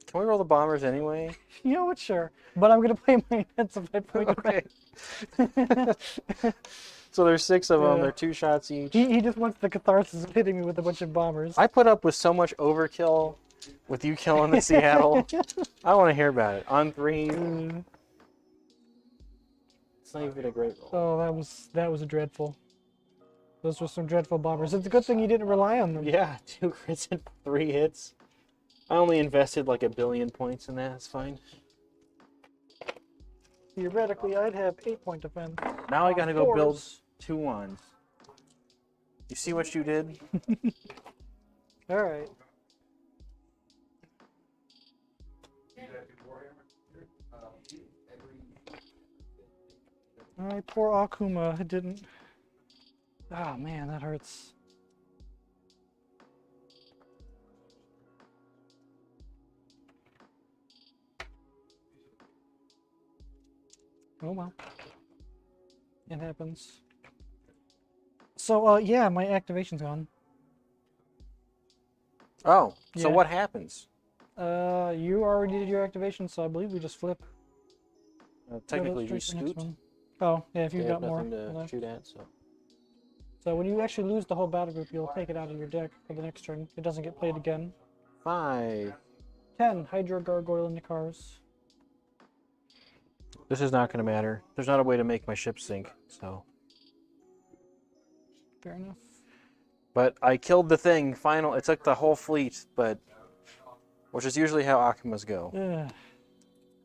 Can we roll the bombers anyway? You know what? Sure. But I'm going to play my intensify point defense. So there's 6 of them. Yeah. They're 2 shots each. He just wants the catharsis of hitting me with a bunch of bombers. I put up with so much overkill with you killing the Seattle. I don't want to hear about it. On 3. It's not even a great roll. Oh, that was dreadful. Those were some dreadful bombers. It's a good thing you didn't rely on them. Yeah, 2 crits and 3 hits. I only invested like 1 billion points in that. It's fine. Theoretically, I'd have 8-point defense. Now I gotta go build Fours. 2 wands. You see what you did? All right. All right, poor Akuma. It didn't. Oh man, that hurts. Oh well. It happens. So, yeah, my activation's gone. Oh, so Yeah. what happens? You already did your activation, so I believe we just flip. Technically, Go you straight to the next scoot. one. Oh, yeah, if you've You have got more. nothing to left. shoot at, so. So when you actually lose the whole battle group, you'll take it out of your deck for the next turn. It doesn't get played again. 5. 10, Hydro Gargoyle in the cars. This is not going to matter. There's not a way to make my ship sink, so. Fair enough. But I killed the thing. It took the whole fleet, but which is usually how Akumas go. Yeah.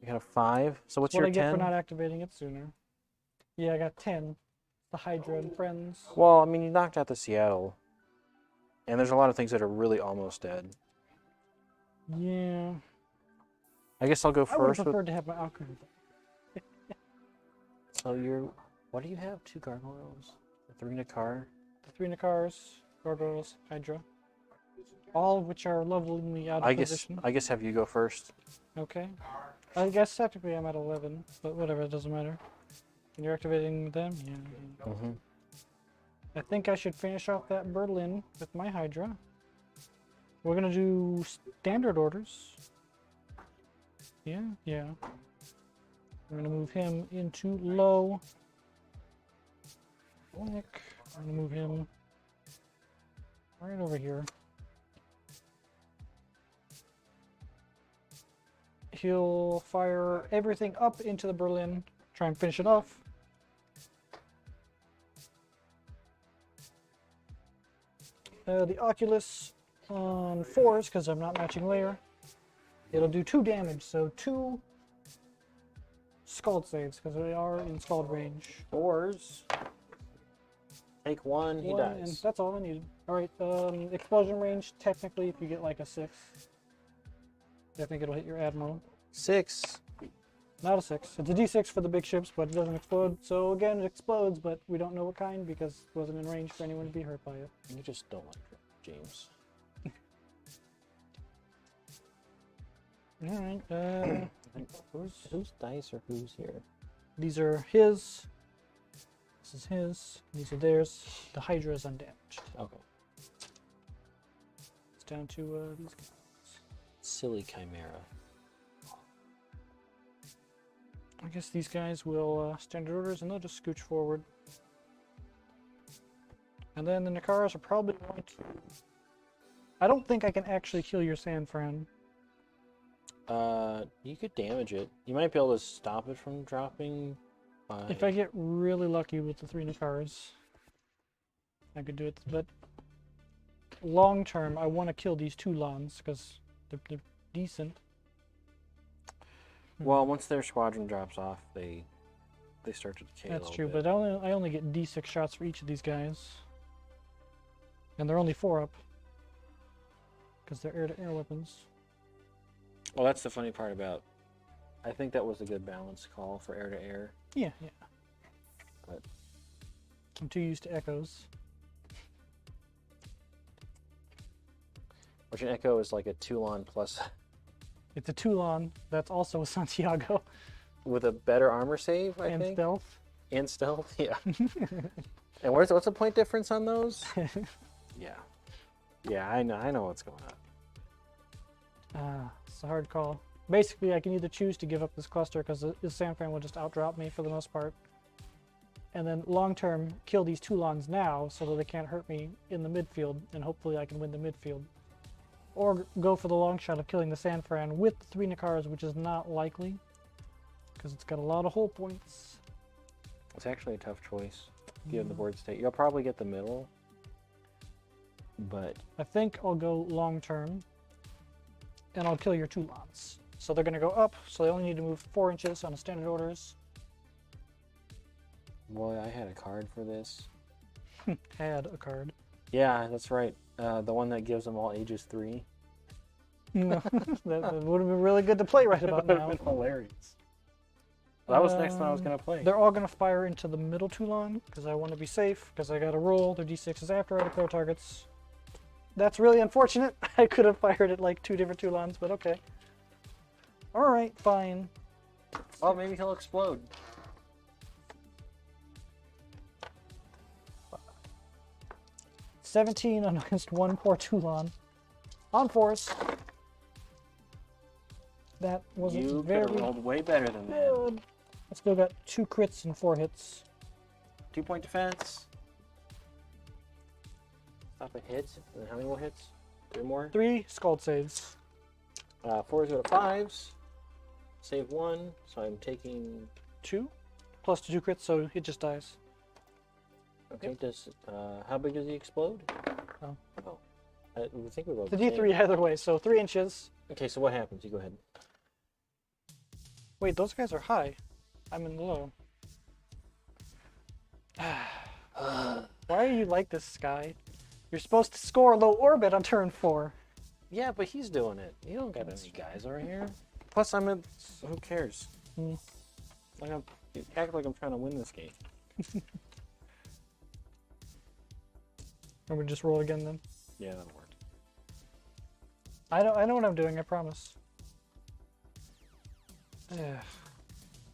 You got a 5. So what's What your I get 10? for not activating it sooner. Yeah, I got 10. The Hydra and friends. Well, I mean, you knocked out the Seattle, and there's a lot of things that are really almost dead. Yeah. I guess I'll go I would have first. preferred to have my Akuma. So what do you have? 2 gargoyles, 3 Nakar. The 3 Nakars, Gargoyles, Hydra. All of which are lovingly out of position. I guess have you go first. Okay. I guess technically I'm at 11, but whatever, it doesn't matter. And you're activating them? Yeah. Mm-hmm. I think I should finish off that Berlin with my Hydra. We're gonna do standard orders. Yeah. I'm gonna move him into low. Black. I'm gonna move him right over here. He'll fire everything up into the Berlin. Try and finish it off. The Oculus on 4s, because I'm not matching layer. It'll do 2 damage, so 2 Scald saves, because they are in Scald range. 4s. Take 1, he And dies. that's all I needed. Alright, explosion range, technically, if you get like a 6. I think it'll hit your Admiral. 6. Not a 6. It's a d6 for the big ships, but it doesn't explode. So again, it explodes, but we don't know what kind because it wasn't in range for anyone to be hurt by it. You just don't like it, James. Alright, Whose dice are who's here? these are his. This is his. These are theirs. The Hydra is undamaged. Okay. It's down to these guys. Silly Chimera. I guess these guys will standard orders and they'll just scooch forward. And then the Nakaras are probably going to... I don't think I can actually kill your Sanfran. You could damage it. You might be able to stop it from dropping. If I get really lucky with the 3 Nakaras, I could do it. But long term, I want to kill these 2 Lons because they're decent. Well, once their squadron drops off, they start to decay. That's a true, little but I only get D6 shots for each of these guys. And they're only 4 up. Because they're air-to-air weapons. Well, that's the funny part about. I think that was a good balance call for air to air. Yeah, yeah. But I'm too used to echoes. which an Echo is like a Toulon plus It's a Toulon that's also a Santiago. with a better armor save, I And think. stealth. And stealth, yeah. And what's the point difference on those? Yeah. Yeah, I know what's going on. It's a hard call. Basically, I can either choose to give up this cluster because the Sanfran will just outdrop me for the most part. And then long term, kill these Toulons now so that they can't hurt me in the midfield, and hopefully I can win the midfield. Or go for the long shot of killing the Sanfran with the 3 Nakaras, which is not likely because it's got a lot of hull points. It's actually a tough choice given the board state. You'll probably get the middle, but I think I'll go long term, and I'll kill your Toulons. So they're going to go up, so they only need to move 4 inches on a standard orders. boy, I had a card for this. Had a card. Yeah, that's right. The one that gives them all ages 3. No, that would have been really good to play right about That would now. have been hilarious. That was the next one I was going to play. They're all going to fire into the middle Toulon because I want to be safe because I got to roll their d6s after I declare targets. That's really unfortunate. I could have fired at like 2 different Toulons, but okay. Alright, fine. Well, maybe he'll explode. $17 against 1 poor Toulon. On force. That wasn't You could very have rolled way better than that. good. I still got 2 crits and 4 hits. 2-point defense. Stop a hit. And then how many more hits? 3 more? 3 scald saves. 4s go to 5s. Save 1, so I'm taking... 2 plus 2 crits, so it just dies. Okay, how big does he explode? Oh. Oh. I think we both The D3 either way, so 3 inches. Okay, so what happens? You go ahead. Wait, those guys are high. I'm in low. Why are you like this, Sky? You're supposed to score low orbit on turn 4. Yeah, but he's doing it. You don't got any guys over here. Plus, who cares? Hmm. You act like I'm trying to win this game. I'm gonna just roll again then. Yeah, that'll work. I know what I'm doing, I promise.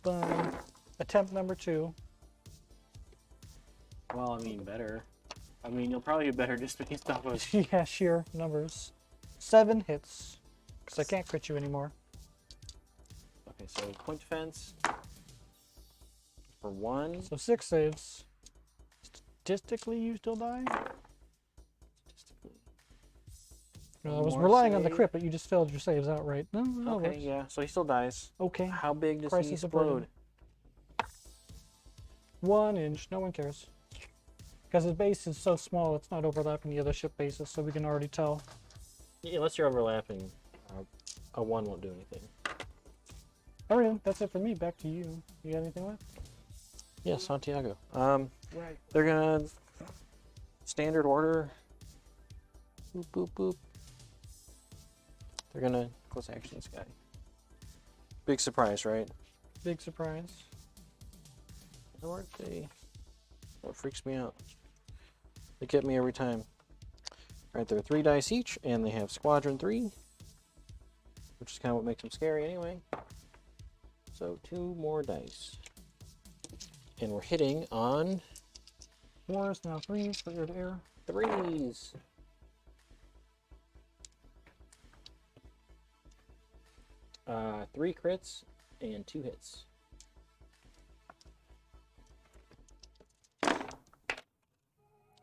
Boom. Attempt number 2. Well, I mean, better. I mean, you'll probably get better just based off of... Yeah, sheer numbers. 7 hits. Because I can't crit you anymore. Okay, so point defense for 1. So 6 saves. Statistically, you still die? I was More relying on the save. crit, but you just failed your saves outright. No, that Okay, works. yeah, so he still dies. Okay. How big does Crisis he averted. explode? 1 inch. No one cares. Because his base is so small, it's not overlapping the other ship bases, so we can already tell. Yeah, unless you're overlapping, a 1 won't do anything. Alright, that's it for me. Back to you. You got anything left? Yeah, Santiago. Right. They're gonna standard order. Boop boop boop. They're gonna close action this guy. Big surprise, right? Big surprise. What freaks me out? They get me every time. Alright, they're 3 dice each, and they have Squadron 3, which is kind of what makes them scary anyway. So 2 more dice. And we're hitting on 4s, now 3s for air to air. 3s. Three crits and 2 hits.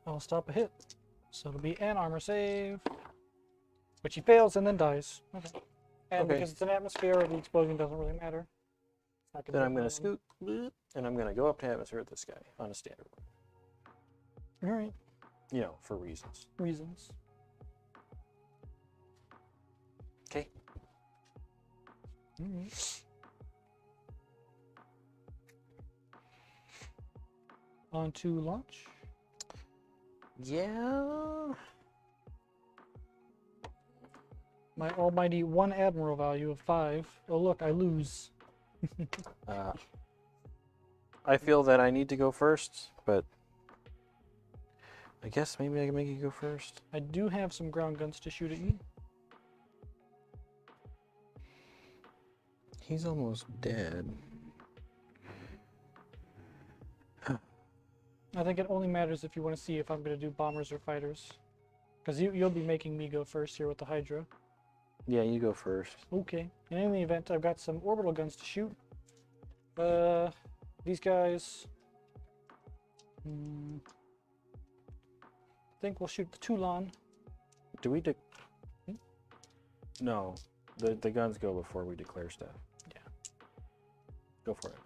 I'll stop a hit. So it'll be an armor save, which he fails and then dies. Okay. And Okay. because it's an atmosphere, the explosion doesn't really matter. It's not Then I'm hit going to anyone. scoot, and I'm going to go up to atmosphere with this guy on a standard one. All right. You know, for reasons. Reasons. Okay. All right. On to launch. Yeah. My almighty 1 admiral value of 5. Oh look, I lose. I feel that I need to go first, but I guess maybe I can make you go first. I do have some ground guns to shoot at you. He's almost dead. I think it only matters if you want to see if I'm going to do bombers or fighters. Because you'll be making me go first here with the Hydra. Yeah, you go first. Okay. And in the event, I've got some orbital guns to shoot. These guys. I think we'll shoot the Toulon. Do we No. The guns go before we declare stuff. Yeah. Go for it.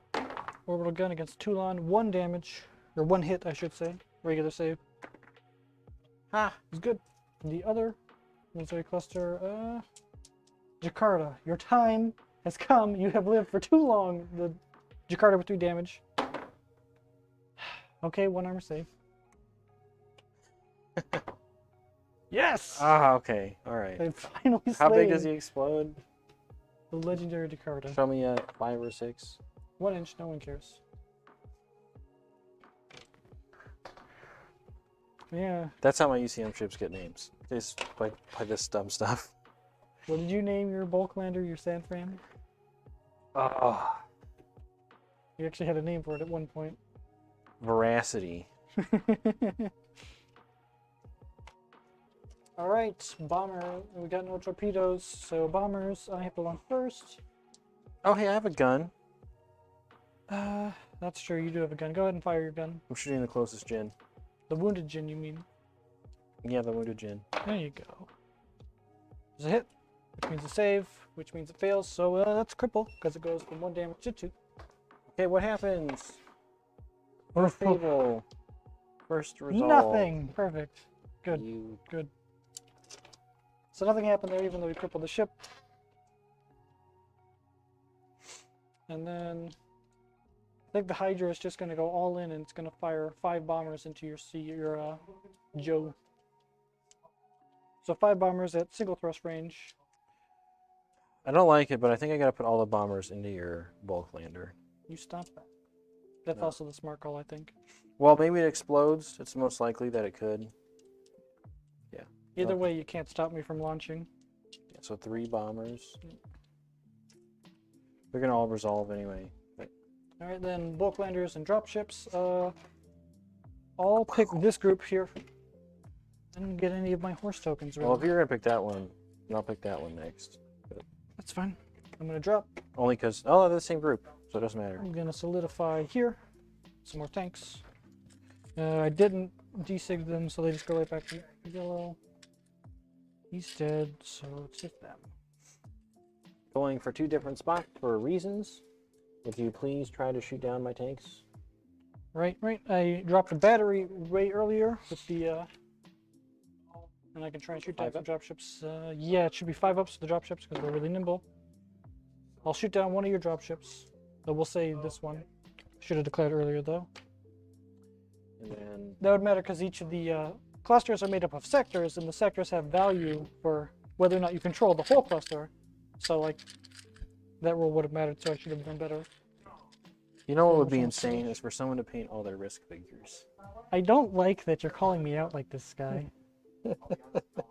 Orbital gun against Toulon. 1 damage. Or 1 hit, I should say. Regular save. Ha! It's good. And the other military cluster, Jakarta, your time has come. You have lived for too long. The Jakarta with 3 damage. Okay, 1 armor save. Yes! Ah, okay. All right. I finally How big slayed does he explode? the legendary Jakarta. Show me a 5 or 6. 1 inch, no one cares. Yeah. That's how my UCM ships get names. Just by this dumb stuff. What did you name your Bulklander, your San Fran? Oh, You actually had a name for it at one point. Veracity. All right, bomber. We got no torpedoes, so bombers. I have to launch first. Oh, hey, I have a gun. That's true. You do have a gun. Go ahead and fire your gun. I'm shooting the closest Jin. The wounded Jin, you mean? Yeah, the wounded Jin. There you go. There's a hit, which means a save, which means it fails. So that's cripple because it goes from 1 damage to 2. Okay, what happens? First table. First result. Nothing. Perfect. Good. You... Good. So nothing happened there, even though we crippled the ship. And then I think the Hydra is just going to go all in, and it's going to fire 5 bombers into your Joe. So 5 bombers at single thrust range. I don't like it, but I think I gotta put all the bombers into your bulk lander. You stop that. That's No. also the smart call, I think. Well, maybe it explodes. It's most likely that it could. Yeah. Either Okay. way, you can't stop me from launching. Yeah, so 3 bombers. They're gonna all resolve anyway. But All right, then bulk landers and dropships. I'll pick this group here. I didn't get any of my horse tokens. Really. well, if you're gonna pick that one, then I'll pick that one next. That's fine. I'm gonna drop. Only because they're the same group, so it doesn't matter. I'm gonna solidify here. Some more tanks. I didn't desig them, so they just go right back to yellow. He's dead, so it's just them. Going for 2 different spots for reasons. Would you please try to shoot down my tanks? Right. I dropped a battery way earlier with the, and I can try and shoot down 5 some dropships. Yeah, it should be 5 ups to the dropships because they're really nimble. I'll shoot down one of your dropships. So we'll say this one. Should have declared earlier though. And then That would matter because each of the clusters are made up of sectors, and the sectors have value for whether or not you control the whole cluster. So, like, that rule would have mattered, so I should have done better. you know what would Which be one's insane is for someone to paint all their risk figures. I don't like that you're calling me out like this, guy.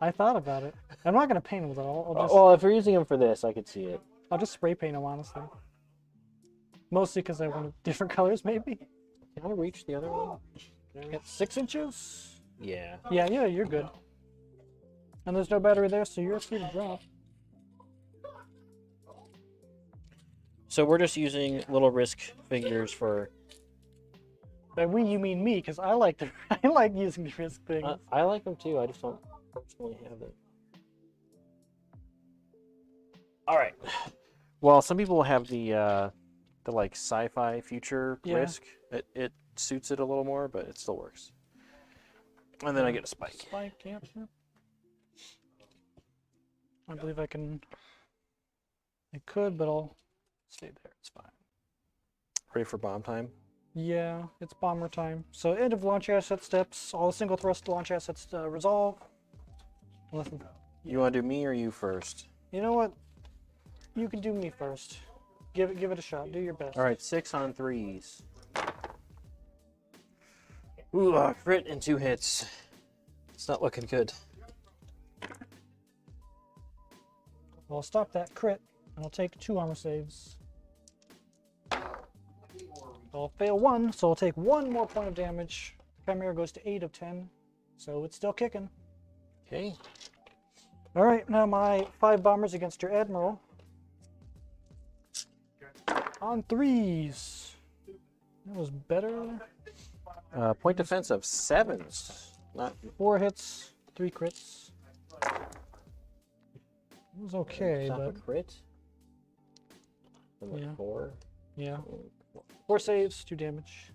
I thought about it. I'm not going to paint them with it. Well, if you're using them for this, I could see it. I'll just spray paint them, honestly. Mostly because I wanted different colors, maybe. Can I reach the other one? At 6 inches? Yeah. Yeah, you're good. And there's no battery there, so you're free to drop. So we're just using little risk figures for. By we, you mean me, because I like the I like using the risk things. I like them too. I just don't personally have them. All right. Well, some people have the like sci-fi future Yeah. risk. It suits it a little more, but it still works. And then I get a spike. Spike, yep. I believe I can. I could, but I'll stay there. It's fine. Ready for bomb time? Yeah, it's bomber time. So end of launch asset steps. All single thrust launch assets resolve. Unless, You want to do me or you first? you know what? You can do me first. Give it a shot. Do your best. All right, 6 on 3s. Ooh, crit and 2 hits. It's not looking good. I'll stop that crit, and I'll take 2 armor saves. I'll fail 1, so I'll take 1 more point of damage. Chimera goes to 8 of 10, so it's still kicking. Okay. All right, now my 5 bombers against your admiral. On 3s. That was better. Point defense of 7s. Not 4 hits, 3 crits. It was okay, stop but a crit. And like Yeah. 4. yeah. 4 saves, 2 damage.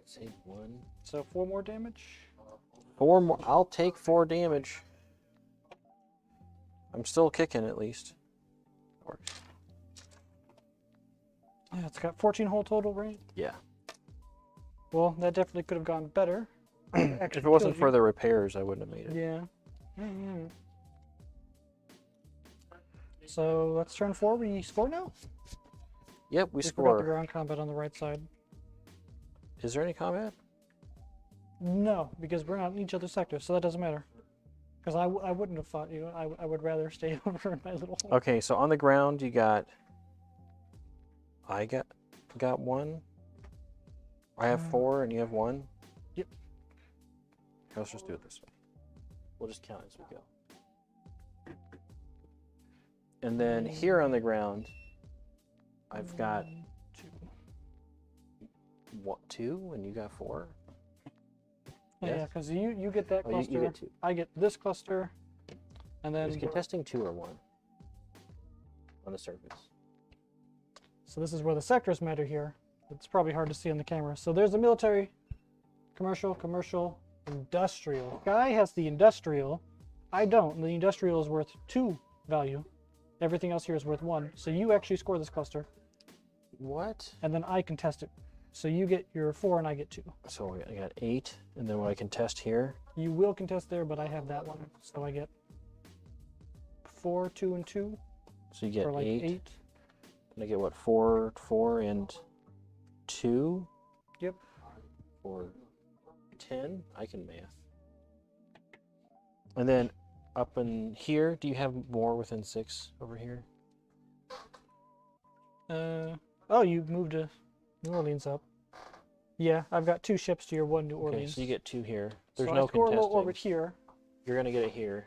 Save 1. So 4 more damage. 4 more. I'll take 4 damage. I'm still kicking at least. Works. Yeah, it's got 14 whole total, right? Yeah. Well, that definitely could have gone better. If it wasn't for the repairs, I wouldn't have made it. Yeah. Mhm. So let's turn 4. We score now? Yep, we We forgot the score. ground combat on the right side. Is there any combat? No, because we're not in each other's sector, so that doesn't matter. Because I wouldn't have fought you. I would rather stay over in my little hole. Okay, so on the ground you got. I got 1. I have 4 and you have 1. Yep. Okay, let's just do it this way. We'll just count as we go. And then here on the ground, I've got 2 and you got 4. Yeah, Yes. because you get that Oh, cluster. you get 2. I get this cluster, and then Is contesting 2 or 1 on the surface? so this is where the sectors matter here. It's probably hard to see on the camera. So there's the military, commercial, industrial. Guy has the industrial. I don't. The industrial is worth 2 value. Everything else here is worth 1. So you actually score this cluster, What? and then I contest it. So you get your 4 and I get 2. So I got 8, and then when I contest here, You will contest there, but I have that one. So I get 4, 2, and 2 so you get for like 8. 8. And I get what? 4, and 2? Yep. For 10? I can math. And then up in here, do you have more within 6 over here? Oh, you moved to New Orleans up. Yeah, I've got 2 ships to your 1 New Okay, Orleans. so you get 2 here. There's so no I score a little contesting. orbit here. You're gonna get it here.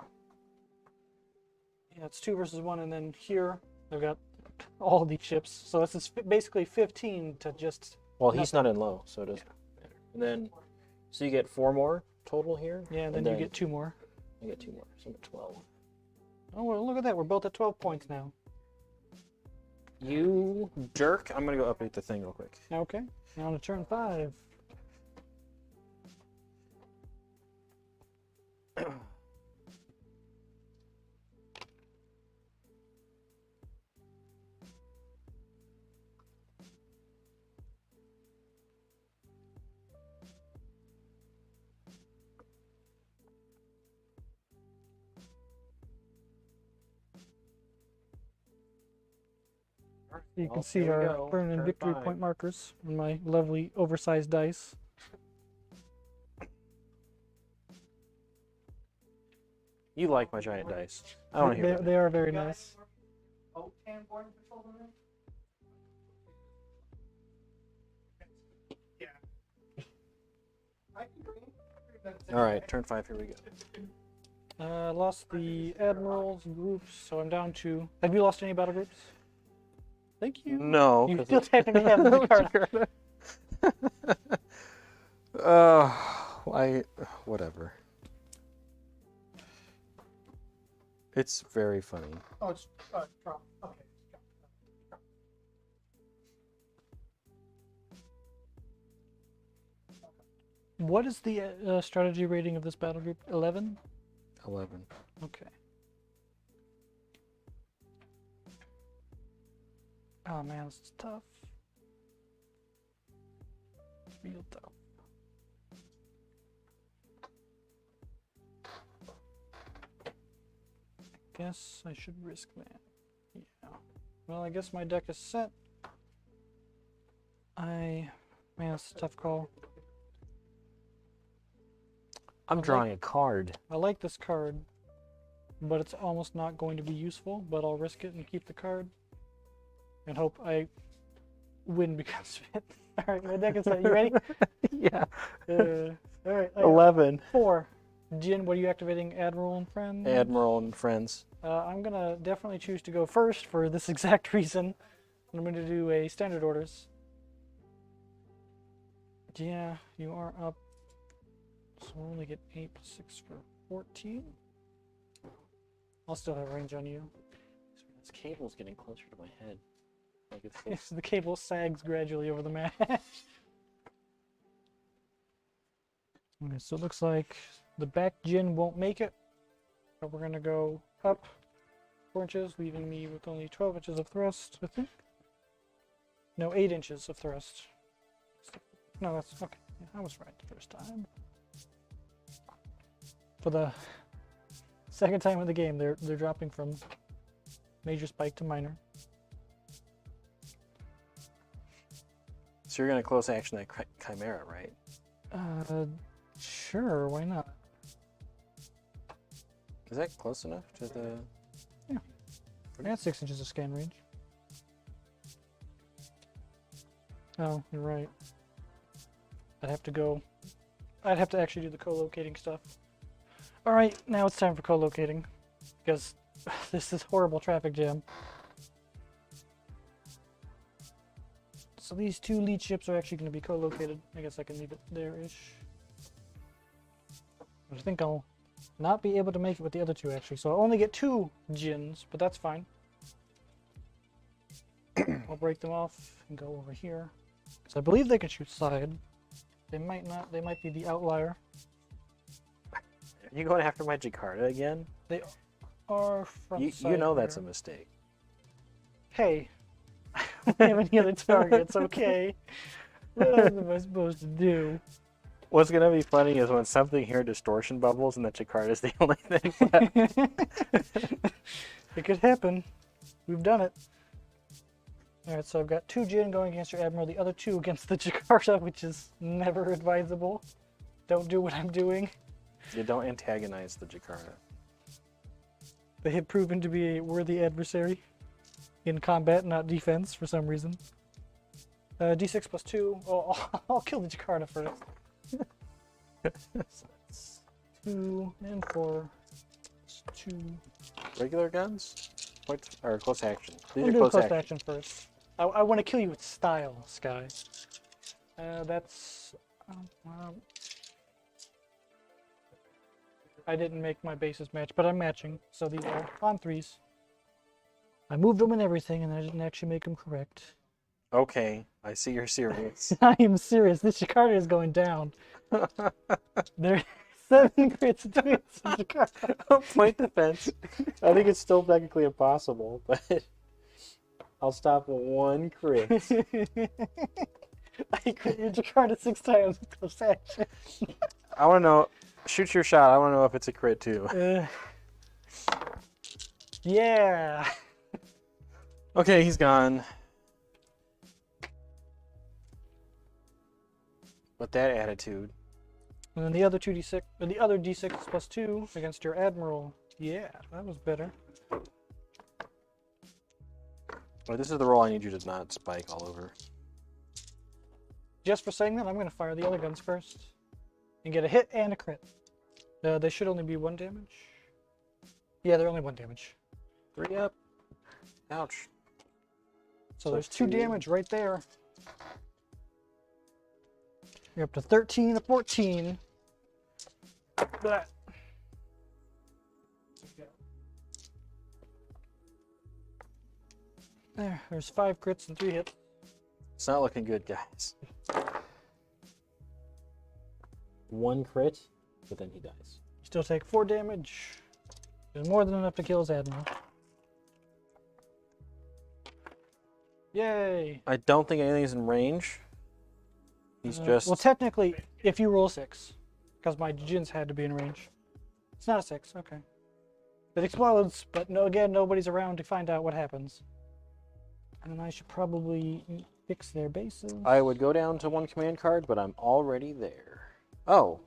Yeah, it's 2 versus 1, and then here I've got all these ships. So this is basically 15 to just. Well, he's not in low, so it doesn't matter. And then, so you get 4 more total here. Yeah, and then you get 2 more. I get 2 more, so I'm at 12. Oh, well, look at that. We're both at 12 points now. You jerk! I'm gonna go update the thing real quick. Okay, now on to turn 5. You can Well, see here we our go. burn and Turn victory 5. point markers on my lovely oversized dice. You like my giant dice. I don't hear that. They are very nice. All right, turn 5. Here we go. Lost the admirals groups, so I'm down to. Have you lost any battle groups? Thank you. No. You 'cause still technically have the Jakarta. Whatever. It's very funny. Oh, it's Trump. Okay. What is the strategy rating of this battle group? 11? 11. Okay. Oh man, this is tough. Real tough. I guess I should risk that. Yeah. Well, I guess my deck is set. Man, it's a tough call. I'm drawing a card. I like this card, but it's almost not going to be useful, but I'll risk it and keep the card and hope I win because of it. Alright, my deck is set. You ready? Yeah. Alright. 11. 4. Jin, what are you activating? Admiral and Friends? Admiral and friends. I'm going to definitely choose to go first for this exact reason. I'm going to do a standard orders. Yeah, you are up. So we'll only get 8 plus 6 for 14. I'll still have range on you. This cable's getting closer to my head. Like it's The cable sags gradually over the match. Okay, so it looks like the back Jin won't make it. But we're going to go up 4 inches, leaving me with only 12 inches of thrust, I think. No, 8 inches of thrust. No, that's okay. Yeah, I was right the first time. For the second time in the game, they're dropping from major spike to minor. So you're gonna close action that Chimera, right? Sure, why not? Is that close enough to the? Yeah. I got 6 inches of scan range. Oh, you're right. I'd have to actually do the co-locating stuff. Alright, now it's time for co-locating. Because this is horrible traffic jam. So these 2 lead ships are actually going to be co-located. I guess I can leave it there-ish. I think I'll not be able to make it with the other 2 actually. So I'll only get 2 Jins, but that's fine. I'll break them off and go over here. Because I believe they can shoot side. They might not. They might be the outlier. Are you going after my Jakarta again? They are from You know that's a mistake. Hey, I don't have any other targets, okay? What else am I supposed to do? What's gonna be funny is when something here distortion bubbles and the Jakarta is the only thing left. It could happen. We've done it. Alright, so I've got 2 Jin going against your Admiral, the other 2 against the Jakarta, which is never advisable. Don't do what I'm doing. You don't antagonize the Jakarta. They have proven to be a worthy adversary in combat, not defense, for some reason. D6 plus 2. Oh, I'll kill the Jakarta first. So that's 2 and 4. It's 2. Regular guns? Or close action? These We'll are do close close action. action first. I want to kill you with style, Sky. That's... I didn't make my bases match, but I'm matching. So these are on 3s. I moved them and everything, and I didn't actually make them correct. Okay, I see you're serious. I am serious. This Jakarta is going down. There 7 crits and 2 hits in Jakarta. Point defense. I think it's still technically impossible, but I'll stop with 1 crit. I crit your Jakarta 6 times with close action. I want to know. Shoot your shot. I want to know if it's a crit too. Yeah. Okay, he's gone. With that attitude. And then the other 2d6, or the other d6 plus 2 against your Admiral. Yeah, that was better. Well, this is the roll I need you to not spike all over. Just for saying that, I'm going to fire the other guns first. and get a hit and a crit. They should only be 1 damage. Yeah, they're only 1 damage. 3 up. Ouch. So So there's 2 2. damage right there. You're up to 13 to 14. Blah. There's 5 crits and 3 hits. It's not looking good, guys. 1 crit, but then he dies. Still take 4 damage. There's more than enough to kill his admiral. Yay! I don't think anything's in range. He's just... Well, technically, if you roll 6, because my djinns had to be in range. It's not a 6, okay. It explodes, but no, again, nobody's around to find out what happens. And I should probably fix their bases. I would go down to 1 command card, but I'm already there. Oh.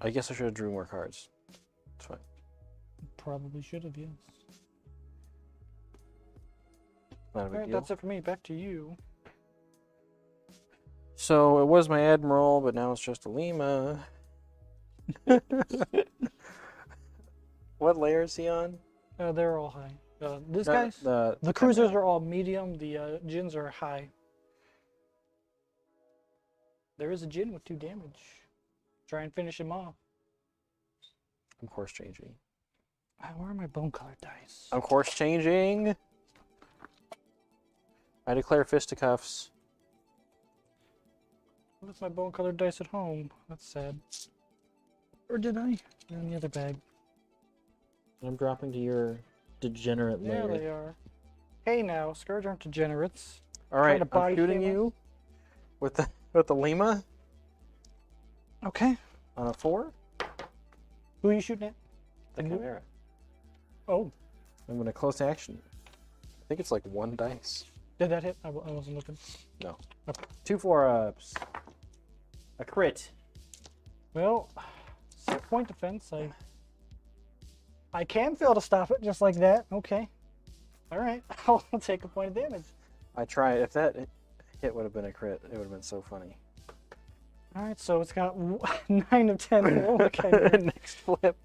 I guess I should have drew more cards. It's fine. Probably should have, yes. Not a big Alright, deal. that's it for me. Back to you. So it was my admiral, but now it's just a Lima. What layer is he on? They're all high. These No, guys? The The cruisers are all medium. The djinns are high. There is a djinn with 2 damage. Try and finish him off. I'm course changing. Where are my bone colored dice? I'm course changing. I declare fisticuffs. I left my bone colored dice at home. That's sad. Or did I? They're in the other bag. I'm dropping to your degenerate There layer. they are. Hey now, Scourge aren't degenerates. All right, to body I'm shooting shame us? you with the Lima Okay. on a 4. Who are you shooting at? The Chimera. Oh, I'm gonna close action. I think it's like 1 dice. did that hit? I wasn't looking. No. Okay. 2 4-ups. A crit. Well, set point defense. I can fail to stop it just like that. Okay. All right. I'll take a point of damage. I tried. If that hit would have been a crit, it would have been so funny. All right. So it's got 9 of 10. Okay. Next flip.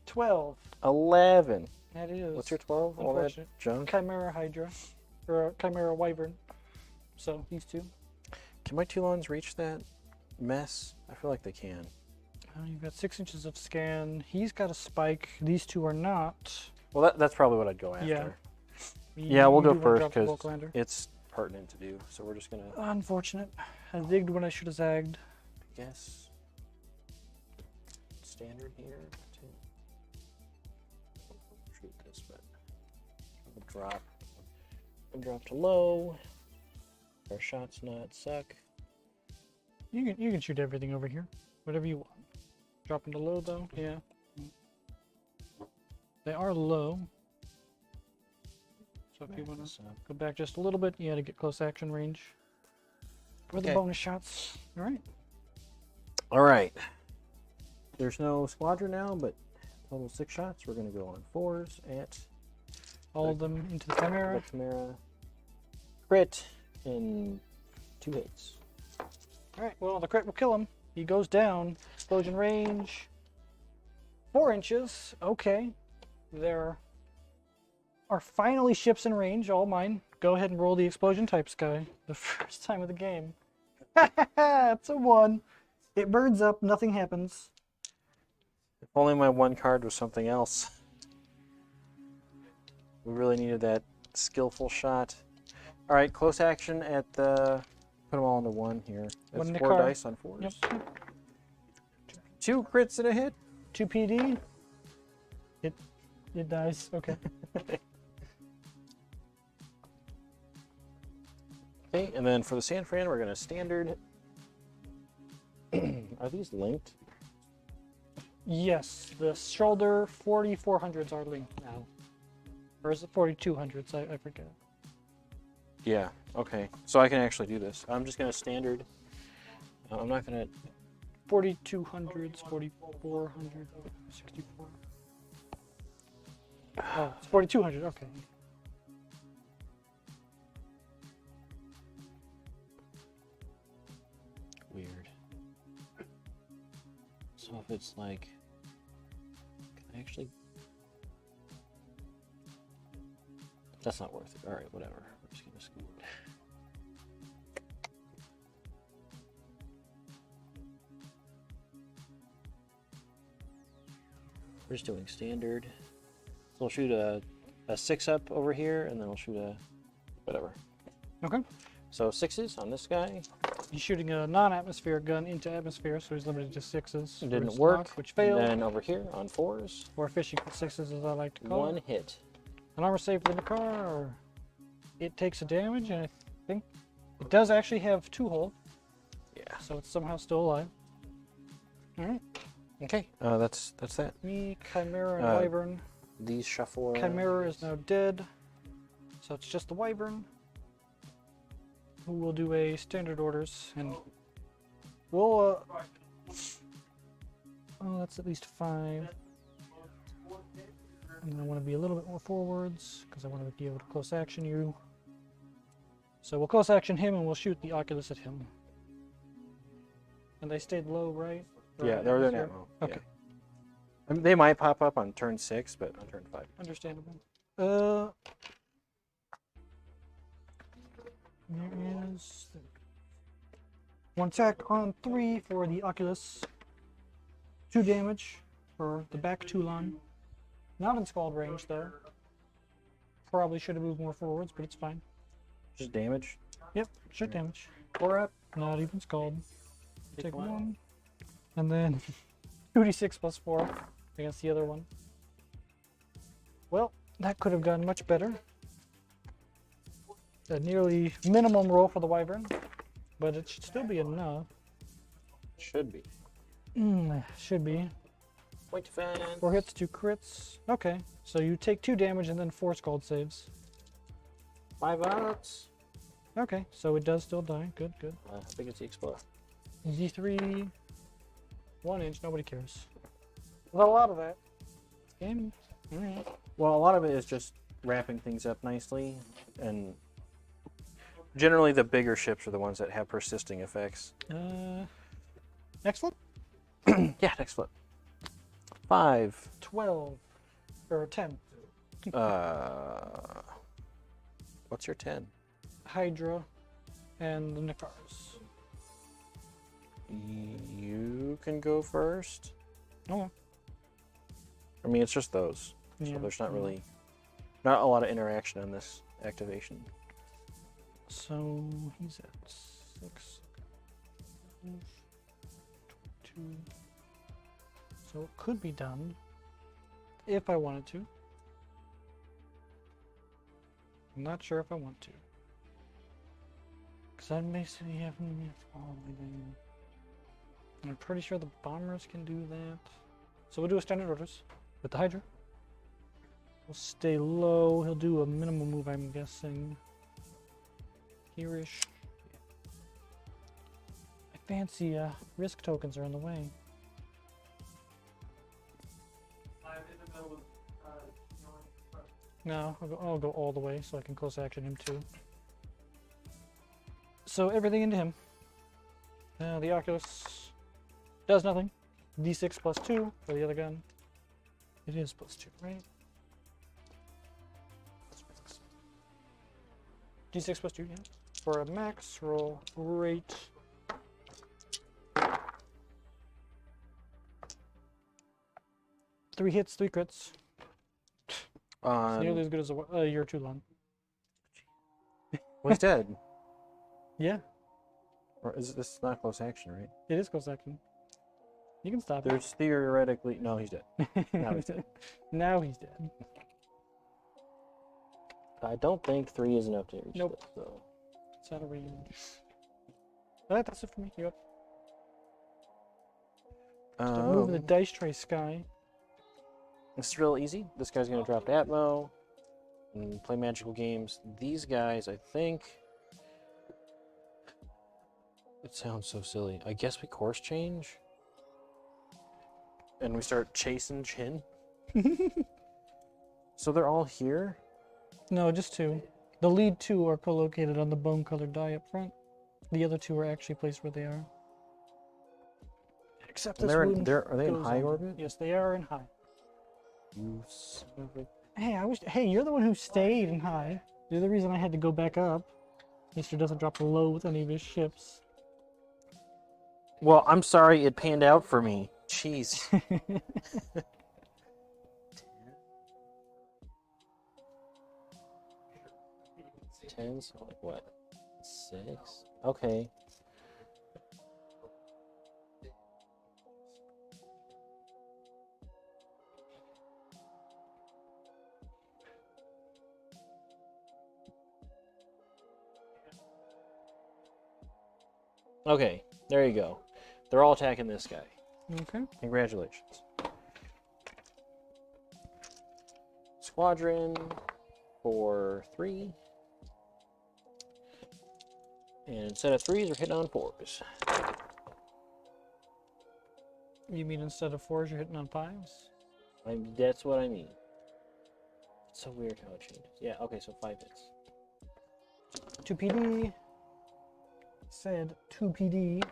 12. 11. That is. What's your 12? All that Unfortunate. junk. Chimera Hydra, or Chimera Wyvern. So these 2. Can my Toulons reach that mess? I feel like they can. You've got 6 inches of scan. He's got a spike. These 2 are not. Well, that's probably what I'd go after. Yeah. Yeah, we'll You go do wanna first drop the because bulk lander. it's pertinent to do. So we're just gonna, Unfortunate. I zigged when I should have zagged. I guess, standard here. Shoot this, but I'll drop to low. Our shots not suck. You can shoot everything over here. Whatever you want. Drop into low though. Yeah. They are low. So if you want to go back just a little bit, you got to get close action range. For the Okay. bonus shots. All right. All right. There's no squadron now, but total 6 shots. We're gonna go on 4s at All of them into the Chimera. the Chimera. Crit in 2 hits. All right. Well, the crit will kill him. He goes down. Explosion range. 4 inches. Okay. There are finally ships in range. All mine. Go ahead and roll the explosion types guy. The first time of the game. It's a 1. It burns up. Nothing happens. If only my 1 card was something else. We really needed that skillful shot. All right, close action at the. Put them all into 1 here. That's 1 in the 4 card. dice on 4s. Yep. 2 crits and a hit. 2 PD. It dies. Okay. Okay, and then for the San Fran, we're gonna standard. Are these linked? Yes, the shoulder 4400s are linked now. Or is it 4200s? I forget. Yeah. Okay. So I can actually do this. I'm just gonna standard. I'm not gonna. 4200s, 4400, 64. Oh, it's 4200. Okay. So if it's like, can I actually? That's not worth it. All right, whatever. We're just gonna scoot. We're just doing standard. So we'll shoot a 6-up over here, and then we'll shoot a whatever. Okay. So 6s on this guy. He's shooting a non-atmospheric gun into atmosphere, so he's limited to 6s. It didn't for work. stock, which failed. And then over here on 4s. Or fishing for 6s, as I like to call 1 it. hit. An armor save for the car, or it takes a damage, and I think it does actually have 2 hull, Yeah. so it's somehow still alive. All right. Okay. That's that. Me, Chimera, and Uh, Wyvern. These shuffle. Chimera is now dead, so it's just the Wyvern, who will do a standard orders, and we'll oh, that's at least 5. And I want to be a little bit more forwards because I want to be able to close action you. So we'll close action him, and we'll shoot the Oculus at him. And they stayed low, right? Yeah, they're in atmosphere? ammo. Okay. Yeah. I mean, they might pop up on turn 6, but on turn 5. Understandable. There is 1 attack on 3 for the Oculus. 2 damage for the back Toulon. Not in scald range though. Probably should have moved more forwards, but it's fine. Just damage. Yep, shit damage. 4 up. Not even scald. Take one. 1. And then 2d6 plus 4 against the other one. Well, that could have gone much better. A nearly minimum roll for the Wyvern, but it should still be enough. Should be. Should be. Point defense. 4 hits, 2 crits. Okay, so you take 2 damage and then 4 scald saves. 5 outs. Okay, so it does still die. Good, good. How big is the explode? Z3, 1 inch, nobody cares. Not a lot of that. Game. Alright. Well, a lot of it is just wrapping things up nicely, and generally the bigger ships are the ones that have persisting effects. Next flip? Yeah, next flip. 5. 12. Or 10. What's your 10? Hydra and the Necars. You can go first. Oh, I mean, it's just those. yeah. So there's not really, not a lot of interaction on this activation. So he's at 6. 22. So it could be done if I wanted to. I'm not sure if I want to. Because I'm basically having all everything. I'm pretty sure the bombers can do that. So we'll do a standard orders with the Hydra. We'll stay low. He'll do a minimum move, I'm guessing. Here-ish. I fancy risk tokens are in the way. No, I'll go all the way so I can close action him too. So everything into him. The Oculus does nothing. D6 plus 2 for the other gun. It is plus 2, right? D6 plus 2, yeah. For a max roll. Great. Three hits, 3 crits. It's nearly as good as your Toulon. Well, he's dead. Yeah, Or is this not close action, right? it is close action. You can stop it. There's theoretically, no, he's dead. Now he's dead. Now he's dead. I don't think 3 is enough to reach Nope. this, so. It's out of range. Alright, that's it for me. You up? Moving the dice tray sky. It's real easy. This guy's gonna drop Atmo and play magical games. These guys, I think. It sounds so silly. I guess we course change. And we start chasing Chin. So they're all here? No, just 2. The lead 2 are co-located on the bone-colored die up front. The other 2 are actually placed where they are. Except And this wound are they in goes high on. orbit? Yes, they are in high. You son of a- Hey, you're the one who stayed in high. You're the reason I had to go back up. Easter doesn't drop low with any of his ships. Well, I'm sorry it panned out for me. Jeez. 10, so like what? 6? Okay. Okay, there you go. They're all attacking this guy. Okay. Congratulations. Squadron for 3. And instead of 3s, we're hitting on 4s. You mean instead of 4s, you're hitting on 5s? That's what I mean. It's so weird how it changes. Yeah, okay, so 5 hits. 2 PD. Said 2 PD.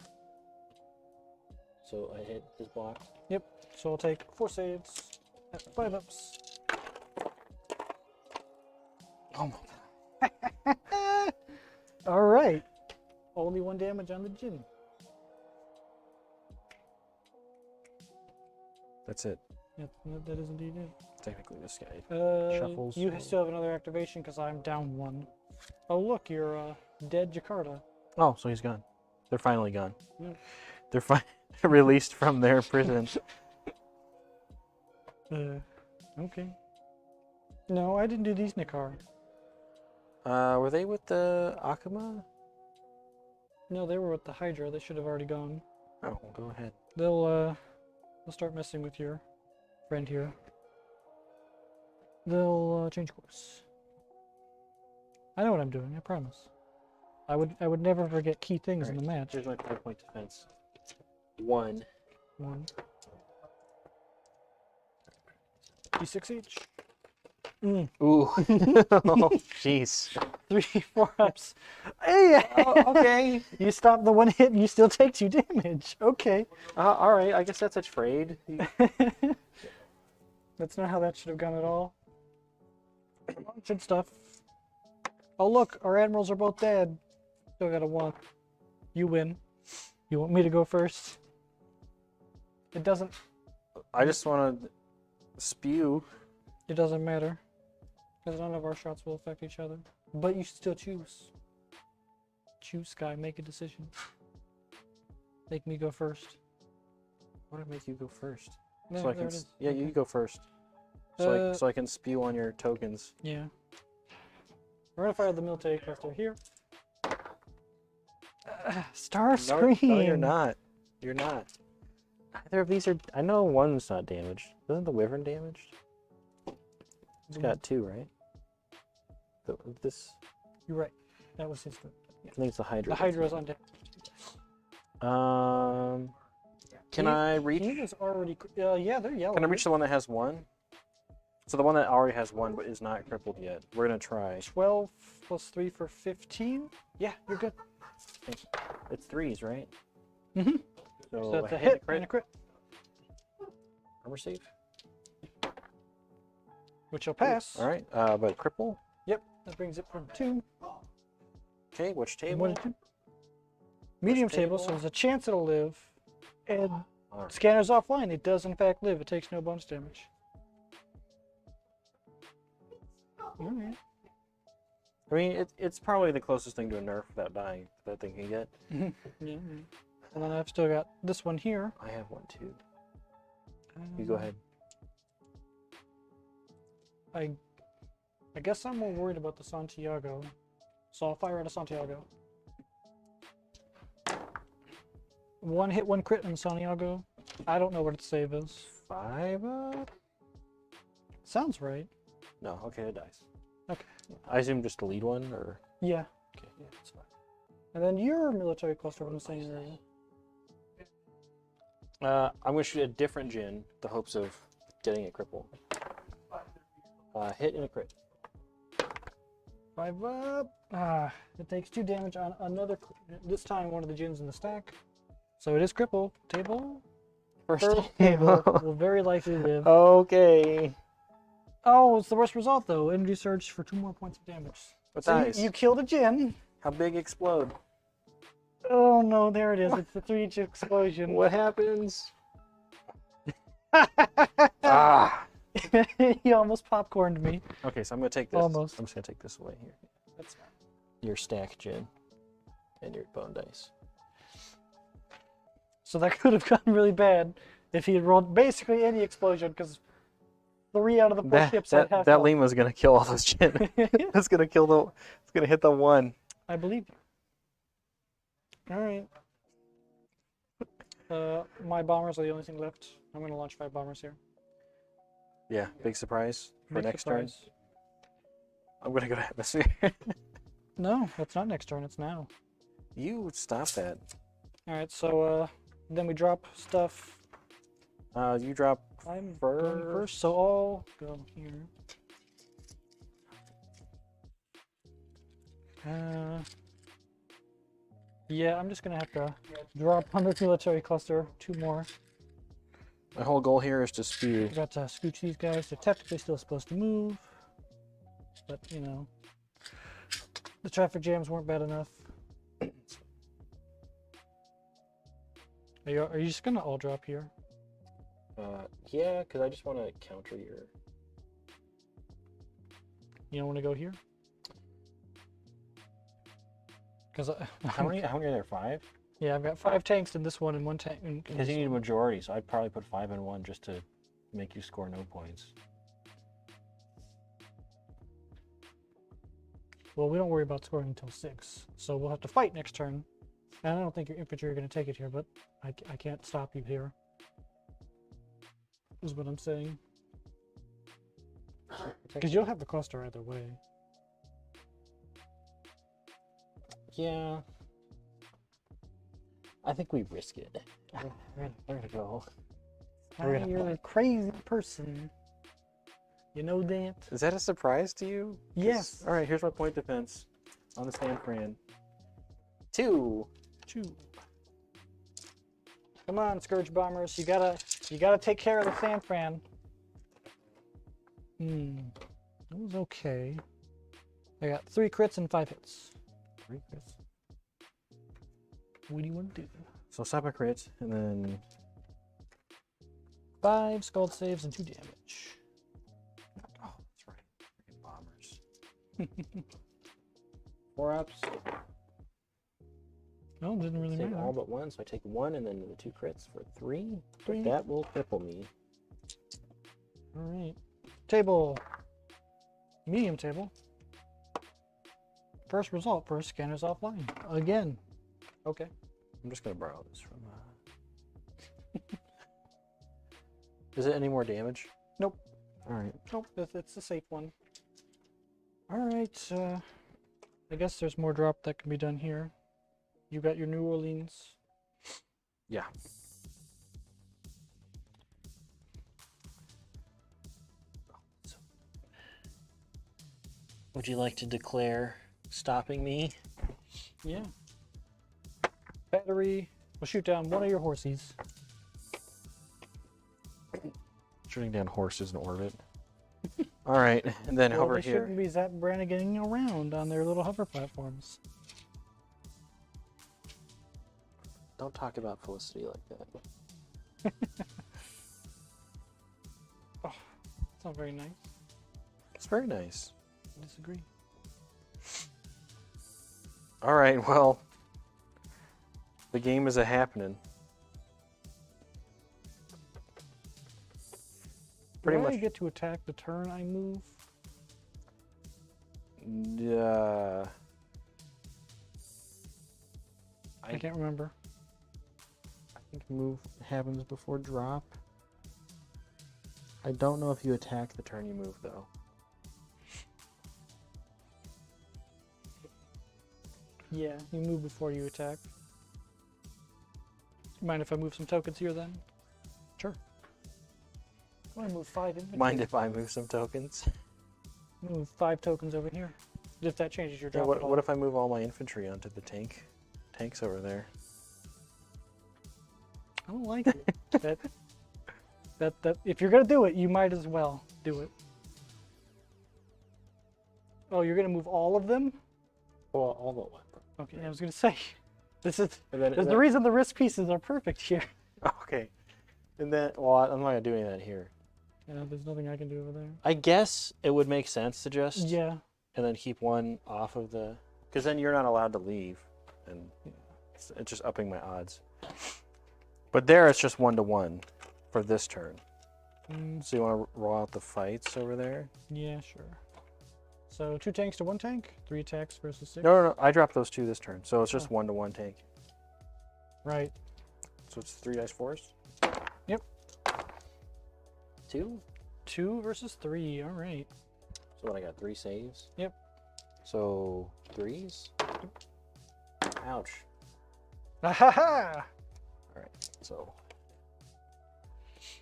So I hit his block. Yep. So I'll take 4 saves at 5 ups. Oh my god. All right. Only 1 damage on the Jin. That's it. Yep, that is indeed it. Technically, this guy. Shuffles. You or- still have another activation because I'm down 1. Oh look, you're dead Jakarta. Oh, so he's gone. They're finally gone. Yeah. They're released from their prison. Okay. No, I didn't do these, Nikar. Were they with the Akuma? No, they were with the Hydra. They should have already gone. Oh, well, go ahead. They'll start messing with your friend here. They'll change course. I know what I'm doing. I promise. I would never forget key things in the match. Here's my 5-point defense. 1. 1. D6 each. Ooh. Oh, jeez. 3, 4 ups. Hey! Oh, okay. You stop the 1 hit and you still take 2 damage. Okay. All right. I guess that's a trade. That's not how that should have gone at all. Good stuff. Oh look, our admirals are both dead. Still got a 1. You win. You want me to go first? It doesn't. I just want to spew. It doesn't matter. Because none of our shots will affect each other. But you still choose. Choose, Sky. Make a decision. Make me go first. Why did I make you go first? No, so I there can. it is. Yeah, Okay. you go first. So I can spew on your tokens. Yeah. We're gonna fire the military cluster here. Starscream. No, you're not. You're not. Neither of these are. I know one's not damaged. Isn't the Wyvern damaged? It's got 2, right? This. You're right. That was his. I think it's the Hydra. The Hydra's on deck. Can I reach? He was already. Yeah, they're yellow. Can I reach the one that has 1? So the one that already has 1 but is not crippled yet. We're gonna try. 12 plus 3 for 15. Yeah, you're good. It's 3s, right? Mm-hmm. So, So that's a I hit crit. and a crit, Armor save. which will pass. All right. But cripple. Yep, that brings it from 2. Okay. Which and table? 1 to 2. Medium table, so table? there's a chance it'll live. And All right. scanner's offline. It does in fact live. It takes no bonus damage. Alright. I mean, it's probably the closest thing to a nerf without dying that thing can get. Yeah. And then I've still got this one here. I have 1 too. You go ahead. I guess I'm more worried about the Santiago. So I'll fire at a Santiago. 1 hit, 1 crit on Santiago. I don't know what its save is. 5 up? Sounds right. No. Okay, it dies. Okay. I assume just the lead one, or Yeah. okay, yeah, it's fine. And then your military cluster from the same area. I'm gonna shoot a different Jin, with the hopes of getting it crippled. Hit and a crit. 5 up. It takes 2 damage on another. This time, one of the Jins in the stack. So it is cripple. Table. First table table. will very likely live. Okay. Oh, it's the worst result though. Energy surge for 2 more points of damage. What So dice? you killed a Jin. How big explode? Oh no, there it is. It's the 3-inch explosion. What happens? Ah. He almost popcorned me. Okay, so I'm gonna take this. Almost. I'm just gonna take this away here. That's fine. Your stack gin and your bone dice. So that could have gotten really bad if he had rolled basically any explosion, because 3 out of the 4 ships had half That health. Lima's gonna kill all those gin. It's gonna kill the. It's gonna hit the one. I believe you. All right. My bombers are the only thing left. I'm going to launch 5 bombers here. Yeah, big surprise for Big next surprise. turn. I'm gonna go to atmosphere. No, that's not next turn. It's now. You stop that. All right. So then we drop stuff. You drop I'm first. going first, so I'll go here. Yeah, I'm just gonna have to drop on this military cluster 2 more. My whole goal here is to spew. I got to scooch these guys. They're technically still supposed to move, but you know, the traffic jams weren't bad enough. Are you just gonna all drop here? Yeah, because I just want to counter your. You don't want to go here? Because How many are there? 5? yeah, I've got 5 tanks in this one and 1 tank. Because you need a majority, so I'd probably put 5 in one just to make you score no points. Well, we don't worry about scoring until 6, so we'll have to fight next turn. And I don't think your infantry are going to take it here, but I can't stop you here. Is what I'm saying. Because you'll have the cluster either way. Yeah. I think we risk it. We're gonna go. We're gonna You're a crazy person. You know that? Is that a surprise to you? Yes. All right, here's my point defense on the San Fran. 2. 2. Come on, Scourge Bombers. You gotta take care of the San Fran. That was okay. I got 3 crits and 5 hits. 3 crits. What do you want to do? So stop a crit, and then 5 scald saves and 2 damage. oh, that's right, freaking bombers. 4 ups. No, it didn't really Take matter. all but 1, so I take 1, and then the 2 crits for 3. Three. But that will cripple me. All right. Table. Medium table. First result for scanners offline. Again. Okay. I'm just gonna borrow this from. Is it any more damage? Nope. All right. Nope, it's a safe one. All right. I guess there's more drop that can be done here. You got your New Orleans. Yeah. Would you like to declare stopping me? Yeah. Battery. We'll shoot down one of your horsies. Shooting down horses in orbit. All right, and then Well, over they here. shouldn't be Zap Branniganing around on their little hover platforms. Don't talk about Felicity like that. It's not very nice. It's very nice. I disagree. All right, well, the game is a happening. Pretty Do I much. get to attack the turn I move? I can't remember. I think move happens before drop. I don't know if you attack the turn you move though. Yeah, you move before you attack. Mind if I move some tokens here then? Sure. I want to move 5 infantry. Mind if I move some tokens? Move 5 tokens over here. If that changes your Yeah, drop. what if I move all my infantry onto the tanks over there? I don't like it. that if you're gonna do it, you might as well do it. Oh, you're gonna move all of them? Well, all the way. Okay, I was gonna say, this is And then, there's the reason the risk pieces are perfect here. Okay. And then, well, I'm not gonna do any of that here. Yeah, there's nothing I can do over there. I guess it would make sense to just Yeah. and then keep one off of the, because then you're not allowed to leave, and it's just upping my odds. But there, it's just 1-to-1 for this turn. So you want to roll out the fights over there? Yeah, sure. So 2 tanks to 1 tank, 3 attacks versus 6. No, I dropped those 2 this turn, so it's just 1-to-1 tank. Right. So it's 3 dice 4s. Yep. 2. 2 versus 3. All right. So what I got? 3 saves. Yep. So 3s. Ouch. Ha ha! All right. So.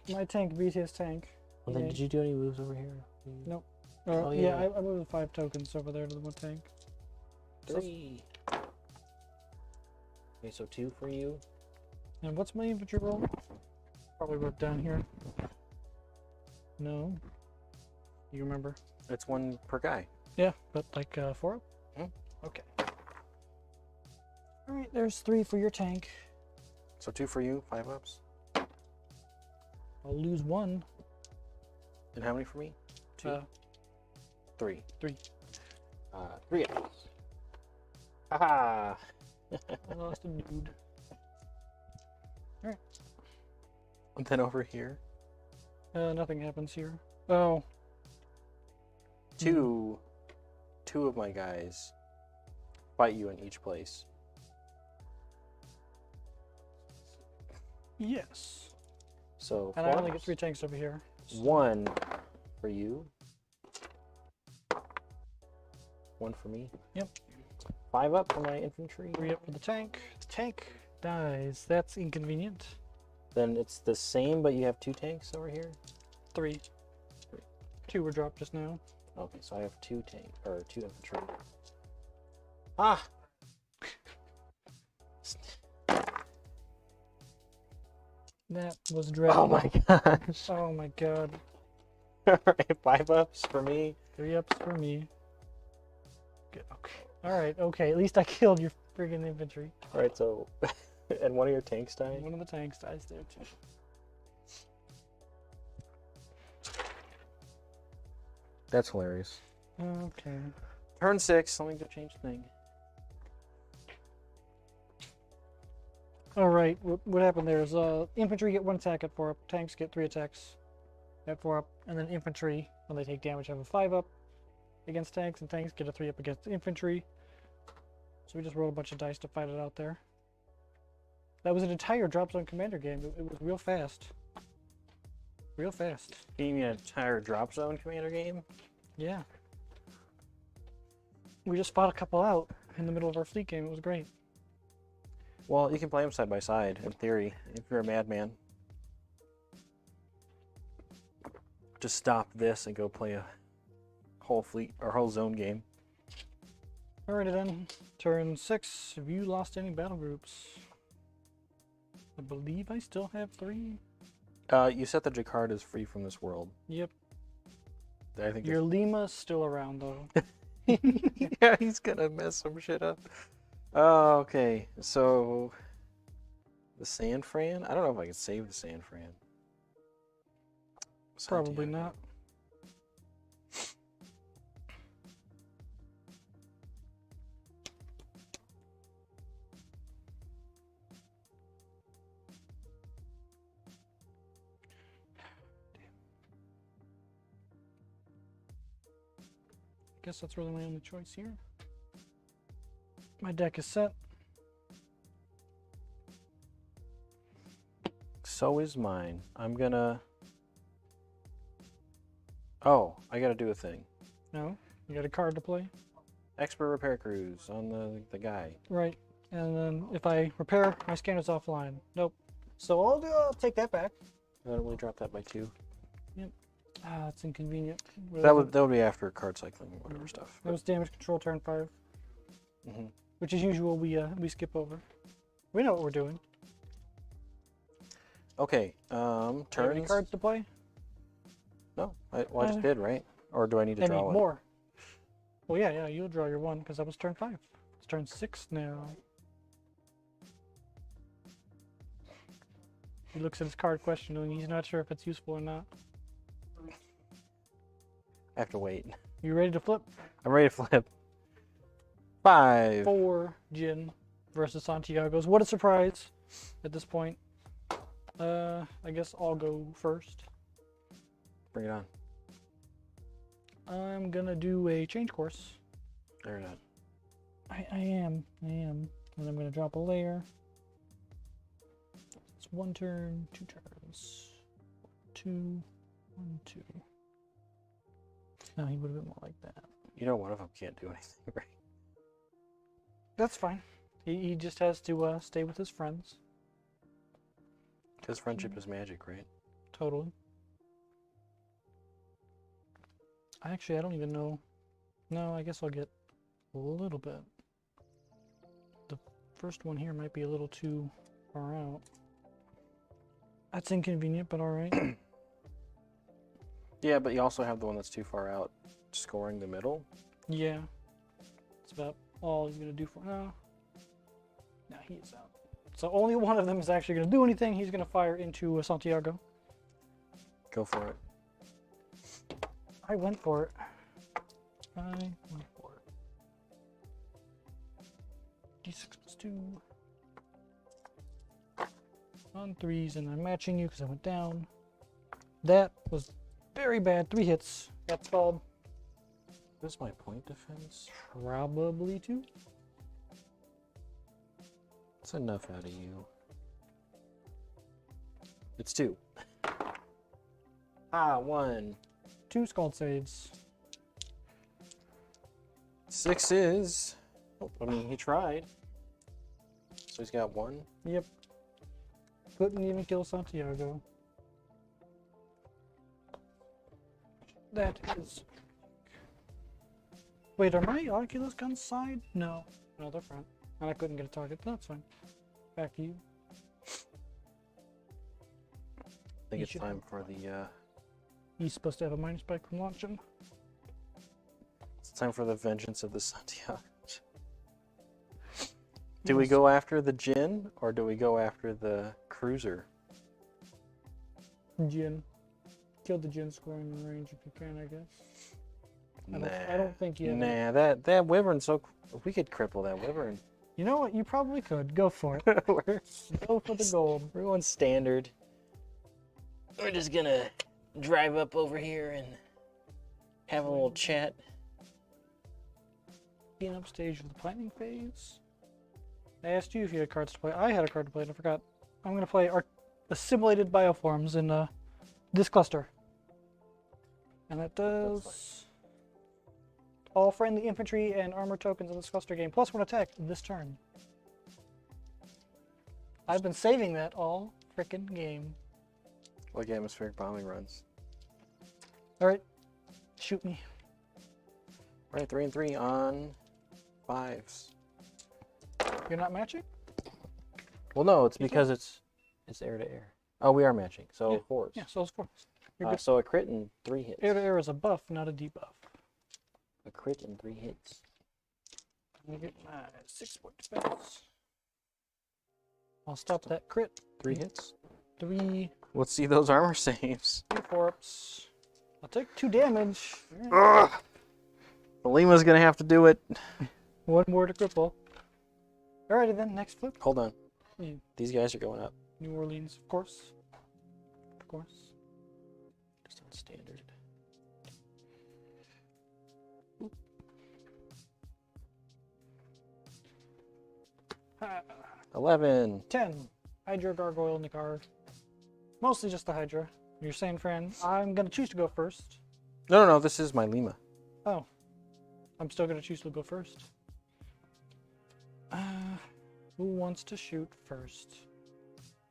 My tank beat his tank. Well, then, Yay. did you do any moves over here? Nope. Oh, Yeah, yeah. I moved the 5 tokens over there to the 1 tank. 3. Okay, so 2 for you. And what's my infantry roll? Probably wrote down here. No. You remember? It's 1 per guy. Yeah, but like 4 up? Hmm. Okay. All right, there's 3 for your tank. So 2 for you, 5 ups. I'll lose 1. And how many for me? 2. 3. 3. 3 ups. Haha. I lost a dude. And then over here, Nothing happens here. Oh. 2 of my guys fight you in each place. Yes. So And I 4 only get ups. 3 tanks over here. 1 for you. 1 for me. Yep. 5 up for my infantry. 3 up for the tank. The tank dies. That's inconvenient. Then it's the same, but you have 2 tanks over here. 3. 2 were dropped just now. Okay, so I have 2 infantry. Ah! That was dreadful. Oh my gosh! Oh my god. All right, 5 ups for me. 3 ups for me. Good. Okay. All right. Okay. At least I killed your friggin' infantry. All right, so and 1 of your tanks died. One of the tanks dies there too. That's hilarious. Okay. Turn 6. Let me go change the thing. All right. What happened there is infantry get 1 attack at 4 up. Tanks get 3 attacks at 4 up, and then infantry, when they take damage, have a 5 up against tanks, and tanks get a 3 up against infantry. So we just rolled a bunch of dice to fight it out there. That was an entire drop zone commander game. It was real fast. Real fast. You mean an entire drop zone commander game? Yeah. We just fought a couple out in the middle of our fleet game. It was great. Well, you can play them side by side, in theory, if you're a madman. Just stop this and go play a whole fleet or whole zone game. Alrighty then. Turn 6. Have you lost any battle groups? I believe I still have 3. You set the Jacquard as free from this world. Yep. I think. Your Lima's still around though. Yeah, he's gonna mess some shit up. Oh, okay. So the San Fran. I don't know if I can save the San Fran. Probably Santiago. not. Guess that's really my only choice here. My deck is set. So is mine. I'm gonna. Oh, I gotta do a thing. No, you got a card to play. Expert repair crews on the guy. Right. And then if I repair, my scanner's offline. Nope. So I'll take that back. I don't really drop that by 2. Ah, it's inconvenient. That would be after card cycling or whatever stuff. That was damage control turn 5, Hmm. which is usual. We skip over. We know what we're doing. Okay. Do you have any Turns. cards to play? No, I just did, right? Or do I need to I draw mean, one? more. Well, yeah, you'll draw your one because that was turn 5. It's turn 6 now. He looks at his card questioningly. He's not sure if it's useful or not. I have to wait. You ready to flip? I'm ready to flip. 5. 4 Jin versus Santiago's. What a surprise at this point. I guess I'll go first. Bring it on. I'm gonna do a change course. There it is. I am. And I'm gonna drop a layer. It's 1 turn, 2 turns. 2, 1, 2. No, he would have been more like that. You know one of them can't do anything, right? That's fine. He just has to stay with his friends. Because friendship is magic, right? Totally. Actually, I don't even know. No, I guess I'll get a little bit. The first one here might be a little too far out. That's inconvenient, but alright. Yeah, but you also have the one that's too far out, scoring the middle. Yeah. That's about all he's going to do for now. Now he is out. So only one of them is actually going to do anything. He's going to fire into Santiago. Go for it. I went for it. I went for it. D6 plus 2. On 3s, and I'm matching you because I went down. That was very bad. 3 hits. Got spelled. This is my point defense. Probably 2. That's enough out of you. It's 2. 1. 2 Scald Saves. 6 is. Oh, I mean, he tried. So he's got 1. Yep. Couldn't even kill Santiago. That is. Wait, are my Oculus guns side? No. No, they're front. And I couldn't get a target. That's fine. Back to you. I think it's time for the. He's supposed to have a minus spike from launching. It's time for the vengeance of the Santiago. Do we go after the Jin or do we go after the cruiser? Jin. Kill the Jin squaring in range if you can, I guess. Nah. I don't think you have Nah, that wyvern's so. We could cripple that wyvern. You know what? You probably could. Go for it. Go for the gold. We're going standard. We're just gonna drive up over here and have a little chat. Being upstage for the planning phase. I asked you if you had cards to play. I had a card to play and I forgot. I'm going to play assimilated bioforms in this cluster. And that does all friendly infantry and armor tokens in this cluster gain +1 attack this turn. I've been saving that all frickin' game. Like atmospheric bombing runs. Alright, shoot me. Right, 3 and 3 on 5s. You're not matching? Well, no, it's because it's air to air. Oh, we are matching, so Yeah. 4s. Yeah, so it's 4. You're good. So a crit and 3 hits. Air to air is a buff, not a debuff. A crit and 3 hits. Let me get my 6-point defense. I'll stop that crit. 3 hits. 3 Let's see those armor saves. 4-ups. I'll take 2 damage. Ugh! Lima's gonna have to do it. 1 more to cripple. Alrighty then, next flip. Hold on. Yeah. These guys are going up. New Orleans, of course. Of course. Just on standard. 11. 10. Hydra, Gargoyle, Nikar. Mostly just the Hydra. You're saying, Fran, I'm going to choose to go first. No, this is my Lima. Oh. I'm still going to choose to go first. Who wants to shoot first?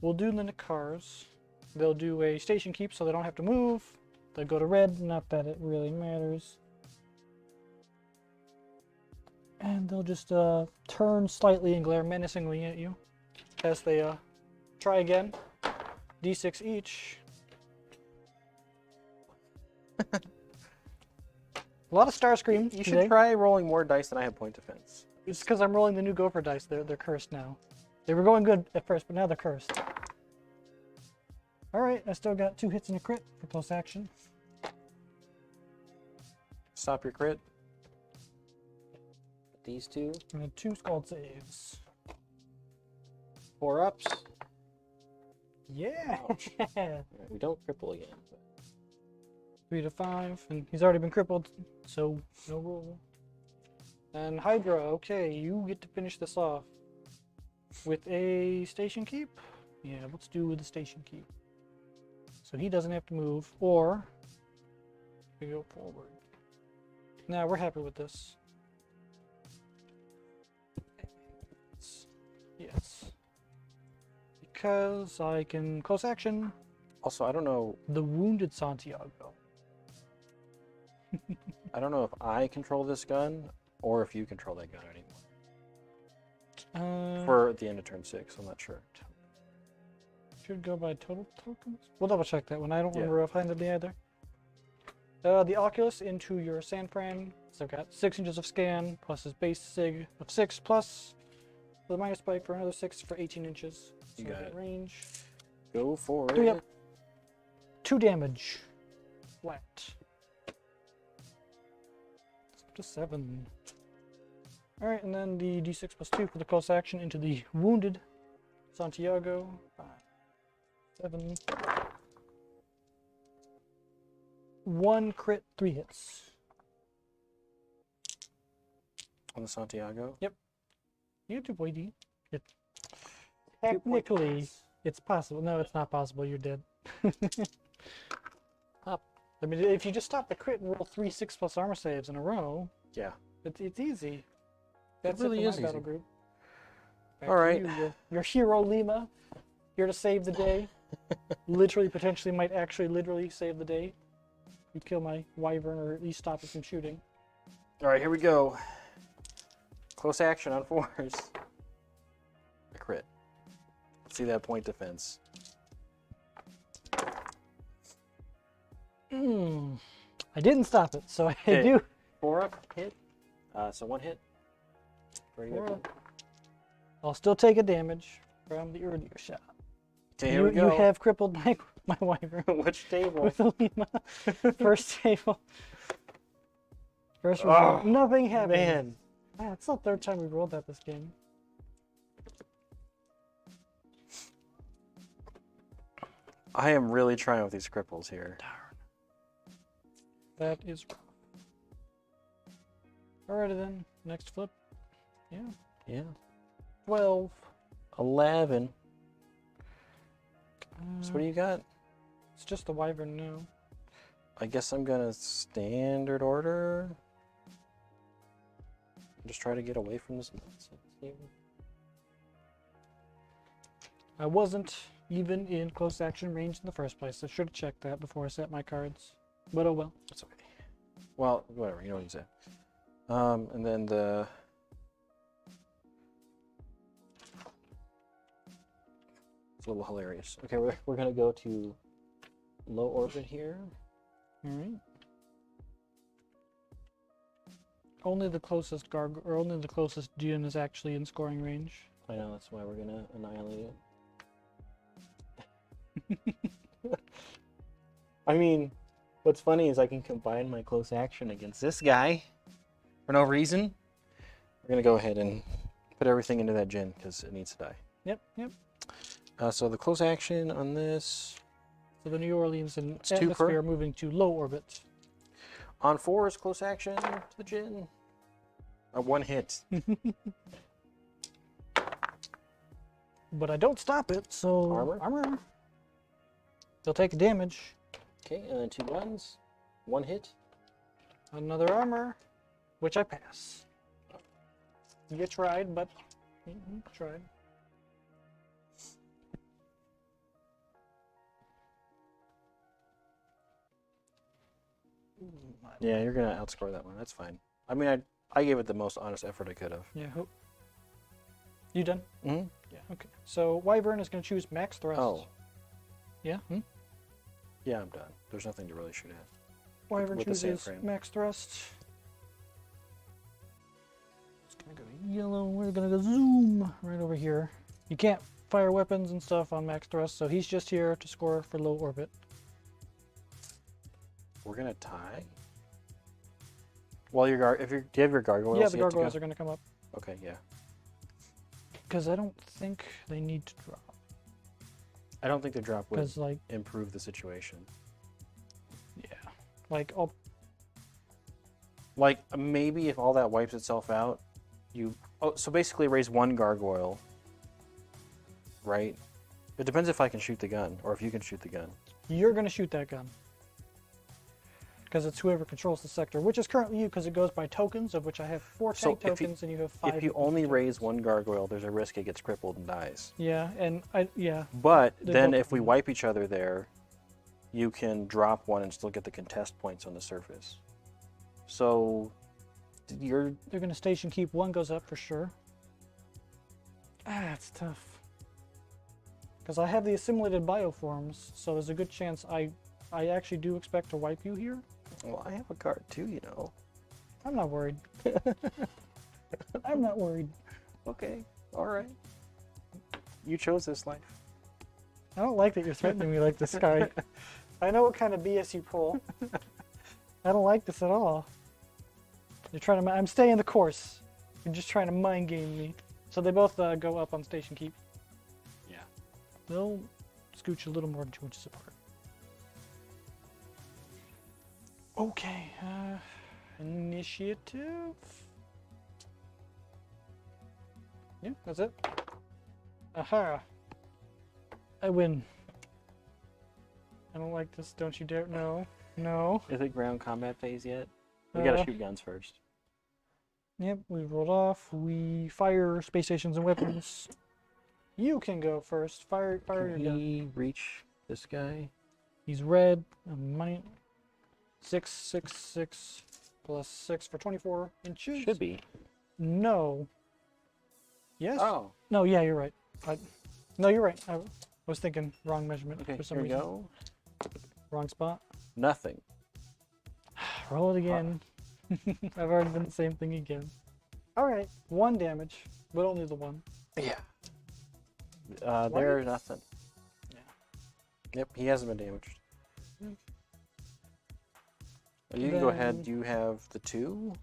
We'll do the Nikars. They'll do a station keep so they don't have to move. They'll go to red, not that it really matters. And they'll just turn slightly and glare menacingly at you as they try again. D6 each. A lot of Starscream You today. should try rolling more dice than I have point defense. It's because I'm rolling the new Gopher dice. They're cursed now. They were going good at first, but now they're cursed. All right, I still got 2 hits and a crit for close action. Stop your crit. These two. And 2 Scald saves. 4 ups. Yeah. Alright, we don't cripple again. But 3 to 5, and he's already been crippled, so no roll. And Hydra, okay, you get to finish this off with a station keep. Yeah, let's do with the station keep. So he doesn't have to move, or we go forward. Now we're happy with this. Yes. Because I can close action also, I don't know. the wounded Santiago. I don't know if I control this gun or if you control that gun anymore. For the end of turn 6, I'm not sure. Should go by total tokens. We'll double check that one. I don't Yeah. remember offhandedly either. The Oculus into your Sanfran. So I've got 6 inches of scan plus his base sig of 6 plus the minus spike for another 6 for 18 inches. So You got I get it. range. Go for it. 3 up. 2 damage. Flat. It's up to 7. Alright, and then the d6 plus 2 for the close action into the wounded Santiago. 5, 7. 1 crit, 3 hits. On the Santiago. You do, boy, D. It, 2 point technically, defense. it's possible. No, it's not possible. You're dead. Up. I mean, if you just stop the crit and roll 3 6+ armor saves in a row, Yeah. it's easy. That's really it for is my battle easy. group. Back All to right. you, your hero Lima, here to save the day. Literally, potentially, might actually literally save the day. You kill my wyvern, or at least stop it from shooting. All right, here we go. Close action on 4s. A crit. Let's see that point defense. I didn't stop it, so I Okay. do. 4 up, hit. So 1 hit. Four up. I'll still take a damage from the earlier shot. Okay, here we go. You have crippled my wyvern Which table? with a Lima. First table. First Oh, result. Nothing happened. Man. Ah, it's the 3rd time we rolled that this game. I am really trying with these cripples here. That is rough. Alrighty then. Next flip. Yeah. Yeah. 12. 11. So what do you got? It's just the wyvern now. I guess I'm gonna standard order. Just try to get away from this nonsense. I wasn't even in close action range in the first place. I should have checked that before I set my cards. But oh well. That's okay. Well, whatever. You know what you said. And then the. It's a little hilarious. Okay, we're gonna go to low orbit here. Alright. Only the closest or only the closest Dune is actually in scoring range. I know that's why we're gonna annihilate it. I mean, what's funny is I can combine my close action against this guy for no reason. We're gonna go ahead and put everything into that gin because it needs to die. Yep. So the close action on this So the New Orleans and It's 2 per. atmosphere are moving to low orbit. on 4 is close action to the gin. 1 hit. But I don't stop it, so Armor? They'll take damage. Okay, and then 2 guns. 1 hit. Another armor, which I pass. You tried, but tried. Yeah, you're gonna outscore that one. That's fine. I mean, I gave it the most honest effort I could have. Yeah. You done? Mm-hmm. Yeah. Okay. So Wyvern is going to choose max thrust. Oh. Yeah. Yeah, I'm done. There's nothing to really shoot at. Wyvern with the sand chooses frame. max thrust. It's gonna go yellow. We're gonna go zoom right over here. You can't fire weapons and stuff on max thrust, so he's just here to score for low orbit. We're gonna tie. Well, do you have your gargoyles? Yeah, the yet to go? gargoyles are gonna come up Okay, yeah. because I don't think they need to drop. I don't think the drop would Because like, improve the situation. yeah, like oh, Like maybe if all that wipes itself out, so basically raise one gargoyle. Right? It depends if I can shoot the gun or if you can shoot the gun. you're gonna shoot that gun. Because it's whoever controls the sector, which is currently you, because it goes by tokens, of which I have 4 So tank if you- tokens and you have 5. If you infantry only tokens. raise one gargoyle, there's a risk it gets crippled and dies. Yeah, and yeah, But They then both- if we wipe each other there, you can drop one and still get the contest points on the surface. So you're they're gonna station keep. One goes up for sure. Ah, it's tough. Because I have the assimilated bioforms, so there's a good chance I actually do expect to wipe you here. well, I have a card too, you know. I'm not worried. I'm not worried. Okay, all right. You chose this life. I don't like that you're threatening me like this, guy. I know what kind of BS you pull. I don't like this at all. You're trying to. I'm staying the course. You're just trying to mind game me. So they both go up on station keep. Yeah. They'll scooch a little more than 2 inches apart. Okay. Initiative. Yeah, that's it. Aha. I win. I don't like this. Don't you dare. No. No. Is it ground combat phase yet? We Uh, gotta shoot guns first. Yep, we rolled off. We fire space stations and weapons. You can go first. Fire your Can gun. he reach this guy? He's red. Money. 6, 6, 6 plus 6 for 24 inches. Should be. No. Yes. Oh, No. Yeah, you're right. No, you're right. I was thinking wrong measurement okay. for some Here we reason. go. Wrong spot. Nothing. Roll it again. I've already done the same thing again. All right, 1 damage, but only the 1. Yeah. Why? There's nothing. Yeah. Yep, he hasn't been damaged. You can go ahead. Then- Do you have the 2?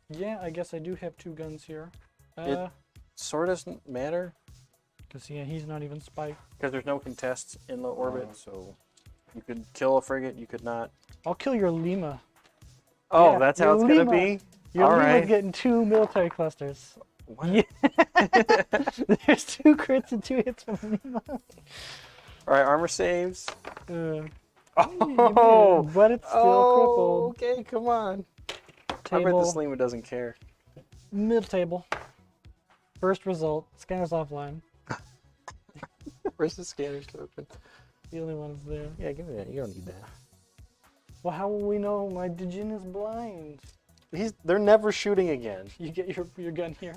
Yeah, I guess I do have 2 guns here. Sort of doesn't matter Because yeah, he's not even spiked. because there's no contests in low orbit, so you could kill a frigate. You could not. I'll kill your Lima. Oh, Yeah, that's how your it's gonna Lima. be. Your All Lima's right. getting 2 military clusters. What? Yeah. There's 2 crits and 2 hits from Lima. All right, armor saves. Oh, but it's still crippled. Okay, come on. I bet Table, this Lima doesn't care. middle table. First result, scanner's offline. Where's the scanner open? The only one is there. Yeah, give me that. You don't need that. Well, how will we know my Djinn is blind? They're never shooting again. You get your gun here.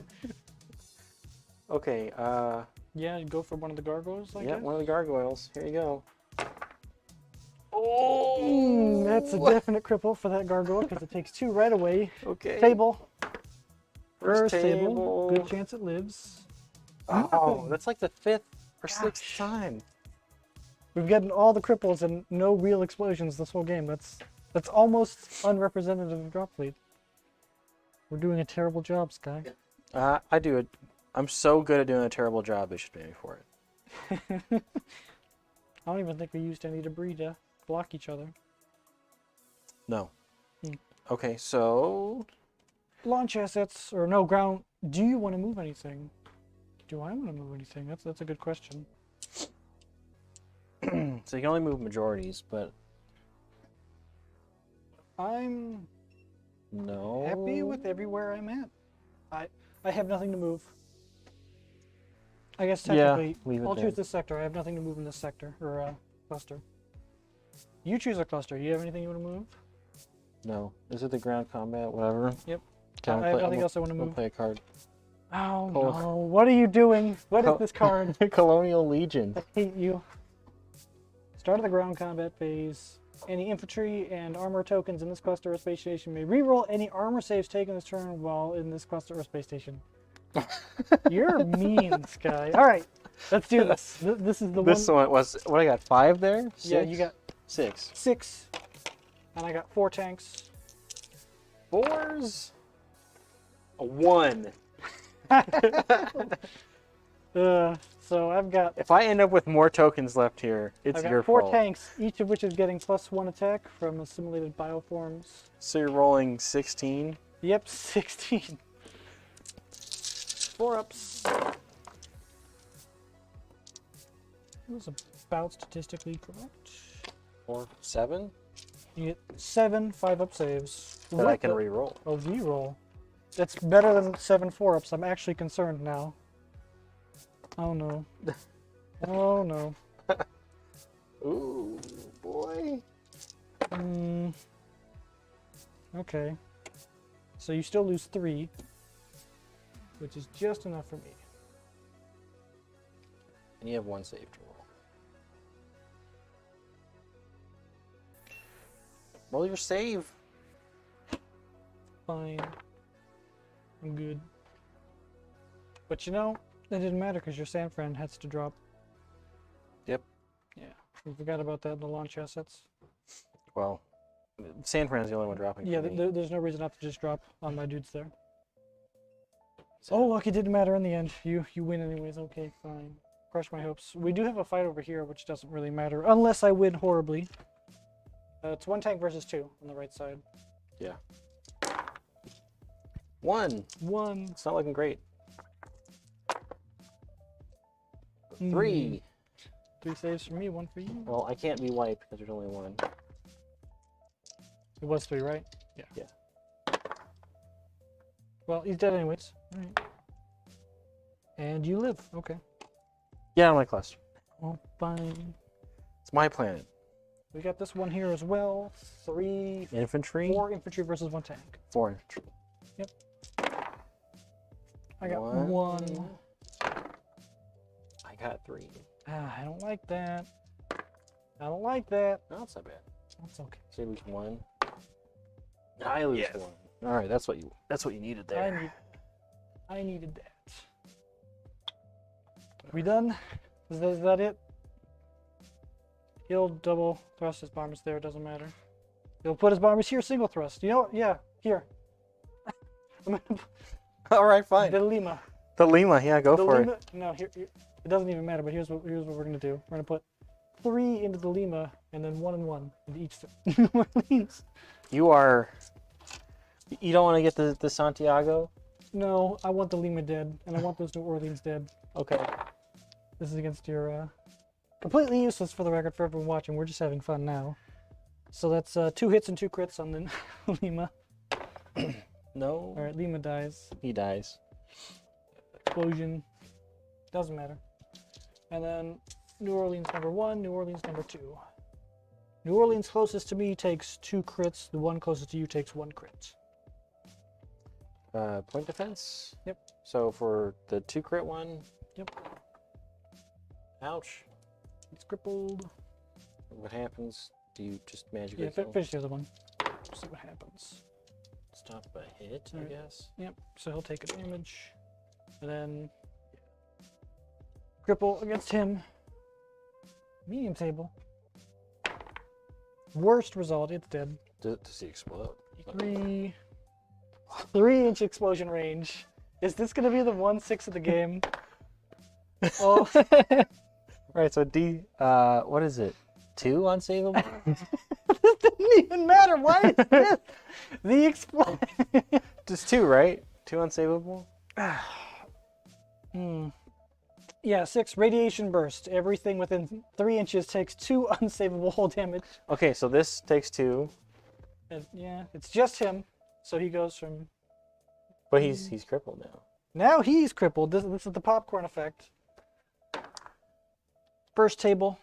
Okay, Yeah, you go for one of the gargoyles, I yeah, guess. one of the gargoyles. Here you go. That's a definite cripple for that gargoyle because it takes 2 right away. Okay. Table. First First table. table. Good chance it lives. Oh, that's like the 5th or 6th Gosh. time. We've gotten all the cripples and no real explosions this whole game. That's almost unrepresentative of Dropfleet. We're doing a terrible job, Sky. I do it. I'm so good at doing a terrible job. They should pay me for it. I don't even think we used any debris to block each other. No. Hmm. Okay, so Launch assets or no ground. Do you want to move anything? Do I want to move anything? That's a good question. so you can only move majorities, but I'm no. happy with everywhere I'm at. I have nothing to move. I guess Yeah, technically, leave it I'll there. choose this sector. I have nothing to move in this sector or cluster. You choose a cluster. You have anything you want to move? No. Is it the ground combat? Whatever. Yep. Okay, I have nothing else I want to We'll move. play a card. Oh Col- no! What are you doing? What is this card? Colonial Legion. I hate you. Start of the ground combat phase. Any infantry and armor tokens in this cluster or space station may reroll any armor saves taken this turn while in this cluster or space station. You're mean, Sky. All right, let's do this. This is the This one. one was what I got 5 there. Yeah, 6? you got 6. 6, and I got 4 tanks. 4s. A 1. So I've got If I end up with more tokens left here, it's I've got your 4 fault. tanks, each of which is getting +1 attack from assimilated bioforms. So you're rolling 16. Yep, 16. 4 ups. It was about statistically correct. Or 7 You get 7 5-up saves. that I can re-roll. Oh, reroll. That's better than 7 4-ups. I'm actually concerned now. Oh no. Oh no. Ooh, boy. Okay. So you still lose 3, which is just enough for me. And you have 1 save to roll. Roll your save. Fine. I'm good. But you know, that didn't matter because your San Fran has to drop. Yep. Yeah. We forgot about that in the launch assets. Well, San Fran's the only one dropping. Yeah, for me. there's no reason not to just drop on my dudes there. So- Oh, look, it didn't matter in the end. You win anyways. Okay, fine. Crush my hopes. We do have a fight over here, which doesn't really matter unless I win horribly. It's 1 tank versus 2 on the right side. Yeah. 1. 1. It's not looking great. Mm. 3. 3 saves for me, 1 for you. Well, I can't be wiped because there's only 1. It was 3, right? Yeah. Yeah. Well, he's dead anyways. All right. And you live. Okay. Yeah, my cluster. Well, fine. It's my planet. We got this one here as well. 3, Infantry. 4 infantry versus 1 tank. 4 infantry. I got 1. 1. I got 3. I don't like that. I don't like that. No, that's not bad. That's okay. So you lose 1. I lose 1. All right, that's what you needed there. I needed that. We done? Is that it? He'll double thrust his bombers there, doesn't matter. He'll put his bombers here, single thrust. You know what? Yeah, here. I'm gonna All right, fine. the Lima. The Lima, yeah, go The for Lima. it. No, here. It doesn't even matter. But here's what we're gonna do. We're gonna put 3 into the Lima, and then 1 and 1 into each New Orleans. You are. You don't want to get the Santiago? No, I want the Lima dead, and I want those New Orleans dead. Okay. This is against your completely useless for the record for everyone watching. We're just having fun now. So that's 2 hits and 2 crits on the Lima. No. All right, Lima dies. He dies. Explosion. Doesn't matter. And then New Orleans number 1, New Orleans number 2. New Orleans closest to me takes 2 crits. The one closest to you takes 1 crit. Point defense? Yep. So for the 2 crit one? Yep. Ouch. It's crippled. What happens? Do you just magically Yeah, kill? finish the other one. See what happens. Stop a hit, I Alright. guess. Yep, so he'll take a damage. And then cripple against him. Medium table. Worst result, it's dead. Does he explode? 3-inch explosion range. Is this gonna be the 1/6 of the game? Oh, Right, so what is it? 2 unsavable? this didn't even matter. Why is this the explosion? Just 2, right? 2 unsavable? Yeah, 6 radiation burst. Everything within 3 inches takes 2 unsavable hull damage. Okay, so this takes 2, And yeah, it's just him. So he goes from. but he's crippled now. Now he's crippled. This is the popcorn effect. First table.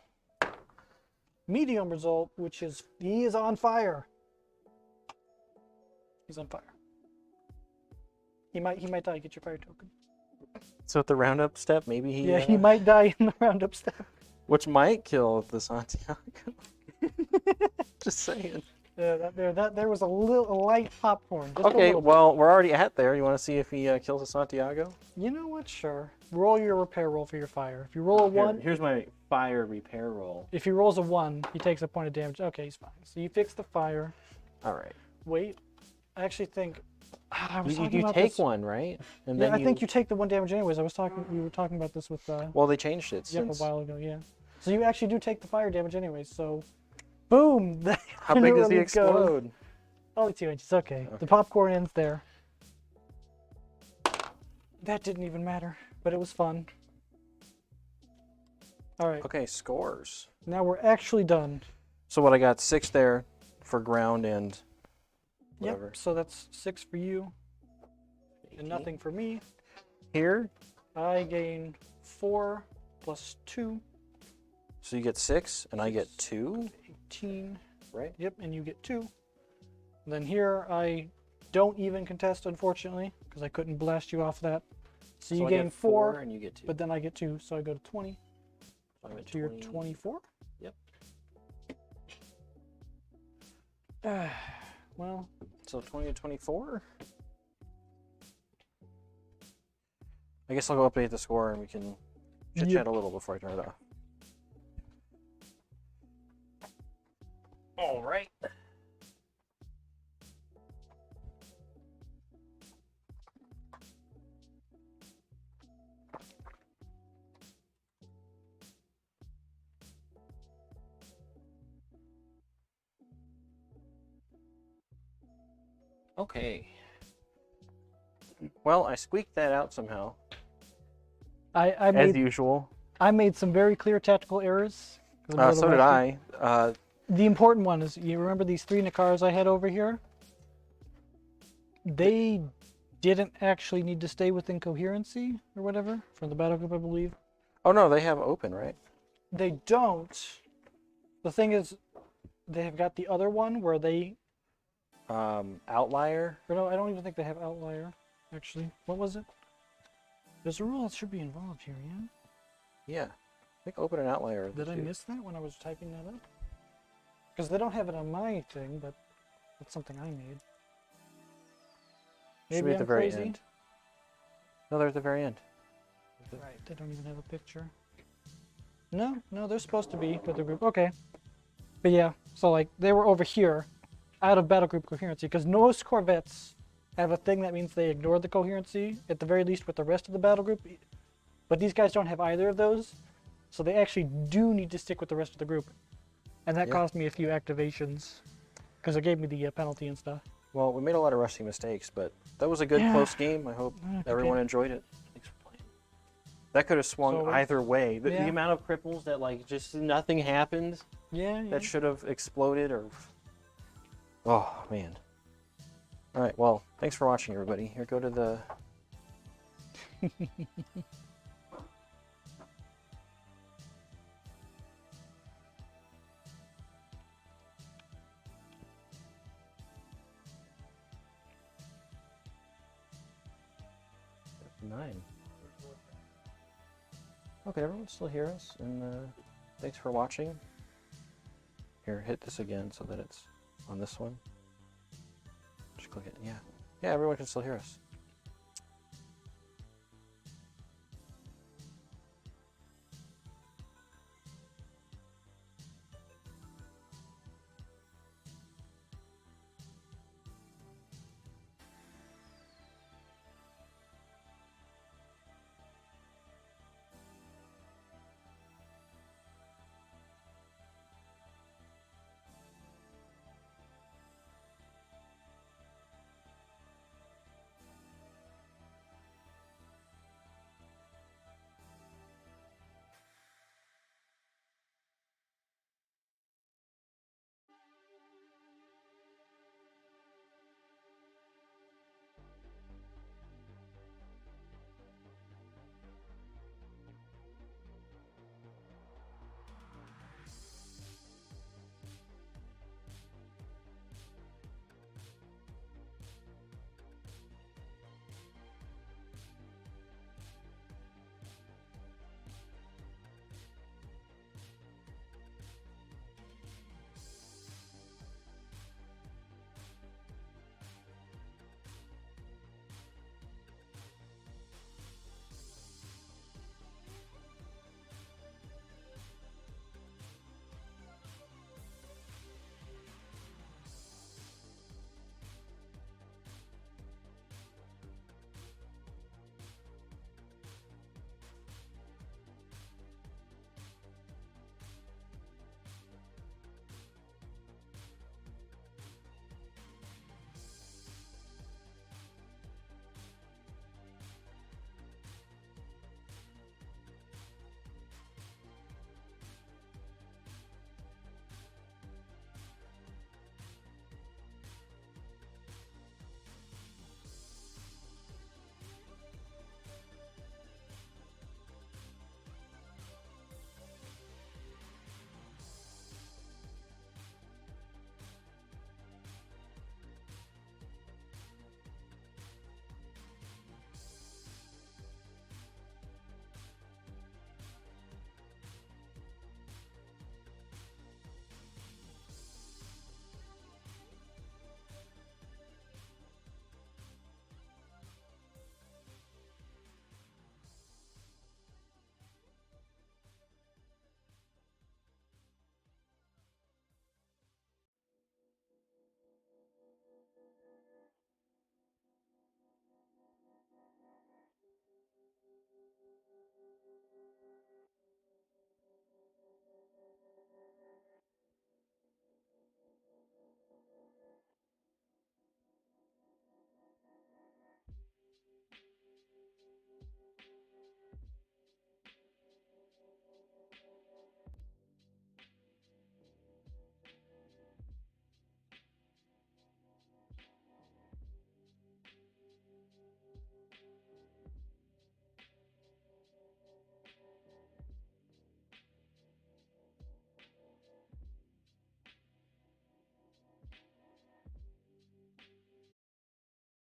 Medium result, which is he is on fire. He's on fire. He might die. Get your fire token. So at the roundup step, maybe he. Yeah, he might die in the roundup step. Which might kill the Santiago. Just saying. Yeah, there was a light popcorn. Just a Okay, little bit. well, we're already at there. You want to see if he kills a Santiago? You know what? Sure. Roll your repair roll for your fire. If you roll a 1, Here's my fire repair roll. if he rolls a 1, he takes a point of damage. Okay, he's fine. So you fix the fire. All right. Wait, I actually think I was talking You about take this. one, right? And Yeah, then I think you take the 1 damage anyways. We were talking about this with Well, they changed it Yep, a since. while ago. Yeah. So you actually do take the fire damage anyways. So, boom. How big does he Goes. explode? Only 2 inches. Okay. The popcorn ends there. That didn't even matter, but it was fun. All right. Okay, scores. Now we're actually done. So what I got 6 there for ground and whatever. Yep. So that's 6 for you, and nothing for me. Here, I gain 4 plus 2, so you get 6 and I get 2, 18. right? Yep, and you get 2. And then here I don't even contest, unfortunately, because I couldn't blast you off that. So you I gain get 4, and you get 2. but then I get 2, so I go to 20. So I'm at To your 20. 24. Yep. Well, So 20 to 24. I guess I'll go update the score and we can chit Yep. chat a little before I turn it off. All right. Okay. Well, I squeaked that out somehow, I as made usual. I made some very clear tactical errors. 'Cause I'm a little So did rusty. I. The important one is, you remember these 3 Nakars I had over here? They didn't actually need to stay within coherency or whatever from the battle group, I believe. Oh no, they have open, right? They don't. The thing is, they have got the other one where they. Outlier. Or no, I don't even think they have outlier. Actually, what was it? There's a rule that should be involved here, yeah? Yeah. I think open and outlier. are the Did I two. miss that when I was typing that up? Because they don't have it on my thing, but that's something I made. Should Maybe be at I'm the very crazy. end. No, they're at the very end. Right, they don't even have a picture. No, they're supposed to be with the group. Okay. But yeah, so like they were over here out of battle group coherency because most corvettes have a thing that means they ignore the coherency at the very least with the rest of the battle group. But these guys don't have either of those, so they actually do need to stick with the rest of the group. And that Yeah. cost me a few activations because it gave me the penalty and stuff. Well, we made a lot of rusty mistakes, but that was a good Yeah. close game. I hope everyone enjoyed it. Thanks for playing. That could have swung So, either way. The yeah. amount of cripples that like just nothing happened Yeah, yeah. that should have exploded or. Oh man. All right. Well, thanks for watching, everybody. Here, go to the. Nine. Okay, everyone still hear us, and thanks for watching. Here, hit this again so that it's on this one. Just click it. Yeah. Yeah, everyone can still hear us.